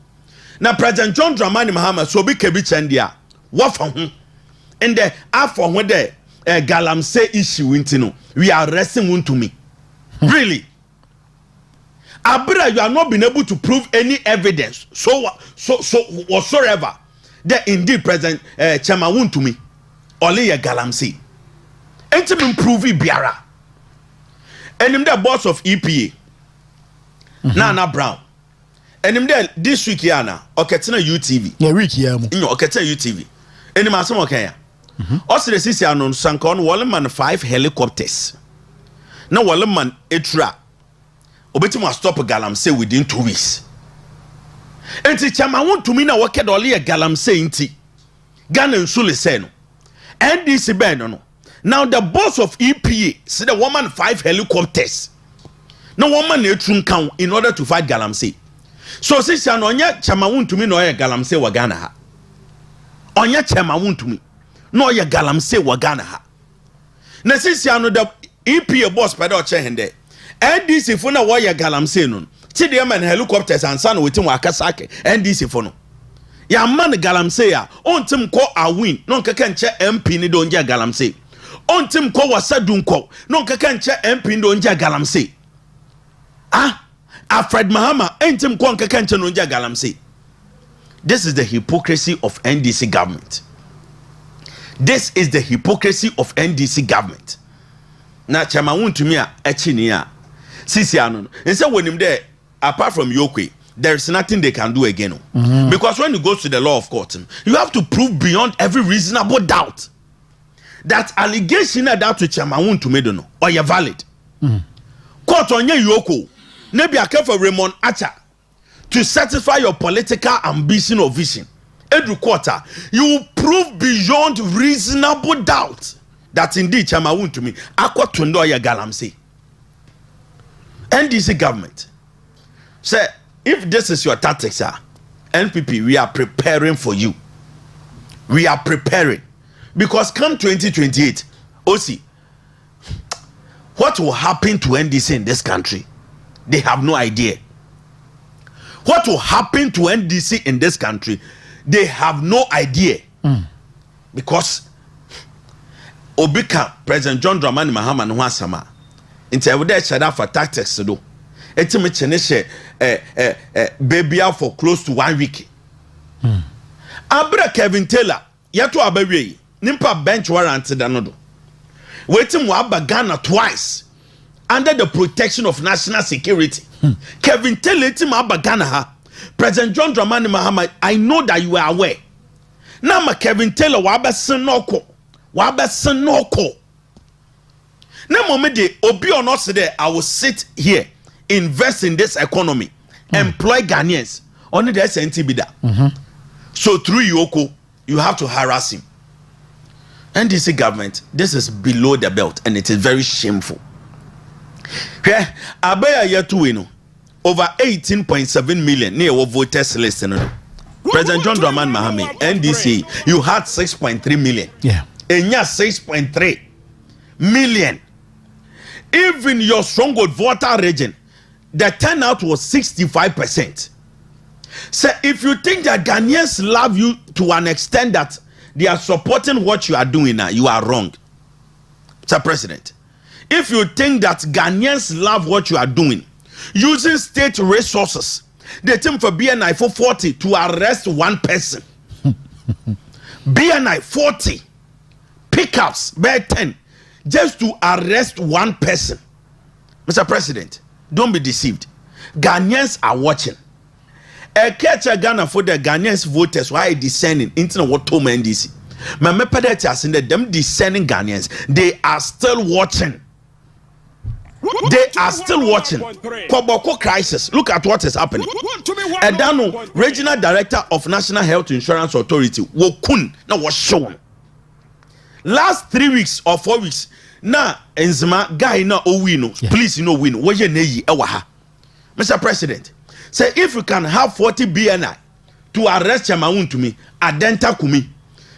Na President John Dramani Mahama so bi kebi chendia. Wafa ho. Ende afọ ho de galamsey issue intino. We are arresting one to me. Really? Abra, you are not been able to prove any evidence. So whatsoever that indeed President Chairman won to me. Only a galamsey. Ain't been proving biara. And him the boss of EPA. Nana Brown. And him there this week yana Oketena UTV. Yeah, week here. No, Oketena UTV. And him asem okay. Also the sisi anon sankon Wallerman 5 helicopters. Now Wallerman etra. Obeti must stop galamsey within 2 weeks. Enti Chairman want to me na work only a galamsey inti. Ghana nsule say no. NDC ben no. Now the boss of EPA see the woman 5 helicopters. No woman etrun count in order to fight galamsey. So since anonya Chairman want to me no ya galamsey wa Ghana ha. Onya Chairman want to me no ya galamsey wa Ghana ha. Na since ano the EPA boss pedo che hende. NDC for na why galamsey no. Chidi man helicopters and san wetin wa akasake NDC for no. Ya man galamsey a ontim ko a win no nkeka nche MP ni do nja galamsey. Ontim ko wasadun ko no nkeka nche MP ni do nja galamsey. Alfred Mahama ontim ko nkeka nche no nja galamsey. This is the hypocrisy of NDC government. This is the hypocrisy of NDC government. Na chama wuntumi a echini a sisi anu no. Instead when him there apart from Yokwe, there is nothing they can do again. Because when you go to the law of court, you have to prove beyond every reasonable doubt that allegation that to Chairman Wuntumi no or you valid. Court on Yoko, maybe a for Raymond Acha to satisfy your political ambition or vision. Every quarter, you will prove beyond reasonable doubt that indeed Chairman Wuntumi akwa tundo ya galamsey. NDC government. Say, if this is your tactics, sir, NPP, we are preparing for you. We are preparing. Because come 2028, OC, what will happen to NDC in this country? They have no idea. What will happen to NDC in this country? They have no idea. Because Obika, President John Dramani Mahama Nwasama, into every shada for tactics to do. Etime cheneshe baby out for close to 1 week. Abra Kevin Taylor yato abawe nimpa bench warrant danodo. Waiting mo aba Ghana twice under the protection of national security. Kevin Taylor etim aba Ghana ha. President John Dramani Mahama, I know that you are aware. Now ma Kevin Taylor wa aba senoko. Wa aba senoko. Na momede obi or not there I will sit here. Invest in this economy, employ Ghanaians. Only the SNT be that. So through Yoko, you have to harass him. NDC government, this is below the belt and it is very shameful. Here, Abaya Yatuino, over 18.7 million near voters list. President John Dramani Mahama, NDC, you had 6.3 million. Yeah. And yeah, 6.3. million. Even your stronghold voter region, the turnout was 65%. So if you think that Ghanaians love you to an extent that they are supporting what you are doing now, you are wrong, Mr. President. If you think that Ghanaians love what you are doing, using state resources, they think for BNI for 40 to arrest one person. BNI 40 pickups by 10 just to arrest one person. Mr. President, don't be deceived. Ghanaians are watching. A catcher Ghana for the Ghanaians voters why descending into what to NDC. My mepedatias in them descending Ghanaians, they are still watching. They are still watching. Koboko crisis. Look at what is happening. Edano, Regional Director of National Health Insurance Authority, Wokun, now was shown. Last 3 weeks or 4 weeks, na enzima guy na owino. Please, you know, win. Woye neyi ewaha. Mr. President, say if you can have 40 BNI to arrest Chamaun to me, Adenta Kumi.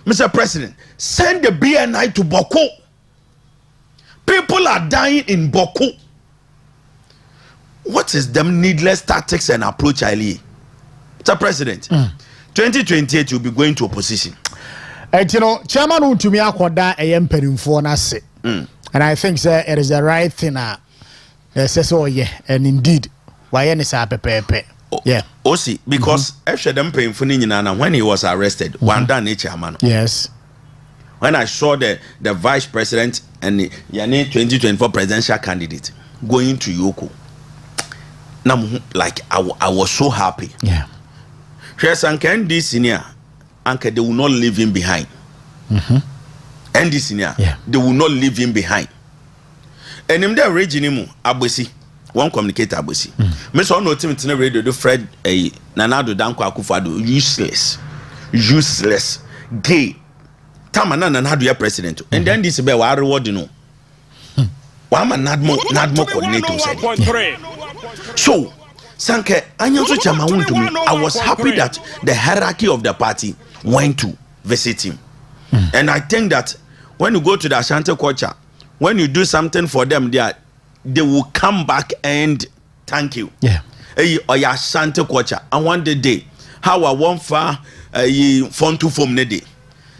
Mr. President, send the BNI to Boko. People are dying in Boko. What is them needless tactics and approach, Ali? Mr. President, 2028 you'll be going to opposition. And you know, Chairman to me akoda eyempering for us. And I think sir, it is the right thing. Says oh yeah, and indeed, why any sa pepe. Yeah. Osi, because after them paying for Ninana when he was arrested, one done chairman. Yes. When I saw the vice president and the 2024 presidential candidate going to Yoko, now like I was so happy. Yeah. Here's Anke this senior, Anke they will not leave him behind. And this senior, they will not leave him behind. And in the region, Abwesi, one communicator Abwesi. Me so no team in radio do Fred Nanado Danko Akufo-Addo useless, gay. Tamana and had your president, and then this be our reward, you know. Wama Nadmo coordinator said. So, Sanke, to me, I was happy that the hierarchy of the party went to visit him. And I think that when you go to the Ashanti culture, when you do something for them, they will come back and thank you. Yeah. Or your Ashanti culture. And one day, how I want far phone to form the day.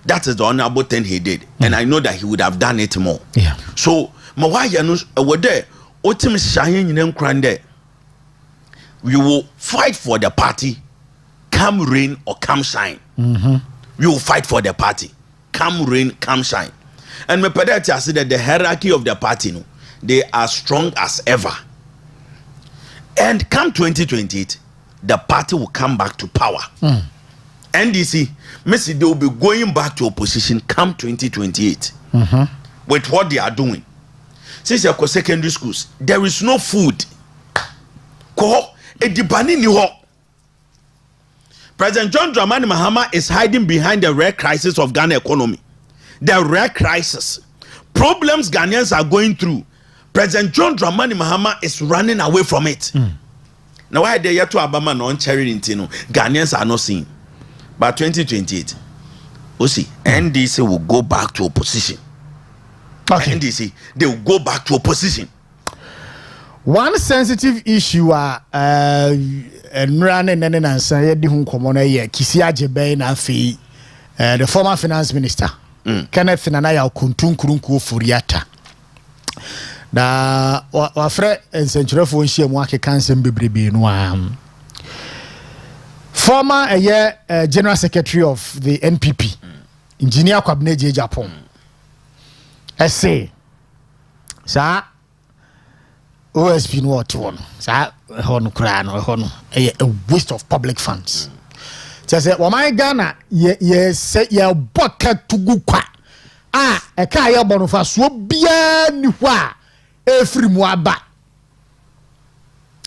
That is the honorable thing he did, and I know that he would have done it more. Yeah. So, Mawaya knows were there. Otim Shahin in them crande. We will fight for the party, come rain or come shine. We will fight for the party, come rain, come shine. And my pedagogy said that the hierarchy of the party, no, they are strong as ever. And come 2028, the party will come back to power. NDC, Messi, they will be going back to opposition come 2028 with what they are doing. Since you're secondary schools, there is no food. President John Dramani Mahama is hiding behind the rare crisis of Ghana economy. The rare crisis. Problems Ghanaians are going through. President John Dramani Mahama is running away from it. Now, why they yet to Abama non cherry intino? Ghanaians are not seeing. By 2028, Osi, NDC will go back to opposition. Okay. NDC, they will go back to opposition. One sensitive issue and running and say the Kisia Jebe na fi the former finance minister Kenneth Nanaya Kuntun Kurunku Furiata. Da wafre ensenchero fo nhia mu akekanse bebrebe no former general secretary of the NPP engineer Kwabena Japan say sa OSP no what one sa hono kra no hono a waste of public funds say wo my Ghana ye say ye boka tugu kwa e ka ye bonofa so bia ni ho a efri mu aba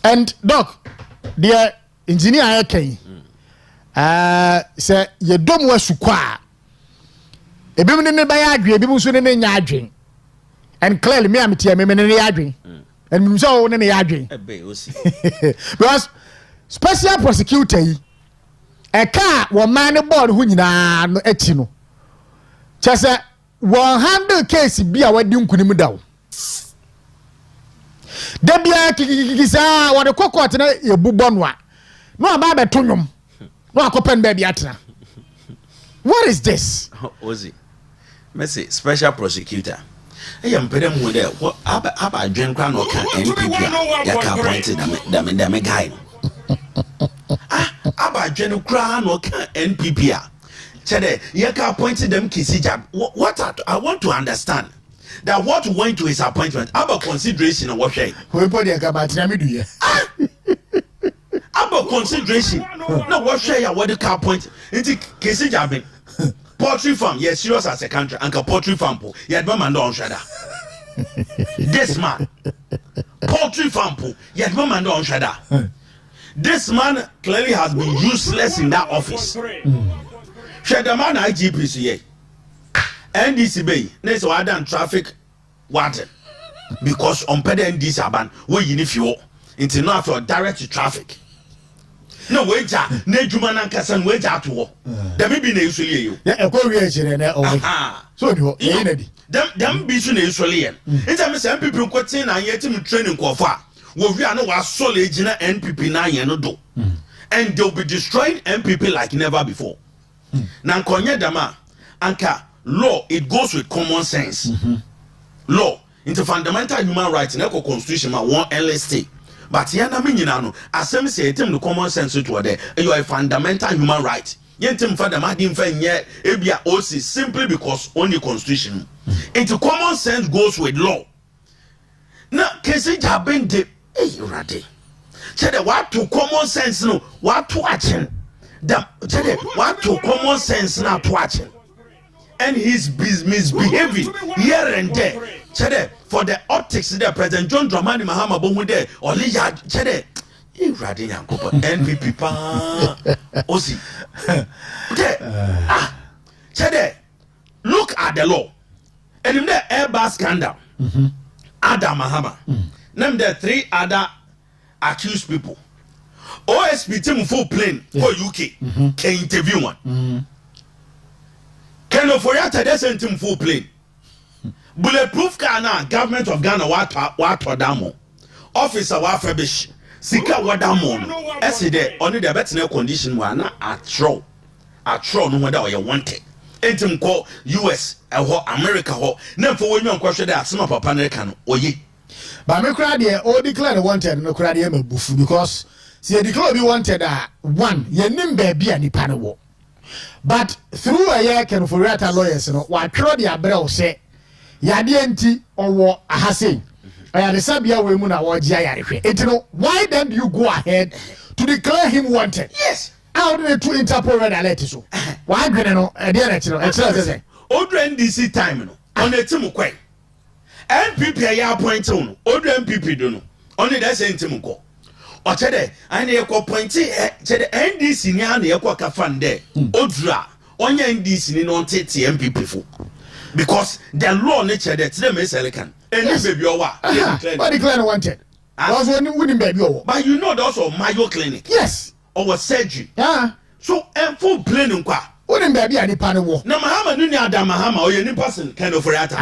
and doc the engineer can say ye dom wasu kwa ebim ne ba ya adwe ebim so ne nya adwen and clearly me am tie me ne ya adwen and me so ne ya adwen because special prosecutor yi e ka wo man board hu nyina no ati no chese one handle case bi a wadi nkunim dawo da bia kikikisa wade kokot na yebubo no a no aba beto nwom no akopen ba bia atena. What is this? Ozi Messi special prosecutor mpede mu de aba dwen kwa no ka NPP ya ka appointed da me guy aba dwen kwa no ka NPP a chede ya ka appointed them Kisijab. What I want to understand that what went to his appointment aba consideration of what say we put the kabati me do ye aba consideration na what say ya what ka appoint into Kisijab poultry farm, yes, serious as a country, and a poultry farm, yet mama don't shada. This man, poultry farm, yet mama don't shada. This man clearly has been useless in that office. Shada man IGPCA, NDC Bay, next why done traffic water because on pede NDC ban, where you need fuel into not for direct traffic. No wager, ne juma na kasa no wager to. Dem bi na isole you. Ya ekwe wi echire na o. So ni e na bi. Dem bi so na isole yen. Nta me say MPP nkotin na yetim training kofo a. Wo wi ana wa sole gina NPP na yen no do. And they'll be destroying MPP like never before. Na nkonye dama anka law it goes with common sense. Law into fundamental human rights na constitution ma one LST. But yana me nyina no asem say etem no common sense to there you are a fundamental human right yentem fa dem adin fa nye ebia osi simply because only constitution into common sense goes with law na kesi jaben de rade chede what to common sense no what to action da chede what to common sense na to action and his misbehaving here and there chede for the optics there President John Dramani Mahama bohu there Olija chede irade yankopo NPP pa osi chede look at the law and in the Airbus scandal Adam Mahama name there 3 other accused people OSP team full plane for UK can interview one Ken Oforiatta they sent him full plane. Bulletproof car na government of Ghana what damo. Officer wa fabish. Sika wadamo. Esi de only the better condition wa na atro no whether you wanted. Entim call US or America ho. Nem for when you question there some papa American oye. But me cry there all declare wanted no cry there me bufu because see declare be wanted one ye nim baby ani panawo. But through a year can for rata lawyers no wa tro dia brɛ say yade enti owo ahase ayade sabia we mu na wo gia yarehwe etino why then do you go ahead to declare him wanted? Yes, how do they to interpret red alert so why gwene no e dey retiro e say odu NDC time no on etimu kwai NPP ya appoint no odu NPP do no only that say entimu ko o chede ane ye ko pointi chede NDC ni ane ye ko kafan de odura onye NDC ni no tete MPP fo because the law nature that them is elekan any baby owa but declare wanted was when winning baby owa but you know also Mayo clinic yes or surgery so full plane nkwa winning baby ani pa no wo na Mahama no ni Adam Mahama o ye ni person kind of reata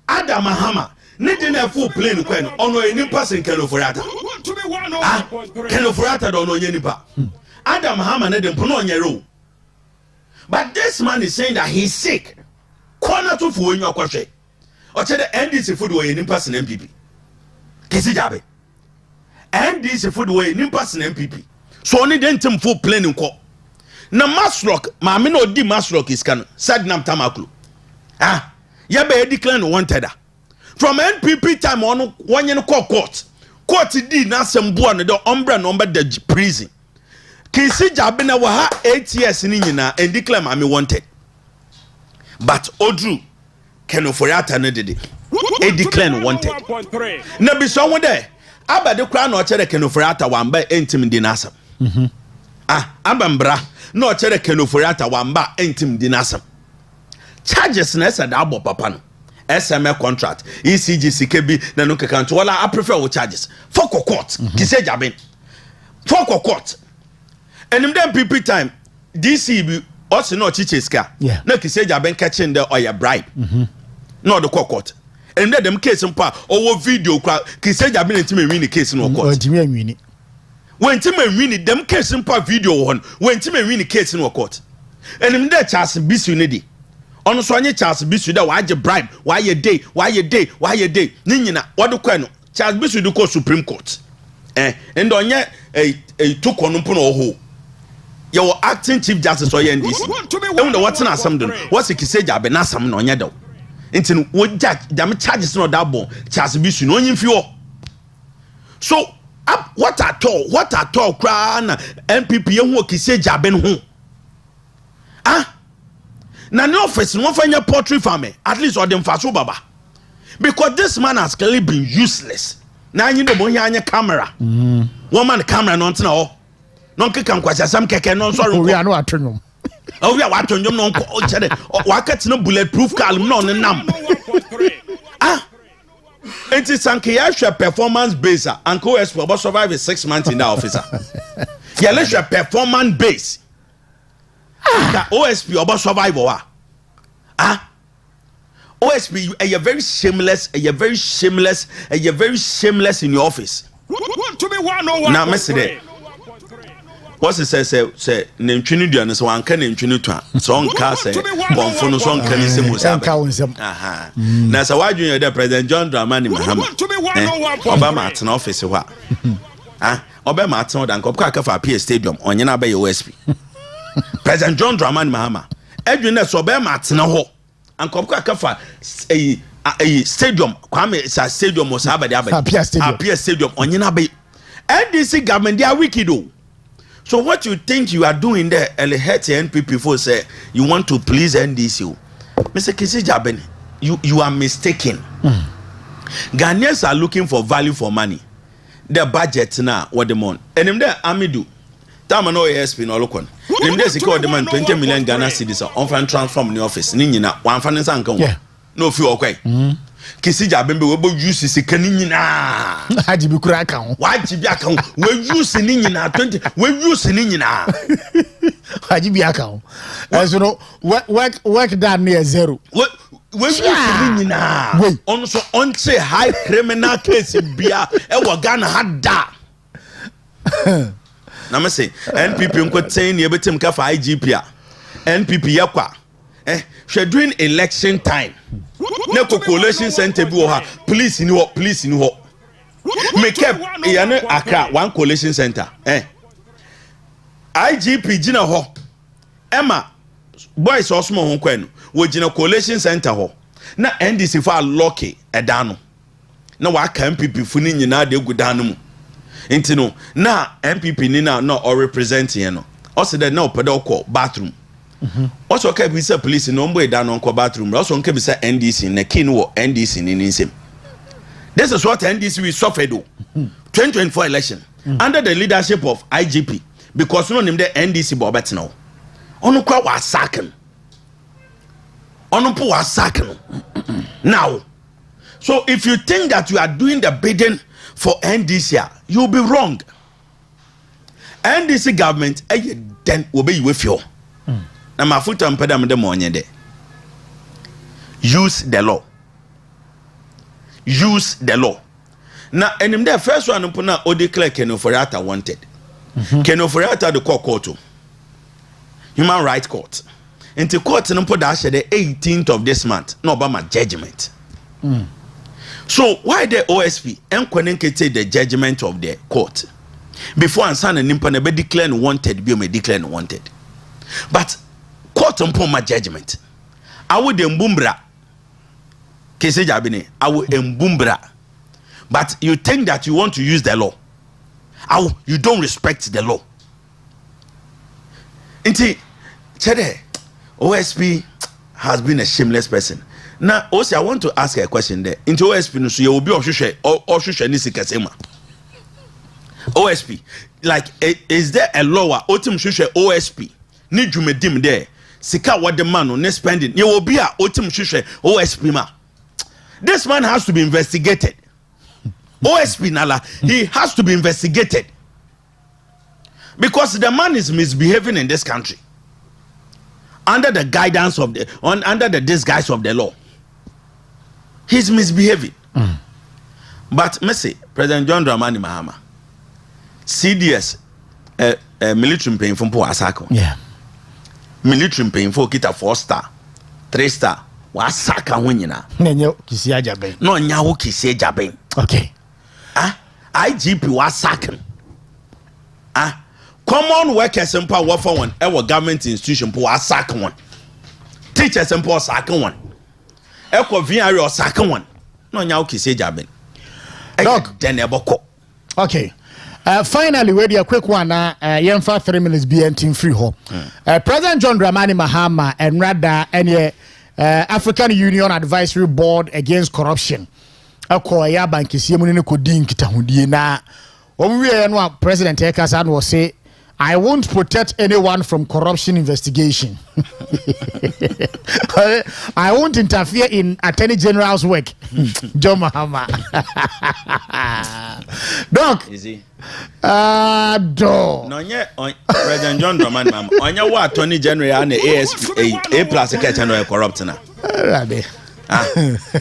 Adam Mahama ne dey na full plane nkwa no ono ye ni person kind of reata kind of reata do no ye ni pa Adam Mahama ne dey mpono onye ro but this man is saying that he's sick corner to for when you akwahwe o che the NDC food we ni person MPP kesi jabe NDC food we ni person MPP so only den tem full plane nko na Masrock ma me no di Masrock is can Sadnam Tamaklu ya be declare wanted from NPP time on one yen court di na sembo no the umbrella the prison kesi jabe na wa ha 8 years ni nyina and declare ma me wanted. But Odru Kenoforiata no did it declare wanted. Na bi so won there abade kra na o chere Kenoforiata wamba entim di nasam. Abambra na o chere Kenoforiata wamba entim di nasam. Charges na esa da abo papa no. SMA contract ECG CKB na no kekanto wala I prefer wo charges for court kise jaben for court enim dem PP time DC Osi no chiche ska. Na kise Jaben catching the or bribe. No the court. And let them case mpa owo video kwa kise Jaben ntime win the case no court. Ntime win. When ntime win them case mpa video won. When ntime win the case no court. And him there Charles Bisu ne di. Ono so anye Charles Bisu da waje bribe, why ye day. Ni nyina wado kwa no. Charles Bisu do ko Supreme Court. And onye to kono mpo no ho. Your acting chief justice or NDC. And the what's in assembly. What's the kise Jaben asam no nya do. Nti wo judge jam charges no that bon Charles Bisu no nyimfio. So what at all kra na MPP ye ho kise Jaben ho. Na no office no fanya poultry farmer at least or them faso baba. Because this man has clearly been useless. Na you know mo anya camera. One man camera no ntina ho. No keka nkwasa sam keke no sorry. We are no atonum. We are atonum no o chere. Waket no bulletproof car no nam. It is Sankiya performance based and co-expert but survive 6 months in that officer. Yeah, let's your performance base. The OSP about survival. OSP, you're very shameless, you're very shameless in your office. Now, Mr. What's it say name chini duane so anka name chini to so onka say bonfo no so onka ni se musa aha na sa wadwun your President John Dramani Mahama Obama at an office ho Obama at no dan ko aka fa PS Stadium onye na be OSP President John Dramani Mahama edwun na so Obama at na ho an ko aka fa stadium kwame sa stadium so abade PS Stadium onye na be NDC government they are wicked o. So what you think you are doing there, hurt NPP for say you want to please NDC. Mr. Kisi Jaben, you are mistaken. Ghanaians are looking for value for money. Their budget now, what the month. And in there, Amidu, Tama no ASP no lokon. In there, secure demand 20 million Ghana cedis on fan transform the office. Nina, one finance uncle. No few okay. Kisi Jaben we bo use sikani nyina haji bi kura kan waji bi akan we use ni nyina 20 we use ni nyina haji bi akan so no work down near zero we use ni nyina on so on say high criminal case bia e wo Ghana hada na me say NPP nko ten ye betim ka fa IGP a NPP yakwa during election time na coalition center bi wo ha police ni ho make up yana Accra one coalition center IGP gina ho Emma boys osmo ho kwanu wo gina coalition center ho na NDC fa lucky edano na wa ka MPP fu ni nyina de gudano mu enti no na MPP ni na no represent yen no o se de na opede okọ bathroom also okay be say police no mbo down on bathroom also okay be say NDC na kin wo NDC ni nsem. This is what NDC we suffered 2024 election under the leadership of IGP because no name the NDC bo betno onu kwa wa sacken onu po wa sacken now. So if you think that you are doing the bidding for NDC you'll be wrong. NDC government then obey you with you. Na mafuta mpeda mde monye de. Use the law. Use the law. Na enim the first one mpo na o declare Kenoforiata wanted. Kenoforiata the court. Human Rights Court. Into court mpo da the 18th of this month. No Obama judgment. So why the OSP enkwenenkete the judgment of the court? Before ansana nimpo na be declare wanted, be me declare wanted. But court upon my judgment. I would embumbra. Kese Jabine, I will embumbra. But you think that you want to use the law. You don't respect the law. Inti, Chede, OSP has been a shameless person. Now, also, I want to ask a question there. Into OSP, so you will be Oshushe Nisi Kasema. OSP, like, is there a law? Otim Shushe OSP. Ni jumedim there. Sika what the man on spending. You will be a otim shushe OSP ma. This man has to be investigated. OSP Nala, he has to be investigated. Because the man is misbehaving in this country. under the guidance of under the disguise of the law. He's misbehaving. But Messi, President John Dramani Mahama, CDS, military paying from poor Asako. Yeah. Military paying for kita 4-star, 3-star. Wasaka winyina. Nenyo kisia jabe. No nyawo kisia jabe. Okay. IGP wasaka. Common workers and power for one. Our government institution po wasaka one. Teachers and poor saka one. Eko VRO saka one. No nyawo kisia jabe. Doc. Deneboko. Okay. Finally, we do a quick one. For 3 minutes, BNT free ho. President John Dramani Mahama and rather any African Union Advisory Board Against Corruption. Akoya banki siemuni ko din kitahudie na no President Ekasan will say I won't protect anyone from corruption investigation. I won't interfere in Attorney General's work. John Mahama. Doc. Easy. Do. No, President John Dramani Mahama. Onya wa Attorney General and ASP A plus secretary corrupt na.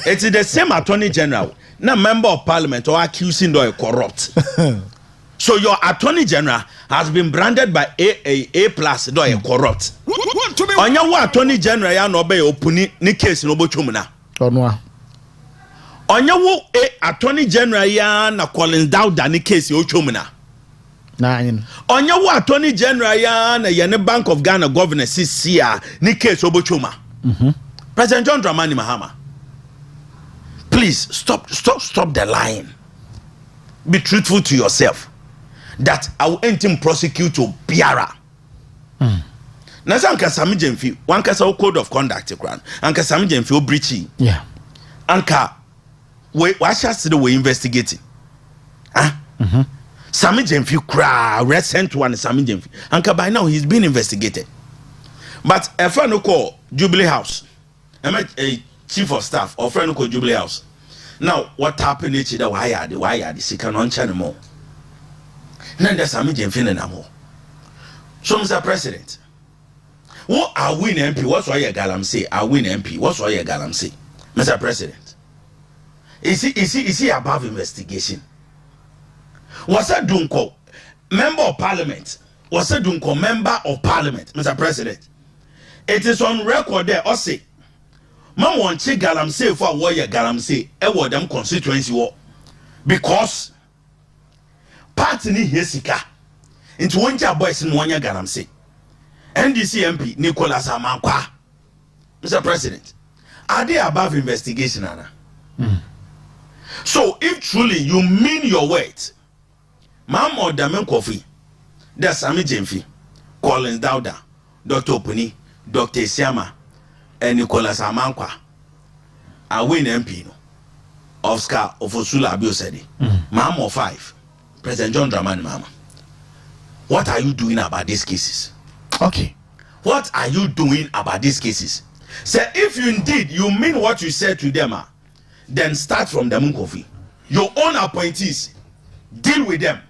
It is the same Attorney General. Na member of Parliament or accusing do corrupt. So your Attorney General has been branded by A plus do corrupt. Onya wa Attorney General ya no be opuni ni case no bochum na. Onwa. Onya wo Attorney General ya na Collins Dauda ni case ochum na. Onya wo Attorney General ya na yene Bank of Ghana Governor CCA ni case obochuma. President John Dramani Mahama, please stop the lying. Be truthful to yourself. That I will enter prosecute to Biara. Na sanka sami jemfi, wanka sa code of conduct kran. Anka sami jemfi o breaching. Yeah. Anka we shall we investigating. Sami jemfi kra recent one sami jemfi. Anka by now he's been investigated. But a friend who call Jubilee House. I'm a chief of staff or friend who call Jubilee House. Now, what happened each other? Why are the second on channel more? None that's a medium feeling more. So, Mr. President, what are we in MP? What's why your galam say? Are we in MP? What's why your galam say? Mr. President, is he above investigation? What's that doing call? Member of Parliament. What's that doing call? Member of Parliament, Mr. President. It is on record there, I say. Man want che galam say for what your galam say, e them constituency war. Because party ni hesika. Into one job boys in one year galam say. NDC MP Nicholas Amankwa. Mr. President, are they above investigation, Anna? So if truly you mean your words, Mamo Damen Kofi, there's Sami Jemfi, Collins Dauda, Dr. Opuni, Dr. Siama, and Nicholas Amankwa. I win MP no. Oscar Ofosula Abiosedi. Mamo 5. President John Dramani Mahama. What are you doing about these cases? Okay. What are you doing about these cases? Say, if you indeed you mean what you said to them, then start from the Munkofi. Your own appointees, deal with them.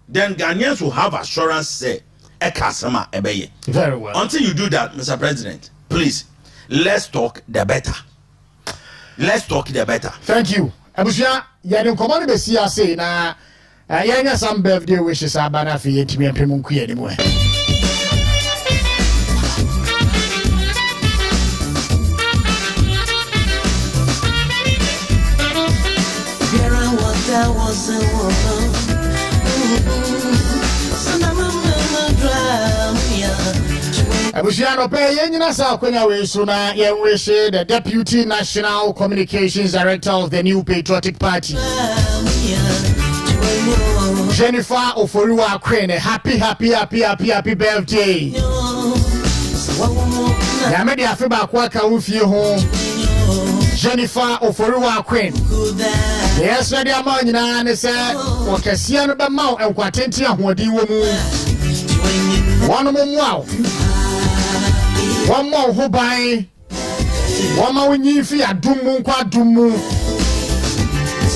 Then Ghanaians will have assurance, say, Ekasama Ebeye. Very well. Until you do that, Mr. President, please, let's talk the better. Let's talk the better. Thank you. Abusia, yani komani besi ase na yanya some birthday wishes abana fi yetimi empemu nkuye ni mwe. Abusiano pe yenyina sa kwenya we so na yenwehye the Deputy National Communications Director of the New Patriotic Party, Jennifer Oforiwa Queen. Happy birthday. Ya me dia fe ba kwa ka ufie ho Jennifer Oforiwa Queen. Yes, ready ama nyina ne se wokasia no be ma enkwatenti ahoden wo mu. One more. One more who buy one more when you feel a dumu qua dumu.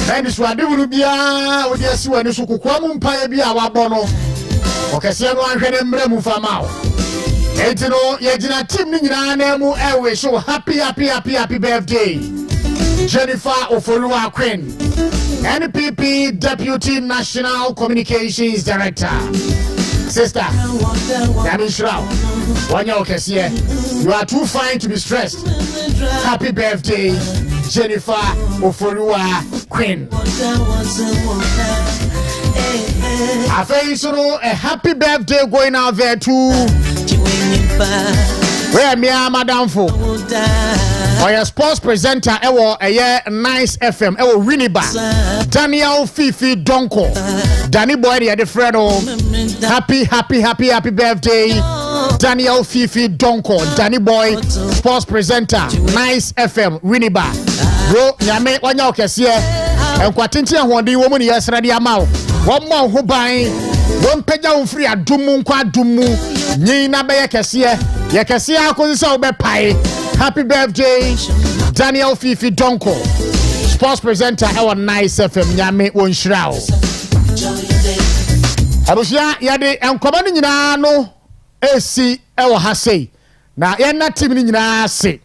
And it's what do be with your swan is who come pay be our bono. Okay, see, I'm going to move from out. Etino yejina team ni nyina na mu ewe show happy birthday. Jennifer Ofoluwa Queen, NPP Deputy National Communications Director. Sister, Yamishra, you are too fine to be stressed. Happy birthday, Jennifer Ofoluwa Queen. I feel a happy birthday going out there too. Where me madam for? Or your sports presenter, a nice FM, Winiba, Daniel Fifi Donko, Danny Boy, the Fredo. Happy birthday, Daniel Fifi Donko, Danny Boy, sports presenter, nice FM, Winiba. Bro, Yame, Wanya Kessie, and Quatintia, one day woman, yes, ready amount. One more who buy, one peja free a dumu, quadumu, Nina Bay Kessie, Yakasia, Kosa Pie. Happy birthday, Daniel Fifi Donko, sports presenter, our nice FM, Yame Wonshrao. Abusia, Yade, and commanding no AC, our Hase. Now, you're not teaming in say.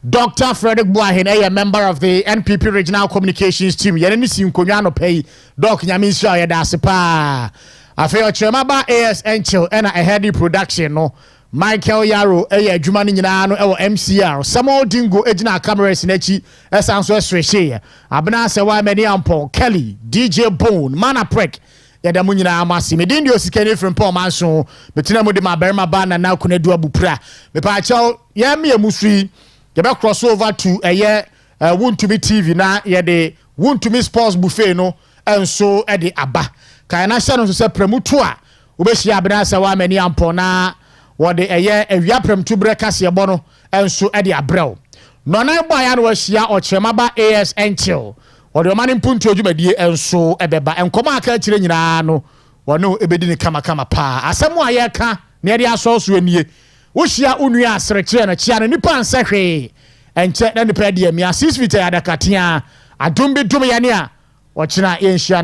Dr. Frederick Boahin, a member of the NPP Regional Communications Team, Yenisi Kunyano Pay, Doc Yamisha Yadasipa. I feel Chemaba ASN Chill and a heady production, no. Michael Yaro, Jumani Nano, MCR, Samuel Dingo, Ejina cameras in Echi, Esanso Sreshe, Abna Sewa Mediampo, Kelly, DJ Bone, Mana Prek, Yadamunina Amasi, Medindio Osikani Frimpong Manso, Betina Mudima Berma Bana, now Kunedua Bupra, the Pacho, Yami Musri, Yaba crossover to a year, Wound to Me TV, na Yade, Wound to Me Sports Buffet, no, and so Eddie Abba. Kayana Shannon to say Premutua, Ubeshi Abna Sewa Mediampo na. What the a yapram to breakers your bono and so Eddie Abreu. Nona boyan was ya or Chemaba ASN Chill. Or the man in Punto Jumadi and so Ebeba and Komaka Chirinano. Or no Ebedini Kama pa. As someone yaka near the assaults when ye. Ushia Unia Srechen a Chian Nipan Sacre and check then the pedia. Mia 6 feet at a Katia. A Dumbi Dumiania. Or China Asian.